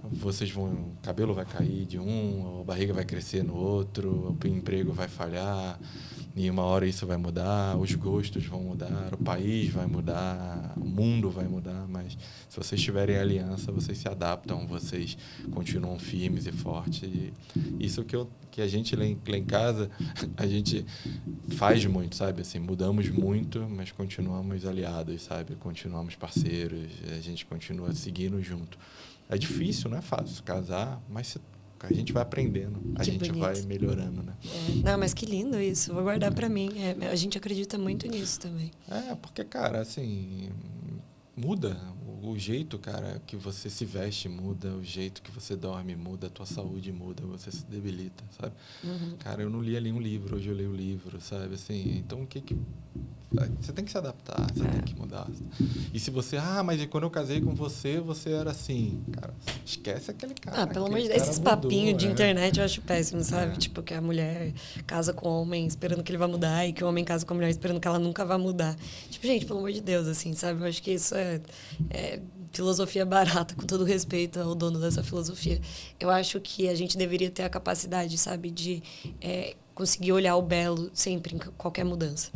o cabelo vai cair de um, a barriga vai crescer no outro, o emprego vai falhar, e uma hora isso vai mudar, os gostos vão mudar, o país vai mudar, o mundo vai mudar, mas se vocês tiverem aliança, vocês se adaptam, vocês continuam firmes e fortes. E isso que a gente lá em casa, a gente faz muito, sabe? Assim, mudamos muito, mas continuamos aliados, sabe? Continuamos parceiros, a gente continua seguindo junto. É difícil, não é fácil casar, mas a gente vai aprendendo, a gente vai melhorando, né? Não, mas que lindo isso, vou guardar para mim. A gente acredita muito nisso também. Porque, cara, assim, muda o jeito, cara, que você se veste muda, o jeito que você dorme muda, a tua saúde muda, você se debilita, sabe? Cara, eu não li ali um livro, hoje eu leio o livro, sabe? Assim, então o que você tem que se adaptar, você tem que mudar. E se você, mas quando eu casei com você, você era assim, cara, esquece aquele cara. Pelo amor de Deus, esses papinhos de internet eu acho péssimo, sabe? Tipo, que a mulher casa com o homem esperando que ele vá mudar e que o homem casa com a mulher esperando que ela nunca vá mudar. Tipo, gente, pelo amor de Deus, assim, sabe? Eu acho que isso é filosofia barata, com todo respeito ao dono dessa filosofia. Eu acho que a gente deveria ter a capacidade, sabe, de conseguir olhar o belo sempre em qualquer mudança.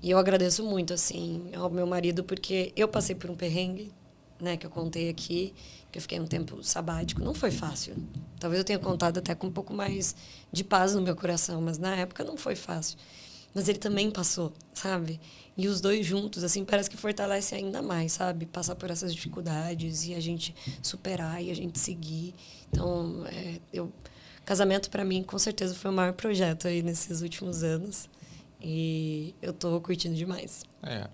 E eu agradeço muito, assim, ao meu marido, porque eu passei por um perrengue, né, que eu contei aqui, que eu fiquei um tempo sabático. Não foi fácil. Talvez eu tenha contado até com um pouco mais de paz no meu coração, mas na época não foi fácil. Mas ele também passou, sabe? E os dois juntos, assim, parece que fortalece ainda mais, sabe? Passar por essas dificuldades e a gente superar e a gente seguir. Então, casamento, para mim, com certeza foi o maior projeto aí nesses últimos anos. E eu tô curtindo demais.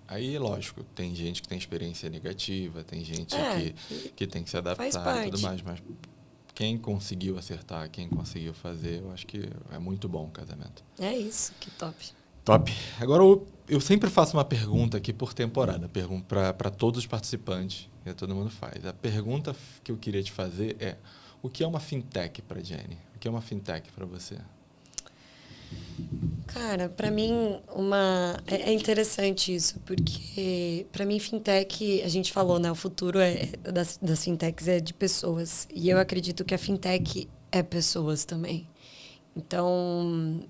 Aí, lógico, tem gente que tem experiência negativa, tem gente que tem que se adaptar e tudo mais, mas quem conseguiu acertar, quem conseguiu fazer, eu acho que é muito bom o casamento. É isso, que top. Top. Agora, eu sempre faço uma pergunta aqui por temporada, pergunto para todos os participantes, que todo mundo faz. A pergunta que eu queria te fazer é, o que é uma fintech para a Jenny? O que é uma fintech para você? Cara, para mim é interessante isso, porque para mim fintech, a gente falou, né, o futuro das fintechs é de pessoas, e eu acredito que a fintech é pessoas também. Então,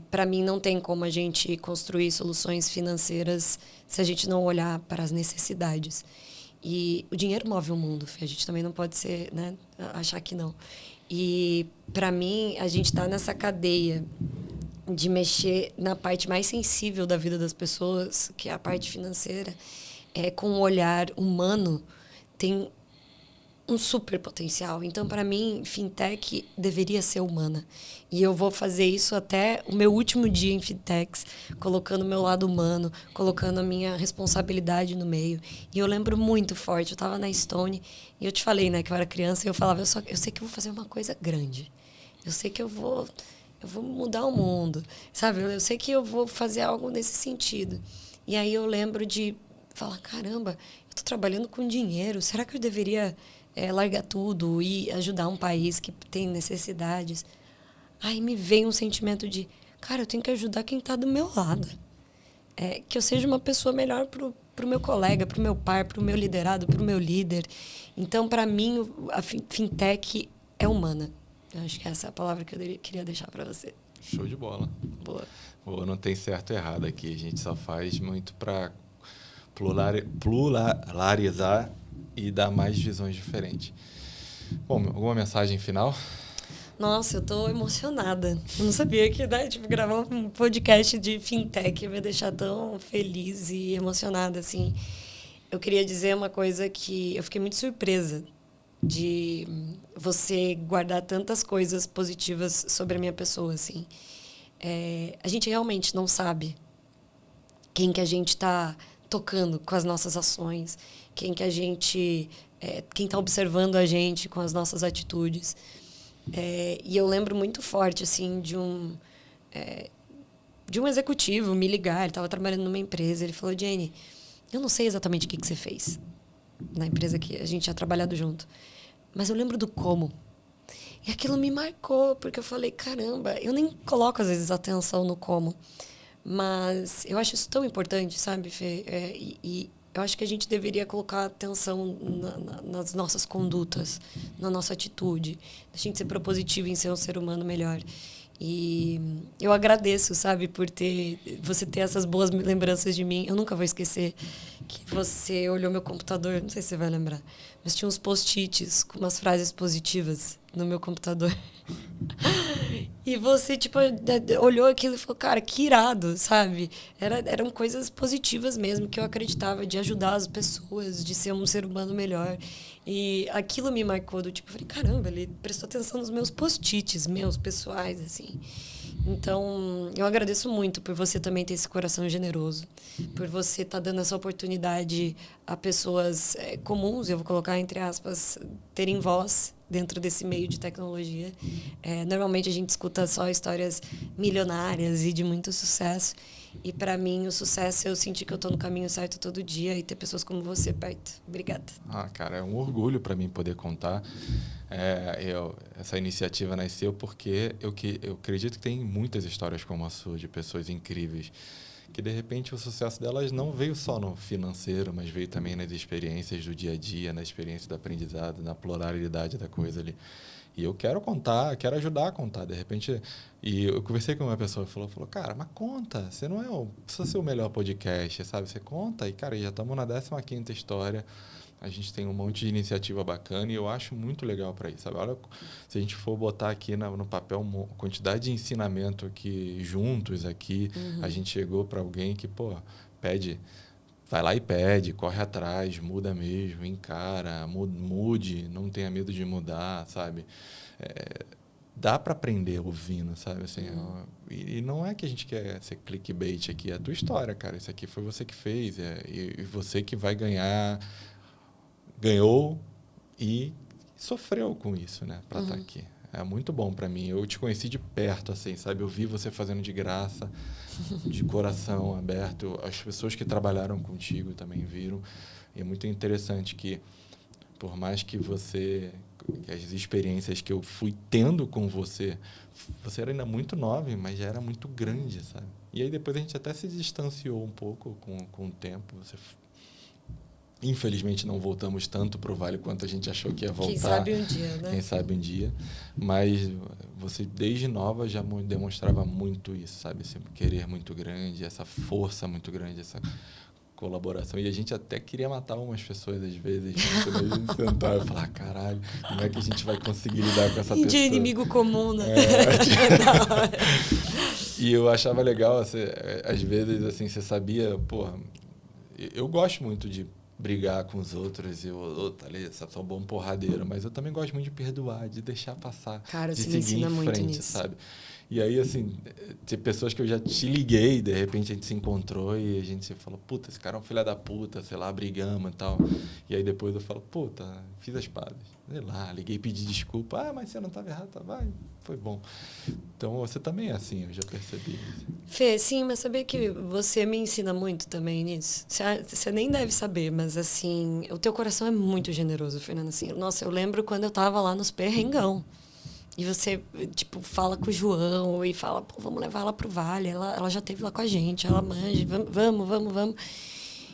para mim não tem como a gente construir soluções financeiras se a gente não olhar para as necessidades. E o dinheiro move o mundo, a gente também não pode ser, né, achar que não. E para mim a gente está nessa cadeia de mexer na parte mais sensível da vida das pessoas, que é a parte financeira, com um olhar humano, tem um super potencial. Então, para mim, fintech deveria ser humana. E eu vou fazer isso até o meu último dia em fintechs, colocando o meu lado humano, colocando a minha responsabilidade no meio. E eu lembro muito forte, eu estava na Stone, e eu te falei, né, que eu era criança, e eu falava, eu sei que eu vou fazer uma coisa grande. Eu sei que eu vou mudar o mundo, sabe? Eu sei que eu vou fazer algo nesse sentido. E aí eu lembro de falar, caramba, eu estou trabalhando com dinheiro, será que eu deveria largar tudo e ajudar um país que tem necessidades? Aí me veio um sentimento de, cara, eu tenho que ajudar quem está do meu lado. Que eu seja uma pessoa melhor para o meu colega, para o meu par, para o meu liderado, para o meu líder. Então, para mim, a fintech é humana. Eu acho que essa é a palavra que eu queria deixar para você. Show de bola. Boa. Boa, não tem certo ou errado aqui. A gente só faz muito para pluralizar e dar mais visões diferentes. Bom, alguma mensagem final? Nossa, eu tô emocionada. Eu não sabia que, né, gravar um podcast de fintech ia me deixar tão feliz e emocionada, assim. Eu queria dizer uma coisa que eu fiquei muito surpresa de você guardar tantas coisas positivas sobre a minha pessoa, assim. A gente realmente não sabe quem que a gente está tocando com as nossas ações, quem está observando a gente com as nossas atitudes. E eu lembro muito forte, assim, de um executivo me ligar. Ele estava trabalhando numa empresa. Ele falou, Jenny, eu não sei exatamente o que você fez na empresa que a gente tinha trabalhado junto, mas eu lembro do como. E aquilo me marcou, porque eu falei, caramba, eu nem coloco, às vezes, atenção no como. Mas eu acho isso tão importante, sabe, Fê? E eu acho que a gente deveria colocar atenção nas nossas condutas, na nossa atitude, a gente ser propositivo em ser um ser humano melhor. E eu agradeço, sabe, por você ter essas boas lembranças de mim. Eu nunca vou esquecer que você olhou meu computador, não sei se você vai lembrar, mas tinha uns post-its com umas frases positivas no meu computador. E você, tipo, olhou aquilo e falou, cara, que irado, sabe? Eram coisas positivas mesmo, que eu acreditava, de ajudar as pessoas, de ser um ser humano melhor. E aquilo me marcou, do tipo, eu falei, caramba, ele prestou atenção nos meus post-its, meus pessoais, assim. Então, eu agradeço muito por você também ter esse coração generoso, por você estar dando essa oportunidade a pessoas comuns, eu vou colocar entre aspas, terem voz dentro desse meio de tecnologia. Normalmente a gente escuta só histórias milionárias e de muito sucesso. E para mim o sucesso é eu sentir que eu estou no caminho certo todo dia e ter pessoas como você perto. Obrigada. Cara, é um orgulho para mim poder contar. Essa iniciativa nasceu porque eu acredito que tem muitas histórias como a sua, de pessoas incríveis, que de repente o sucesso delas não veio só no financeiro, mas veio também nas experiências do dia a dia, na experiência do aprendizado, na pluralidade da coisa ali. E eu quero contar, quero ajudar a contar. De repente, e eu conversei com uma pessoa que falou, cara, mas conta, você não precisa ser o melhor podcast, sabe? Você conta e, cara, já estamos na 15ª história. A gente tem um monte de iniciativa bacana e eu acho muito legal para isso, sabe? Olha, se a gente for botar aqui no papel a quantidade de ensinamento que juntos aqui, a gente chegou para alguém que, vai lá e pede, corre atrás, muda mesmo, encara, mude, não tenha medo de mudar, sabe? Dá para aprender ouvindo, sabe? Assim, e não é que a gente quer ser clickbait aqui, é a tua história, cara. Isso aqui foi você que fez, e você que vai ganhou e sofreu com isso, né? Para estar aqui. É muito bom para mim. Eu te conheci de perto, assim, sabe? Eu vi você fazendo de graça, de coração aberto. As pessoas que trabalharam contigo também viram. E é muito interessante que, por mais que as experiências que eu fui tendo com você era ainda muito nova, mas já era muito grande, sabe? E aí depois a gente até se distanciou um pouco com o tempo. Infelizmente, não voltamos tanto para o Vale quanto a gente achou que ia voltar. Quem sabe um dia, né? Quem sabe um dia. Mas você, desde nova, já demonstrava muito isso, sabe? Esse querer muito grande, essa força muito grande, essa colaboração. E a gente até queria matar umas pessoas, às vezes. Quando a gente sentava e falava, caralho, como é que a gente vai conseguir lidar com essa pessoa? De inimigo comum, né? E eu achava legal, às vezes, assim, você sabia, eu gosto muito de brigar com os outros. Thalissa, sou bom porradeiro. Mas eu também gosto muito de perdoar, de deixar passar, Cara, de você me seguir ensina em muito frente, nisso. sabe? E aí, assim, tem pessoas que eu já te liguei, de repente a gente se encontrou e a gente falou, puta, esse cara é um filho da puta, sei lá, brigamos e tal. E aí depois eu falo, puta, fiz as pazes. Sei lá, liguei, pedi desculpa. Mas você não estava errado, tá? Vai, foi bom. Então, você também é assim, eu já percebi isso. Fê, sim, mas sabia que você me ensina muito também nisso? Você nem deve saber, mas assim, o teu coração é muito generoso, Fernanda. Assim, nossa, eu lembro quando eu tava lá nos perrengão. E você, tipo, fala com o João e fala, pô, vamos levar ela pro Vale. Ela já esteve lá com a gente, ela manja, vamos.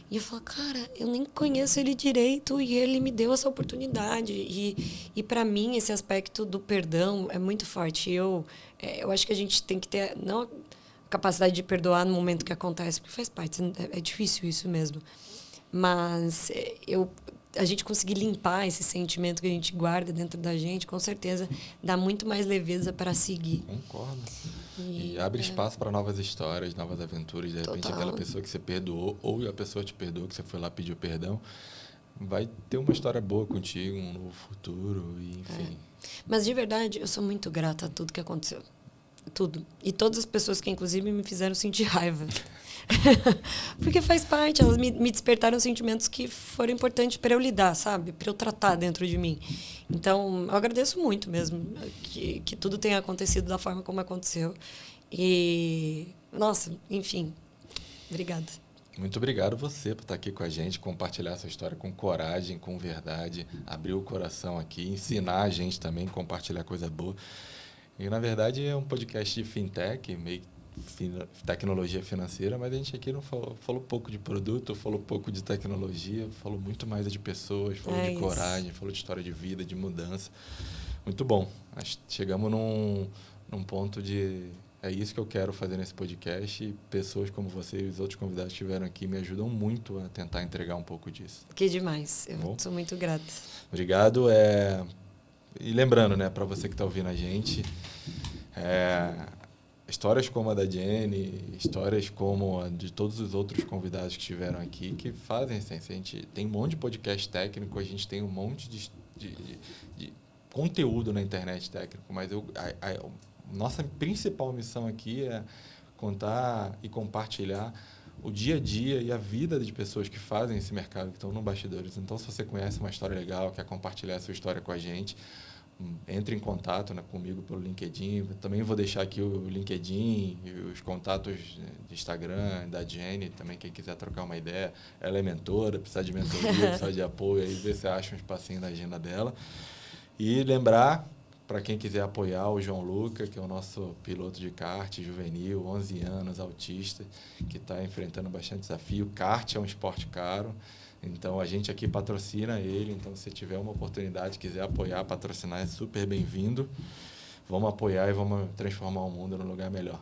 E eu falo, cara, eu nem conheço ele direito e ele me deu essa oportunidade. E para mim, esse aspecto do perdão é muito forte. Eu acho que a gente tem que ter, não a capacidade de perdoar no momento que acontece, porque faz parte, é difícil isso mesmo. Mas a gente conseguir limpar esse sentimento que a gente guarda dentro da gente, com certeza dá muito mais leveza para seguir. Concordo. E abre espaço para novas histórias, novas aventuras. De repente, aquela pessoa que você perdoou ou a pessoa te perdoou, que você foi lá pedir perdão, vai ter uma história boa contigo, um novo futuro, e enfim. Mas, de verdade, eu sou muito grata a tudo que aconteceu. Tudo. E todas as pessoas que, inclusive, me fizeram sentir raiva. Porque faz parte, elas me despertaram sentimentos que foram importantes para eu lidar, sabe? Para eu tratar dentro de mim. Então, eu agradeço muito mesmo que tudo tenha acontecido da forma como aconteceu. E, nossa, enfim, obrigada. Muito obrigado você por estar aqui com a gente, compartilhar essa história com coragem, com verdade, abrir o coração aqui, ensinar a gente também, compartilhar coisa boa. E, na verdade, é um podcast de fintech, meio tecnologia financeira, mas a gente aqui não falou pouco de produto, falou pouco de tecnologia, falou muito mais de pessoas, falou de coragem, falou de história de vida, de mudança. Muito bom. Chegamos num ponto de... É isso que eu quero fazer nesse podcast, e pessoas como você e os outros convidados que estiveram aqui me ajudam muito a tentar entregar um pouco disso. Que demais. Eu sou muito grata. Obrigado. E lembrando, né, para você que está ouvindo a gente, histórias como a da Jenny, histórias como a de todos os outros convidados que estiveram aqui, que fazem essência. A gente tem um monte de podcast técnico, a gente tem um monte de conteúdo na internet técnico, mas nossa principal missão aqui é contar e compartilhar o dia a dia e a vida de pessoas que fazem esse mercado, que estão no bastidores. Então, se você conhece uma história legal, quer compartilhar a sua história com a gente, entre em contato, né, comigo pelo LinkedIn. Também vou deixar aqui o LinkedIn e os contatos de Instagram da Jenny, também quem quiser trocar uma ideia. Ela é mentora, precisa de mentoria, precisa de apoio, aí vê se acha um espacinho na agenda dela. E lembrar, para quem quiser apoiar, o João Luca, que é o nosso piloto de kart juvenil, 11 anos, autista, que está enfrentando bastante desafio. Kart é um esporte caro. Então, a gente aqui patrocina ele. Então, se tiver uma oportunidade, quiser apoiar, patrocinar, é super bem-vindo. Vamos apoiar e vamos transformar o mundo num lugar melhor.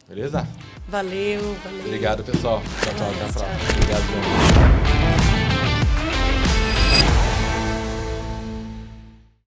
Beleza? Valeu. Obrigado, pessoal. Tchau, até a próxima. Obrigado, João.